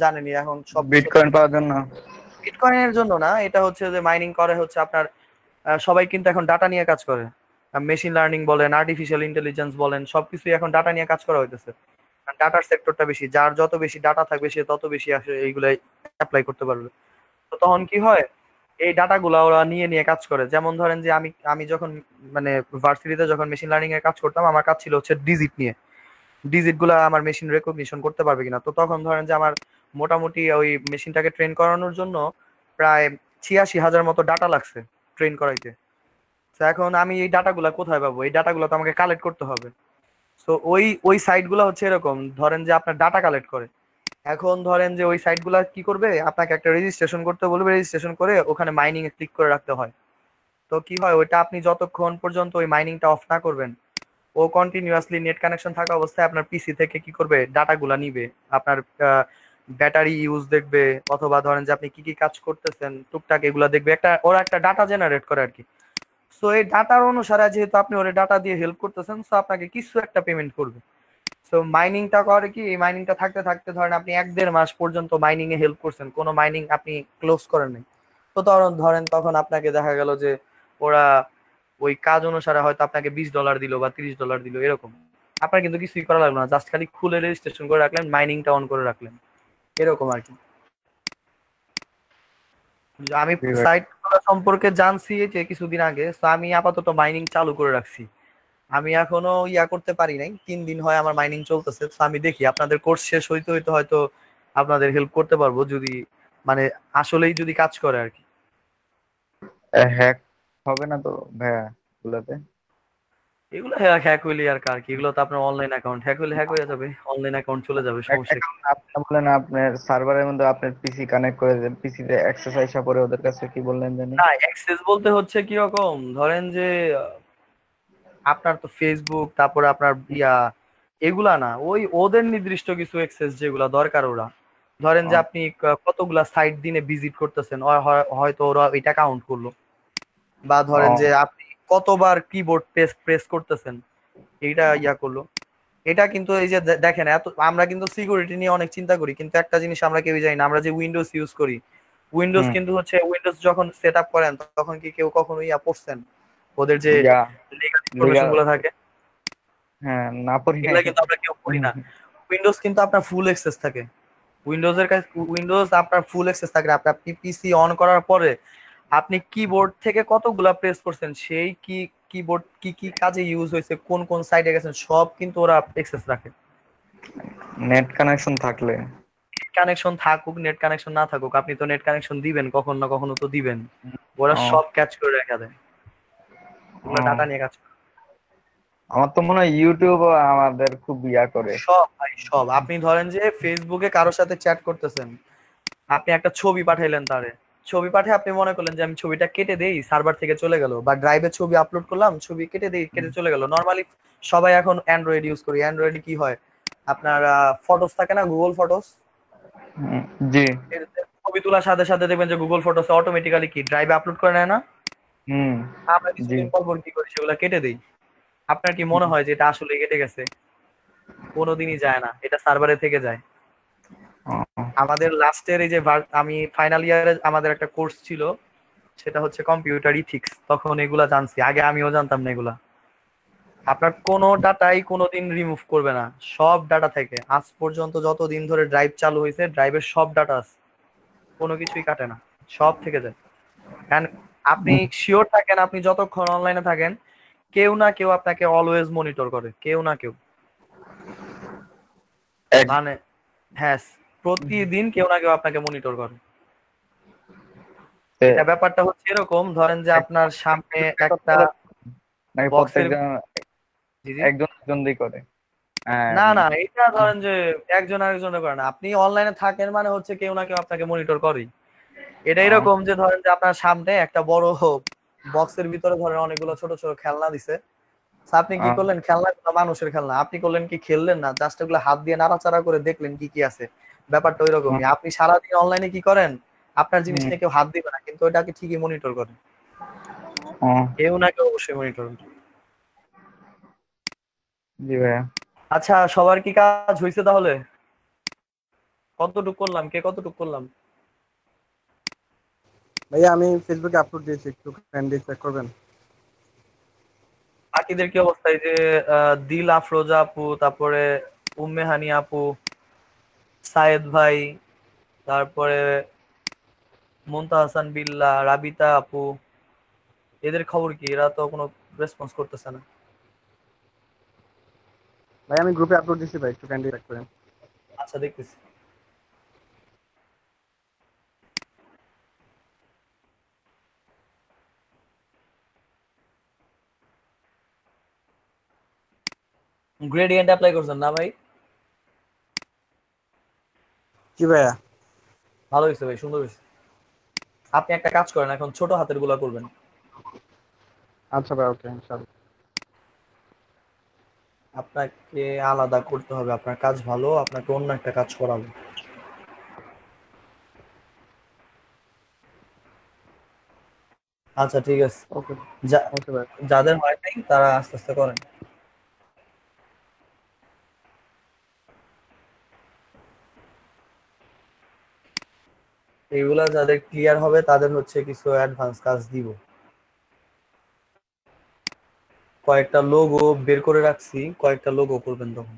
জানেনই এখন সব বিটকয়েন পাওয়ার জন্য। বিটকয়েনের জন্য না, এটা হচ্ছে যে মাইনিং করে হচ্ছে আপনার সবাই কিন্তু এখন ডাটা নিয়ে কাজ করে, মেশিন লার্নিং বলেন, আর্টিফিশিয়াল ইন্টেলিজেন্স বলেন, সবকিছু এখন ডাটা নিয়ে কাজ করা হইতেছে। ডাটার সেক্টরটা বেশি, যার যত বেশি ডাটা থাকবে সে তত বেশি আসলে এইগুলো অ্যাপ্লাই করতে পারবে। তো তখন কি হয়, এই ডাটাগুলো ওরা নিয়ে নিয়ে কাজ করে। যেমন ধরেন যে আমি আমি যখন মানে ভার্সিটিতে যখন মেশিন লার্নিং এর কাজ করতাম, আমার কাজ ছিল হচ্ছে ডিজিট নিয়ে, ডিজিট গুলা আমার মেশিন রেকগনিশন করতে পারবে কিনা। তো তখন ধরেন যে আমার মোটামুটি ওই মেশিনটাকে ট্রেন করানোর জন্য প্রায় 86,000 মতো ডাটা লাগছে ট্রেন করাইতে। তো এখন আমি এই ডাটাগুলা কোথায় পাবো, এই ডাটাগুলো তো আমাকে কালেক্ট করতে হবে। তো ওই ওই সাইট গুলা হচ্ছে এরকম, ধরেন যে আপনার ডাটা কালেক্ট করে। এখন ধরেন যে ওই সাইট গুলা কি করবে, আপনাকে একটা রেজিস্ট্রেশন করতে বলবে, রেজিস্ট্রেশন করে ওখানে মাইনিং এ ক্লিক করে রাখতে হয়। তো কি হয়, ওইটা আপনি যতক্ষণ পর্যন্ত ওই মাইনিংটা অফ না করবেন, ও কন্টিনিউয়াসলি নেট কানেকশন থাকা অবস্থায় আপনার পিসি থেকে কি করবে, ডাটাগুলা নিবে, আপনার ব্যাটারি ইউজ দেখবে, অথবা ধরেন যে আপনি কি কি কাজ করতেছেন টুকটাক এগুলা দেখবে, একটা ওরা একটা ডাটা জেনারেট করে আর কি। সো এই ডাটার অনুসারে যেহেতু আপনি ওরে ডাটা দিয়ে হেল্প করতেছেন, সো আপনাকে কিছু একটা পেমেন্ট করবে। সো মাইনিংটা করে কি, এই মাইনিংটা থাকতে থাকতে ধরেন আপনি 1-1.5 মাস পর্যন্ত মাইনিং এ হেল্প করছেন, কোনো মাইনিং আপনি ক্লোজ করেন নাই, তো ধরেন তখন আপনাকে দেখা গেল যে ওরা ওই কাজ অনুসারে হয়তো আপনাকে $20 দিল বা $30 দিল, এরকম। আপনার কিন্তু কিছুই করা লাগলো না, জাস্ট খালি খুলে রেজিস্ট্রেশন করে রাখলেন, মাইনিংটা অন করে রাখলেন, এরকম আর কি। আমি সাইট সম্পর্কে জানছি যে কিছুদিন আগে, তো আমি আপাতত মাইনিং চালু করে রাখছি। আমি এখনো ইয়া করতে পারি নাই, 3 দিন হয় আমার মাইনিং চলতেছে। তো আমি দেখি আপনাদের কোর্স শেষ হইতে হইতে হয়তো আপনাদের হেল্প করতে পারবো, যদি মানে আসলেই যদি কাজ করে আর কি। হ্যাক হবে না তো ভাইয়া গুলাতে? এগুলো হ্যাক হইলে আর কার কি, এগুলো তো আপনার অনলাইন অ্যাকাউন্ট, হ্যাক হইলে হ্যাক হয়ে যাবে, অনলাইন অ্যাকাউন্ট চলে যাবে, সমস্যা কি? আপনি বললেন আপনার সার্ভারের মধ্যে আপনার পিসি কানেক্ট করে দেন, পিসিতে অ্যাক্সেস আইসা পরে ওদের কাছে কি বললেন জানি? না, অ্যাক্সেস বলতে হচ্ছে কি রকম, ধরেন যে আপনার তো ফেসবুক, তারপরে আপনার এগুলা না, ওই ওদের নির্দিষ্ট কিছু অ্যাক্সেস যেগুলা দরকার ওরা, ধরেন যে আপনি কতগুলা সাইট দিনে ভিজিট করতেছেন, হয়তো ওরা এটা কাউন্ট করলো, বা ধরেন যে আপনি কতবার কিবোর্ড প্রেস করতেছেন এইটা করলো। এটা কিন্তু এই যে দেখেন, এত আমরা কিন্তু সিকিউরিটি নিয়ে অনেক চিন্তা করি, কিন্তু একটা জিনিস আমরা কেউ জানি না, আমরা যে উইন্ডোজ ইউজ করি, উইন্ডোজ কিন্তু হচ্ছে উইন্ডোজ যখন সেট আপ করেন তখন কি কেউ কখনো পড়ছেন ওদের যে লিগ্যাল ইনফরমেশন গুলো থাকে? হ্যাঁ, না পড়ি এগুলা কিন্তু আমরা কেউ পড়ি না। উইন্ডোজ কিন্তু আপনার ফুল অ্যাক্সেস থাকে, উইন্ডোজ আপনার ফুল অ্যাক্সেস থাকে। আপনি পিসি অন করার পরে আপনি কিবোর্ড থেকে কতগুলা প্রেস করছেন, সেই কিবোর্ড কি কি কাজে ইউজ হয়েছে, কোন কোন সাইডে গেছেন, সব কিন্তু ওরা অ্যাক্সেস রাখে। নেট কানেকশন থাকলে, কানেকশন থাকুক নেট কানেকশন না থাকুক, আপনি তো নেট কানেকশন দিবেন, কখনো না কখনো তো দিবেন, ওরা সব ক্যাচ করে রেখে দেয়। ওগুলো ডাটা নিয়ে কাজ করে। আমার তো মনে হয় ইউটিউব আমাদের খুব ইয়া করে। সব ভাই সব, আপনি ধরেন যে ফেসবুকে কারোর সাথে চ্যাট করতেছেন, আপনি একটা ছবি পাঠাইলেন তারে, ছবি পাঠিয়ে আপনি মনে করলেন যে আমি ছবিটা কেটে দেই, সার্ভার থেকে চলে গেল, বা ড্রাইভে ছবি আপলোড করলাম, ছবি কেটে দেই, কেটে চলে গেল। নরমালি সবাই এখন অ্যান্ড্রয়েড ইউজ করি, অ্যান্ড্রয়েডে কি হয় আপনার ফটোস থাকে না, গুগল ফটোস, জি। ছবি তোলার সাথে সাথে দেখবেন যে গুগল ফটোস অটোমেটিক্যালি কি ড্রাইভে আপলোড করে নেয় না? আমরা জি। কিছুদিন পর পর কি করি, সেগুলো কেটে দেই। আপনার কি মনে হয় যে এটা আসলে কেটে গেছে? কোনোদিনই যায় না, এটা সার্ভারে থেকে যায়। আমাদের লাস্টের এই যে আমি ফাইনাল ইয়ারে আমাদের একটা কোর্স ছিল, সেটা হচ্ছে কম্পিউটার ইথিক্স, তখন এগুলা জানছি, আগে আমিও জানতাম না এগুলা। আপনার কোনো ডাটাই কোনোদিন রিমুভ করবে না, সব ডাটা থেকে আজ পর্যন্ত যতদিন ধরে ড্রাইভ চালু হয়েছে, ড্রাইভের সব ডাটা আছে, কোনো কিছুই কাটে না, সব থেকে যায়। কারণ আপনি শিওর থাকেন, আপনি যতক্ষণ অনলাইনে থাকেন কেউ না কেউ আপনাকে অলওয়েজ মনিটর করে, কেউ না কেউ, মানে হ্যাঁ প্রতিদিন কেউ না কেউ আপনাকে মনিটর করে। এটা ব্যাপারটা হচ্ছে এরকম, ধরেন যে আপনার সামনে একটা বক্সের একজন করে। না না, এটা ধরেন যে একজন আরেকজনের করে না, আপনি অনলাইনে থাকেন মানে হচ্ছে কেউ না কেউ আপনাকে মনিটর করেই। এটা এরকম যে ধরেন যে আপনার সামনে একটা বড় বক্সের ভিতরে ধরেন অনেকগুলো ছোট ছোট খেলনা দিছে, আপনি কি করলেন, খেলনা মানুষের খেলনা, আপনি করলেন কি খেললেন না, জাস্ট এগুলো হাত দিয়ে নাড়াচাড়া করে দেখলেন কি কি আছে। ব্যাপারটা ওইরকমই, আপনি সারাদিন অনলাইনে কি করেন, আপনার জিনিস নিয়ে কেউ হাত দিবে না, কিন্তু ওইটাকে ঠিকই মনিটর করে, কেউ না কেউ অবশ্যই মনিটর করে। জি ভাইয়া। আচ্ছা, সবার কি কাজ হয়েছে তাহলে? কতটুক করলাম, কে কতটুক করলাম? ভাইয়া আমি ফেসবুকে আপলোড দিয়েছি, একটু কাইন্ডলি চেক করবেন। বাকিদের কি অবস্থা? এই যে দিল আফরোজা আপু, তারপরে উম্মে হানি আপু, সায়েদ ভাই, তারপরে মুনতা হাসান বিল্লা, রাবিতা আপু, এদের খবর কি? এরা তো কোনো রেসপন্স করতেছে না। ভাই আমি গ্রুপে আপলোড দিয়েছি ভাই, একটু কাইন্ডলি চেক করেন। আচ্ছা দেখতেছি। গ্রেডিয়েন্ট অ্যাপ্লাই করছেন না ভাই? কি ভাইয়া? ভালো হয়েছে ভাই, সুন্দর হয়েছে। আপনি একটা কাজ করেন, এখন ছোট হাতের গুলা করবেন। আচ্ছা ভাই, ওকে ইনশাআল্লাহ। আপনাকে আলাদা করতে হবে, আপনার কাজ ভালো, আপনাকে অন্য একটা কাজ করাবো। আচ্ছা ঠিক আছে, ওকে ওকে ভাই। যাদের হয় নাই তারা আস্তে আস্তে করেন। এগুলা যাদের ক্লিয়ার হবে তাদের হচ্ছে কিছু অ্যাডভান্স কাজ দিব। কয়েকটা লোগো বের করে রাখছি, কয়েকটা লোগো করবেন তখন।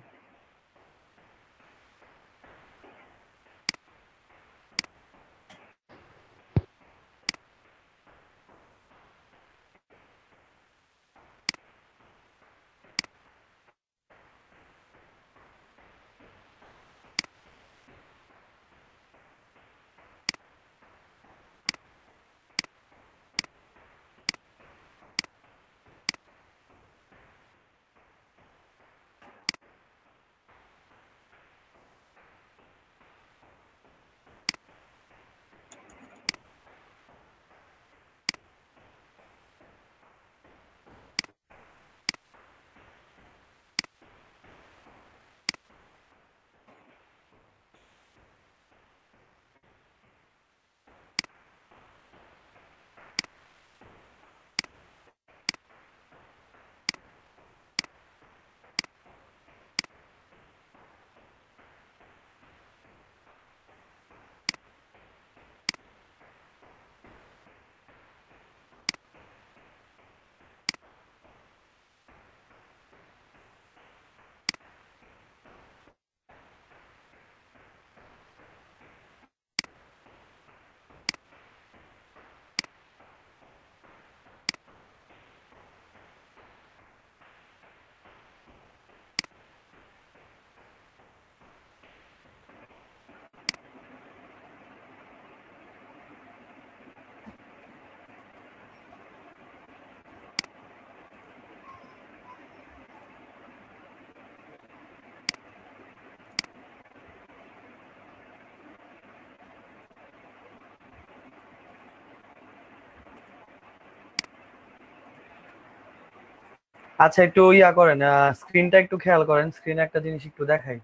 আচ্ছা একটু ইয়া করেন, স্ক্রিনটা একটু খেয়াল করেন, স্ক্রিনে একটা জিনিস একটু দেখাই।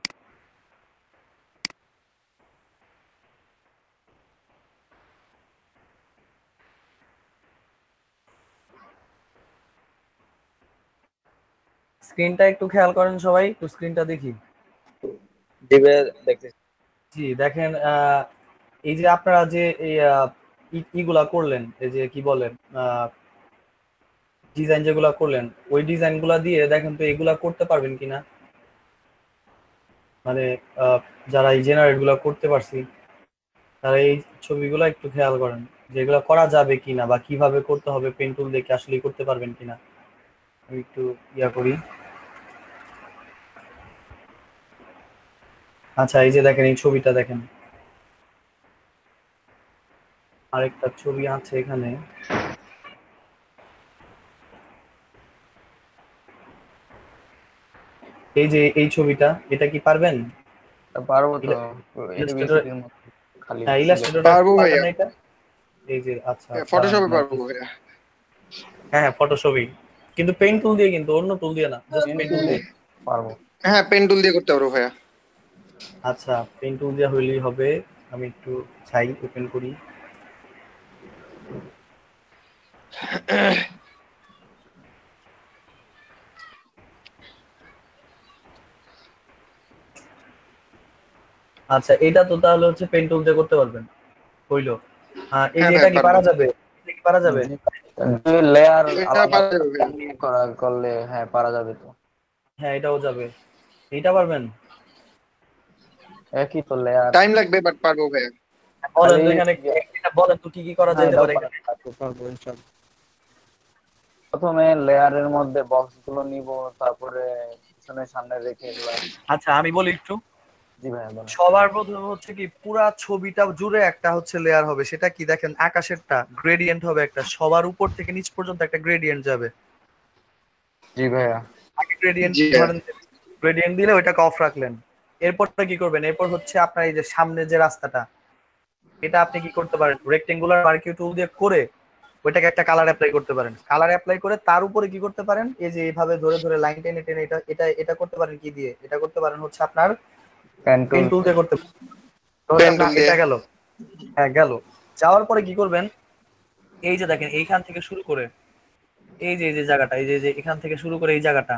স্ক্রিনটা একটু খেয়াল করেন সবাই, একটু স্ক্রিনটা দেখি। জি ভাইয়া দেখতেছি। জি দেখেন, এই যে আপনারা যে এই ইগুলা করলেন, এই যে কি বলেন ডিজাইন যেগুলা করলেন, ওই ডিজাইন গুলা দিয়ে দেখেন তো এগুলা করতে পারবেন কিনা, মানে যারা এই জেনারেট গুলা করতে পারছি তারা এই ছবিগুলো একটু খেয়াল করেন যে এগুলা করা যাবে কিনা বা কিভাবে করতে হবে, পেন টুল দেখে আসলে করতে পারবেন কিনা। আমি একটু ইয়া করি। আচ্ছা এই যে দেখেন এই ছবিটা দেখেন, আরেকটা ছবি আছে এখানে। এই যে এই ছবিটা, এটা কি পারবেন? পারবো তো, হ্যাঁ ইলাস্ট্রেটর পারবো ভাইয়া। এটা এই যে আচ্ছা ফটোশপে পারবো ভাইয়া। হ্যাঁ ফটোশপই, কিন্তু পেইন্ট টুল দিয়ে, কিন্তু অন্য টুল দিয়ে না, জাস্ট পেইন্ট টুল দিয়ে পারবো। হ্যাঁ পেন টুল দিয়ে করতে পারবো ভাইয়া। আচ্ছা পেইন্ট টুল দিয়ে হইলেই হবে। আমি একটু চাই ওপেন করি। আচ্ছা এটা তো তাহলে হচ্ছে পেন টুল দিয়ে করতে পারবেন, হইলো। এই যে এটা কি পারা যাবে? এটা কি পারা যাবে? লেয়ার এটা পারা যাবে ভাইয়া। করলে হ্যাঁ পারা যাবে তো। হ্যাঁ এটাও যাবে, এটা পারবেন? একই তো লেয়ার, টাইম লাগবে বাট পারবো ভাইয়া। বলেন তো এখানে এটা বলেন তো কি কি করা যেতে পারে এখানে? প্রথমে লেয়ারের মধ্যে বক্স গুলো নিব, তারপরে পিছনে সামনে রেখে এগুলা। আচ্ছা আমি বলি একটু। জি ভাইয়া বলেন। সবার প্রথমে হচ্ছে কি পুরা ছবিটা জুড়ে একটা হচ্ছে লেয়ার হবে, সেটা কি দেখেন আকাশেরটা গ্রেডিয়েন্ট হবে একটা, সবার উপর থেকে নিচ পর্যন্ত একটা গ্রেডিয়েন্ট যাবে। জি ভাইয়া। আগে গ্রেডিয়েন্ট ধরেন, গ্রেডিয়েন্ট দিলে ওইটাকে অফ রাখলেন। এরপরটা কি করবেন? এরপর হচ্ছে আপনার এই যে সামনে যে রাস্তাটা, এটা আপনি কি করতে পারেন রেক্টেঙ্গুলার মার্কিউ টুল দিয়ে করে ওইটাকে একটা কালার অ্যাপ্লাই করতে পারেন। কালার অ্যাপ্লাই করে তার উপরে কি করতে পারেন, এই যে এইভাবে ধরে ধরে লাইন টেনে টেনে এটা এটা এটা করতে পারেন কি দিয়ে? এটা করতে পারেন হচ্ছে আপনার পেন টুল দিয়ে করতে পারেন। এটা গেল, হ্যাঁ গেল। যাওয়ার পরে কি করবেন, এই যে দেখেন এইখান থেকে শুরু করে এই যে এই যে জায়গাটা, এই যে এখান থেকে শুরু করে এই জায়গাটা,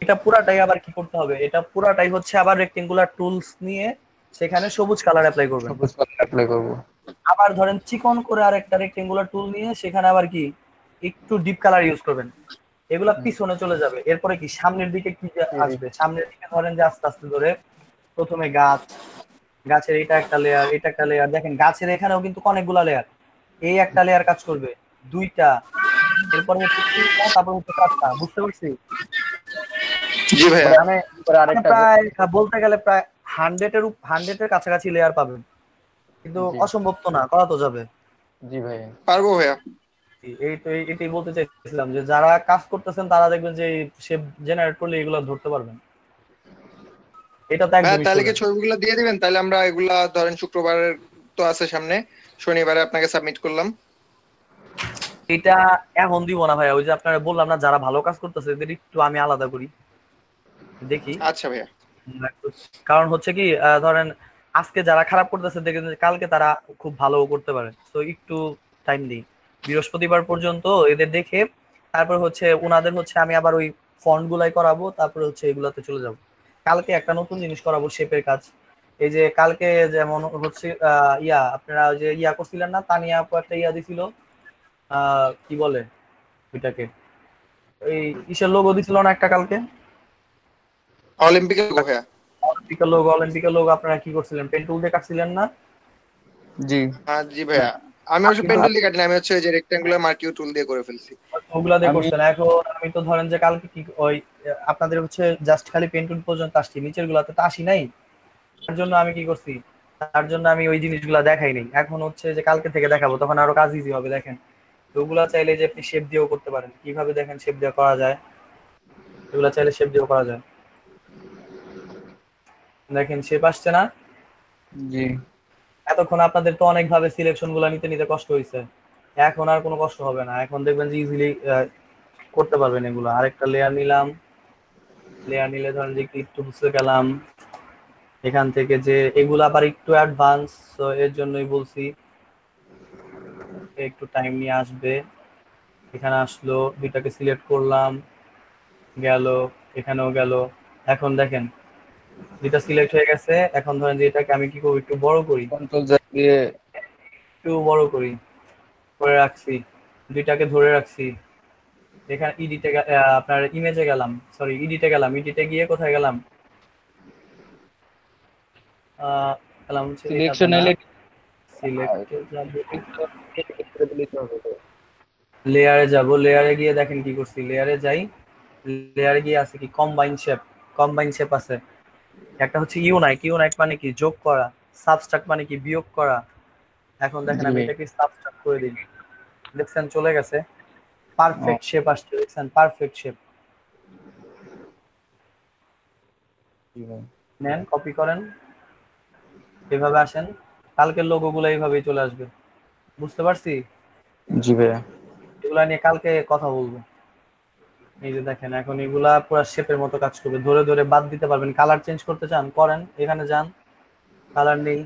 এটা পুরাটাই আবার কি করতে হবে, এটা পুরাটাই হচ্ছে আবার রেক্টেঙ্গুলার টুলস নিয়ে সেখানে সবুজ কালার অ্যাপ্লাই করবেন। সবুজ কালার অ্যাপ্লাই করব। আবার ধরেন চিকন করে আরেকটা রেক্টেঙ্গুলার টুল নিয়ে সেখানে আবার কি একটু ডিপ কালার ইউজ করবেন। এগুলা পিছনে চলে যাবে। এরপরে কি সামনের দিকে কি আসবে? সামনের দিকে ধরেন যে আস্তে আস্তে ধরে প্রথমে গাছ, গাছের এটা একটা লেয়ার, এটা একটা লেয়ার। দেখেন গাছের এখানেও কিন্তু অনেকগুলা লেয়ার। এই একটা লেয়ার কাজ করবে, দুইটা, এরপরে হচ্ছে তিনটা, তারপর হচ্ছে চারটা। বুঝতে পারছি? জি ভাইয়া। মানে প্রায় বলতে গেলে প্রায় 100 এর কাছাকাছি লেয়ার পাবেন, কিন্তু অসম্ভব তো না, করা তো যাবে। জি ভাই পারবো ভাইয়া। এই তো এটাই বলতে চাইছিলাম যে যারা কাজ করতেছেন তারা দেখবেন যে শেপ জেনারেট করলে এগুলো ধরতে পারবেন। এটা তো একদম তাহলে কি ছবিগুলো দিয়ে দিবেন? তাহলে আমরা এগুলা ধরেন শুক্রবারের তো আছে সামনে, শনিবারে আপনাকে সাবমিট করলাম। এটা এখন দিব না ভাইয়া, ওই যে আপনারা বললাম না যারা ভালো কাজ করতেছে এদের একটু আমি আলাদা করি দেখি। আচ্ছা ভাইয়া। কারণ হচ্ছে কি ধরেন আজকে যারা খারাপ করতেছে দেখেন যে কালকে তারা খুব ভালো করতে পারে, তো একটু টাইম দিই বৃহস্পতিবার পর্যন্ত এদের দেখে, তারপর হচ্ছে উনাদের হচ্ছে আমি আবার ওই ফন্ট গুলাই করাবো, তারপরে হচ্ছে এগুলাতে চলে যাব। কালকে একটা নতুন জিনিস করাবো, শেপের কাজ। এই যে কালকে যেমন হচ্ছে আপনারা যে করছিলেন না, তানিয়া আপু একটা দিছিল, কি বলে ওইটাকে, এই ইসের লোগো দিছিল না একটা কালকে, অলিম্পিকের লোগো ভাইয়া। অলিম্পিকের লোগো আপনারা কি করছিলেন? পেন টুল দিয়ে কাটছিলেন না? জি হ্যাঁ জি ভাইয়া। আমি অবশ্য পেন টুল দিয়ে কাটি না, আমি হচ্ছে যে রেক্ট্যাঙ্গুলার মার্কিউ টুল দিয়ে করে ফেলছি। ওগুলা দিয়ে করছেন। এখন আমি তো ধরেন যে কালকে কি ওই আপনাদের হচ্ছে জাস্ট খালি পেন টুল পর্যন্ত আসছি, নিচের গুলাতে তো আসি নাই। তার জন্য আমি কি করছি, তার জন্য আমি ওই জিনিসগুলা দেখাই নাই। এখন হচ্ছে যে কালকে থেকে দেখাবো, তখন আরো কাজ ইজি হবে। দেখেন ওগুলা চাইলে যে আপনি শেপ দিয়েও করতে পারেন। কিভাবে দেখেন শেপ দিয়ে করা যায়, এগুলা চাইলে শেপ দিয়েও করা যায়। দেখেন শেপ আসছে না? জি। এতক্ষণ আপনাদের তো অনেক ভাবে সিলেকশন গুলা নিতে নিতে কষ্ট হয়েছে, এখন আর কোনো কষ্ট হবে না। এখন দেখবেন যে ইজিলি করতে পারবেন এগুলো। আরেকটা লেয়ার নিলাম, লেয়ার নিলে ধরেন যে ক্লিপ টুলসে গেলাম, এখান থেকে যে এগুলো আবার একটু অ্যাডভান্স, তো এর জন্যই বলছি একটু টাইম নিয়ে আসবে। এখানে আসলো, দুইটাকে সিলেক্ট করলাম, গেল, এখানেও গেল। এখন দেখেন দুইটা সিলেক্ট হয়ে গেছে। এখন ধরেন যে এটাকে আমি কি করব, একটু বড় করি, কন্ট্রোল দিয়ে একটু বড় করি, করে রাখছি, দুইটাকে ধরে রাখছি। এখানে ইডিটে আপনার ইমেজে গেলাম, সরি ইডিটে গেলাম, ইডিটে গিয়ে কোথায় গেলাম, গেলাম হচ্ছে এটাতে সিলেকশন না, এলে সিলেক্টে যাব, লেয়ারে যাব, লেয়ারে গিয়ে দেখেন কি করছি, লেয়ারে যাই, লেয়ারে গিয়ে আছে কি কম্বাইন শেপ, কম্বাইন শেপ আছে। একটা হচ্ছে ইউনাইট, ইউনাইট মানে কি যোগ করা, সাবস্ট্রাক্ট মানে কি বিয়োগ করা। এখন দেখেন জি আমি ভাই। এটাকে সাবস্ট্রাক্ট করে দিই, দেখছেন চলে গেছে, পারফেক্ট শেপ আসছে, দেখছেন পারফেক্ট শেপ। জি ভাই। নেন কপি করেন, এভাবে আসেন, কালকের লোগো গুলো এইভাবেই চলে আসবে। বুঝতে পারছি? জি ভাইয়া। এগুলা নিয়ে কালকে কথা বলবো। এই যে দেখেন এখন এগুলা পুরো শেপের মতো কাজ করবে, ধরে ধরে বাদ দিতে পারবেন। কালার চেঞ্জ করতে চান করেন, এখানে যান, কালার নেই,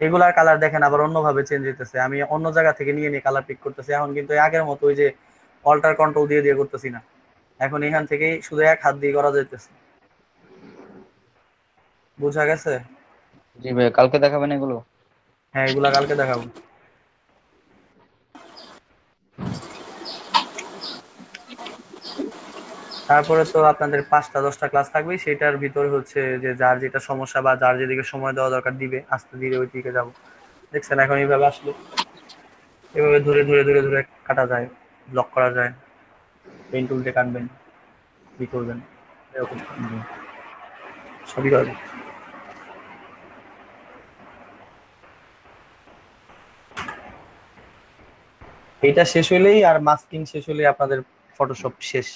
এগুলার কালার দেখেন আবার অন্যভাবে চেঞ্জ হইতেছে। আমি অন্য জায়গা থেকে নিয়ে নিয়ে কালার পিক করতেছি। এখন কিন্তু আগের মতো ওই যে অল্টার কন্ট্রোল দিয়ে দিয়ে করতেছি না, এখন এখান থেকেই শুধু এক হাত দিয়ে করা যাইতেছে। বুঝা গেছে? জি ভাই, কালকে দেখাবেন এগুলো? হ্যাঁ, এগুলা কালকে দেখাবো। তারপরে তো আপনাদের 5টা-10টা ক্লাস থাকবে, সেটার ভিতরে হচ্ছে যে যার যেটা সমস্যা বা যার যেদিকে সময় দেওয়া দরকার দিবে, আস্তে ধীরে ওই দিকে যাবো। দেখছেন এখন এইভাবে আসলো, এভাবে ধরে ধরে ধরে ধরে কাটা যায়, ব্লক করা যায়, পেন টুল দিয়ে কাটবেন, কি করবেন, এরকম সবই করা যায়। এইটা শেষ হইলেই আর মাস্কিং শেষ হলেই আপনাদের ফটোশপ শেষ।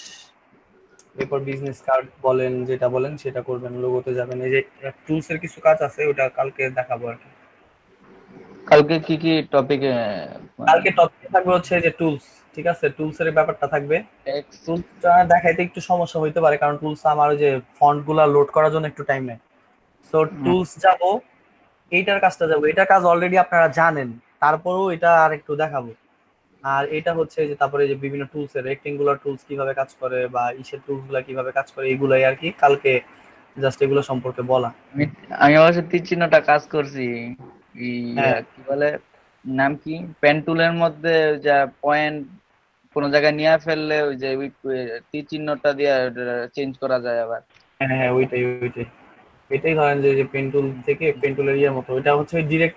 এরপর বিজনেস কার্ড বলেন, যেটা বলেন সেটা করবেন, লোগোতে যাবেন। এই যে টুলস এর কিছু কাজ আছে, ওটা কালকে দেখাবো আর কি। কালকে কি কি টপিকে? কালকে টপিক থাকবে হচ্ছে যে টুলস, ঠিক আছে, টুলস এর ব্যাপারটা থাকবে। টুলসটা দেখাইতে একটু সমস্যা হইতে পারে, কারণ টুলস আমার ওই যে ফন্ট গুলা লোড করার জন্য একটু টাইম নেয়। সো টুলস যাব, এইটার কাজটা যাবো, এটার কাজ অলরেডি আপনারা জানেন, তারপরেও এটা আর একটু দেখাবো। আর এটা হচ্ছে যে তারপরে যে বিভিন্ন টুলস এর রেক্টেঙ্গুলার টুলস কিভাবে কাজ করে বা ইসের টুলস গুলা কিভাবে কাজ করে, এগুলাই আর কি কালকে জাস্ট এগুলো সম্পর্কে বলা। আমি অবশ্য তীর চিহ্নটা কাজ করছি। হ্যাঁ। কি বলে নাম কি, পেন টুলের মধ্যে যা পয়েন্ট কোন জায়গায় নিয়ে ফেললে ওই যে ওই তীর চিহ্নটা দিয়ে চেঞ্জ করা যায় আবার। হ্যাঁ হ্যাঁ, ওইটাই ওইটাই এটাই ধরেন যে পেন টুল থেকে পেন টুলের ইয়ের মতো, এটা হচ্ছে ডিরেক্ট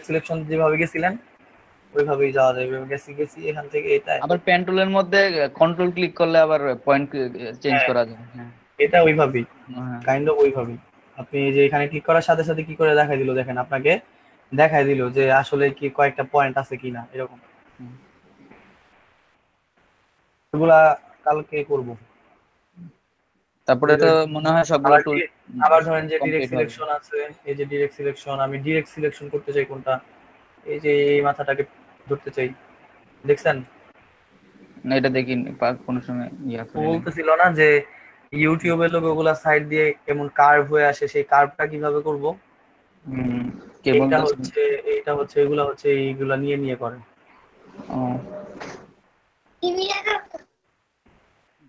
সিলেকশন যেভাবে গেছিলেন ওইভাবেই যাওয়া যাবে। গেছি গেছি এখান থেকে এটা আবার পেন টুলের মধ্যে কন্ট্রোল ক্লিক করলে আবার পয়েন্ট চেঞ্জ হ্যাঁ, করা যায়। হ্যাঁ, এটা ওইভাবেই, হ্যাঁ। কাইন্ড অফ ওইভাবেই। আপনি এই যে এখানে ক্লিক করার সাথে সাথে কি করে দেখাই দিল, দেখেন আপনাকে দেখাই দিল যে আসলে কি কয়েকটা পয়েন্ট আছে কিনা, এরকম। এগুলা কালকে করব। তারপরে তো মনে হয় সবগুলো টুল আবার ধরেন যে ডিরেক্ট কমপ্লিট হবে। সিলেকশন আছে, এই যে ডিরেক্ট সিলেকশন, আমি ডিরেক্ট সিলেকশন করতে চাই কোনটা, এই যে এই মাথাটাকে ধরতে চাই, দেখছেন? না, এটা দেখি কোনো সময় ইয়া ও করে নাই। বলতেছিল না যে ইউটিউবের লোক ওগুলা সাইড দিয়ে কেমন কার্ভ হয়ে আসে, সেই কার্ভটা কিভাবে করব, কেবল এইটা হচ্ছে এগুলা হচ্ছে এইগুলা নিয়ে নিয়ে করে।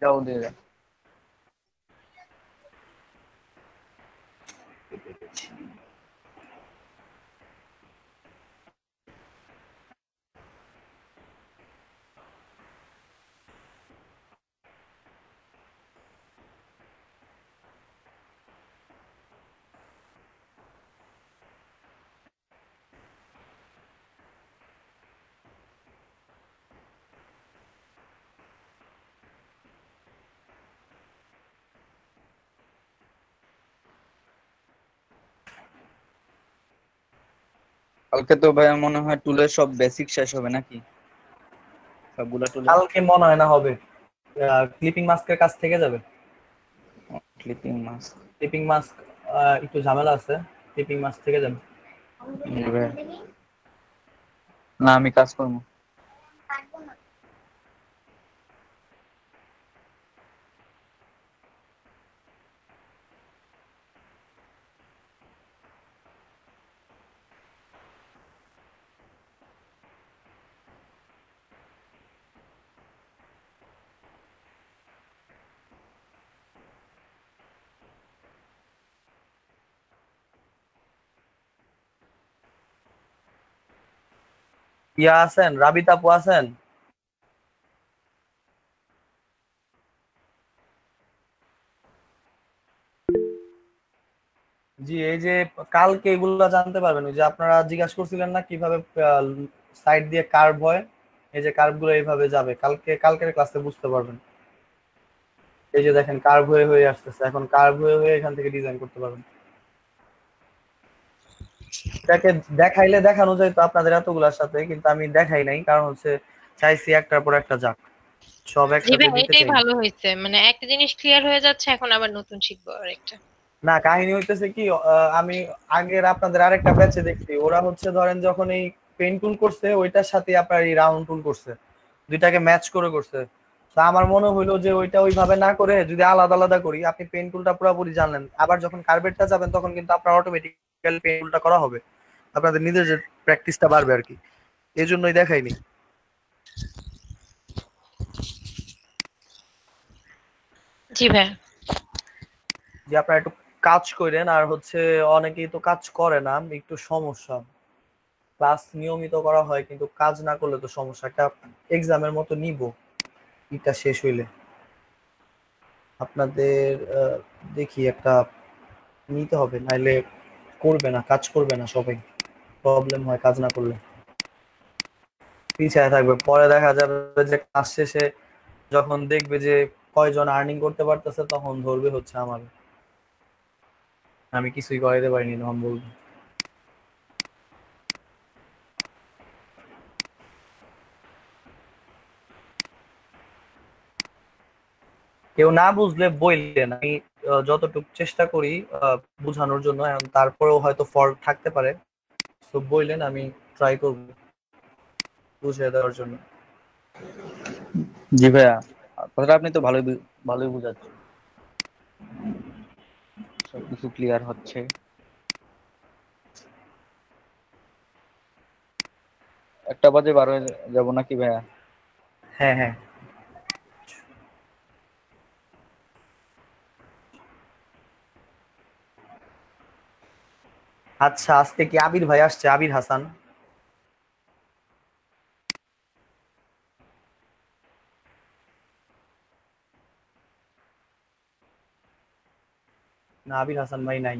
যাও দিয়ে দাও। কালকে তো ভাই মনে হয় টুলের সব বেসিক শেষ হবে নাকি? সবগুলা টুল কালকে মনে হয় না হবে, ক্লিপিং মাস্কের কাছ থেকে যাবে। ক্লিপিং মাস্ক একটু ঝামেলা আছে, ক্লিপিং মাস্ক থেকে যাবে। না, আমি কাজ করবো। ইয়া আছেন, রাবিতা আপু আছেন? জি, এই যে কালকে এগুলা জানতে পারবেন, ওই যে আপনারা জিজ্ঞাসা করছিলেন না কিভাবে সাইড দিয়ে কার্ভ হয়, এই যে কার্ভ গুলো এইভাবে যাবে, কালকের ক্লাসে বুঝতে পারবেন। এই যে দেখেন কার্ভ হয়ে হয়ে আসতেছে, এখন কার্ভ হয়ে হয়ে এখান থেকে ডিজাইন করতে পারবেন। এটাকে দেখাইলে দেখানো যায় তো আপনাদের এতগুলার সাথে, কিন্তু আমি দেখাই নাই, কারণ হচ্ছে চাইছি একটার পর একটা যাক, সব জি একসাথে ভাই, দিতে এটাই চাই না। ভালো হয়েছে, মানে একটা জিনিস ক্লিয়ার হয়ে যাচ্ছে, এখন আবার নতুন শিখবো আরেকটা। না, কাহিনী হইতেছে কি, আমি আগের আপনাদের আরেকটা ব্যাচে দেখছি, ওরা হচ্ছে ধরেন যখন এই পেন টুল করছে ওইটার সাথে আপনার এই রাউন্ড টুল করছে, দুইটাকে ম্যাচ করে করছে। তো আমার মনে হইলো যে ওইটা ওইভাবে না করে যদি আলাদা আলাদা করি, আপনি পেন টুলটা পুরোপুরি জানলেন, আবার যখন কার্বেটটা যাবেন তখন কিন্তু আপনার অটোমেটিক্যালি পেন টুলটা করা হবে, আপনাদের নিজের প্র্যাকটিসটা বাড়বে আর কি, এই জন্যই দেখাইনি। জি ভাই। যে আপনারা একটু কাজ করেন, আর হচ্ছে অনেকেই তো কাজ করে না, একটু সমস্যা, ক্লাস নিয়মিত করা হয় কিন্তু কাজ না করলে তো সমস্যা, একটা এক্সামের মতো নিব এটা শেষ হইলে আপনাদের দেখি একটা নিতে হবে, নাইলে করবে না, কাজ করবে না সবাই, প্রবলেম হয় কাজ না করলে, পিছায় থাকবে, পরে দেখা যাবে যে ক্লাস শেষে যখন দেখবে যে কয়জন আর্নিং করতে পারতেছে তখন ধরবে হচ্ছে আমার, আমি কিছুই করাইতে পারিনি, তখন বলবো। কেউ না বুঝলে বললেন, আমি যতটুকু চেষ্টা করি বোঝানোর জন্য, এখন তারপরেও হয়তো ফল্ট থাকতে পারে, তো বললেন আমি ট্রাই করব বুঝিয়ে দেওয়ার জন্য। জি ভাইয়া, কথাটা আপনি তো ভালোই ভালোই বুঝাচ্ছেন, সবকিছু ক্লিয়ার হচ্ছে। একটা বাজে বার হয়ে যাবো নাকি ভাইয়া? হ্যাঁ হ্যাঁ, আচ্ছা, আজকে কি আবির ভাই আসছে, আবির হাসান? না, আবির হাসান ভাই নাই।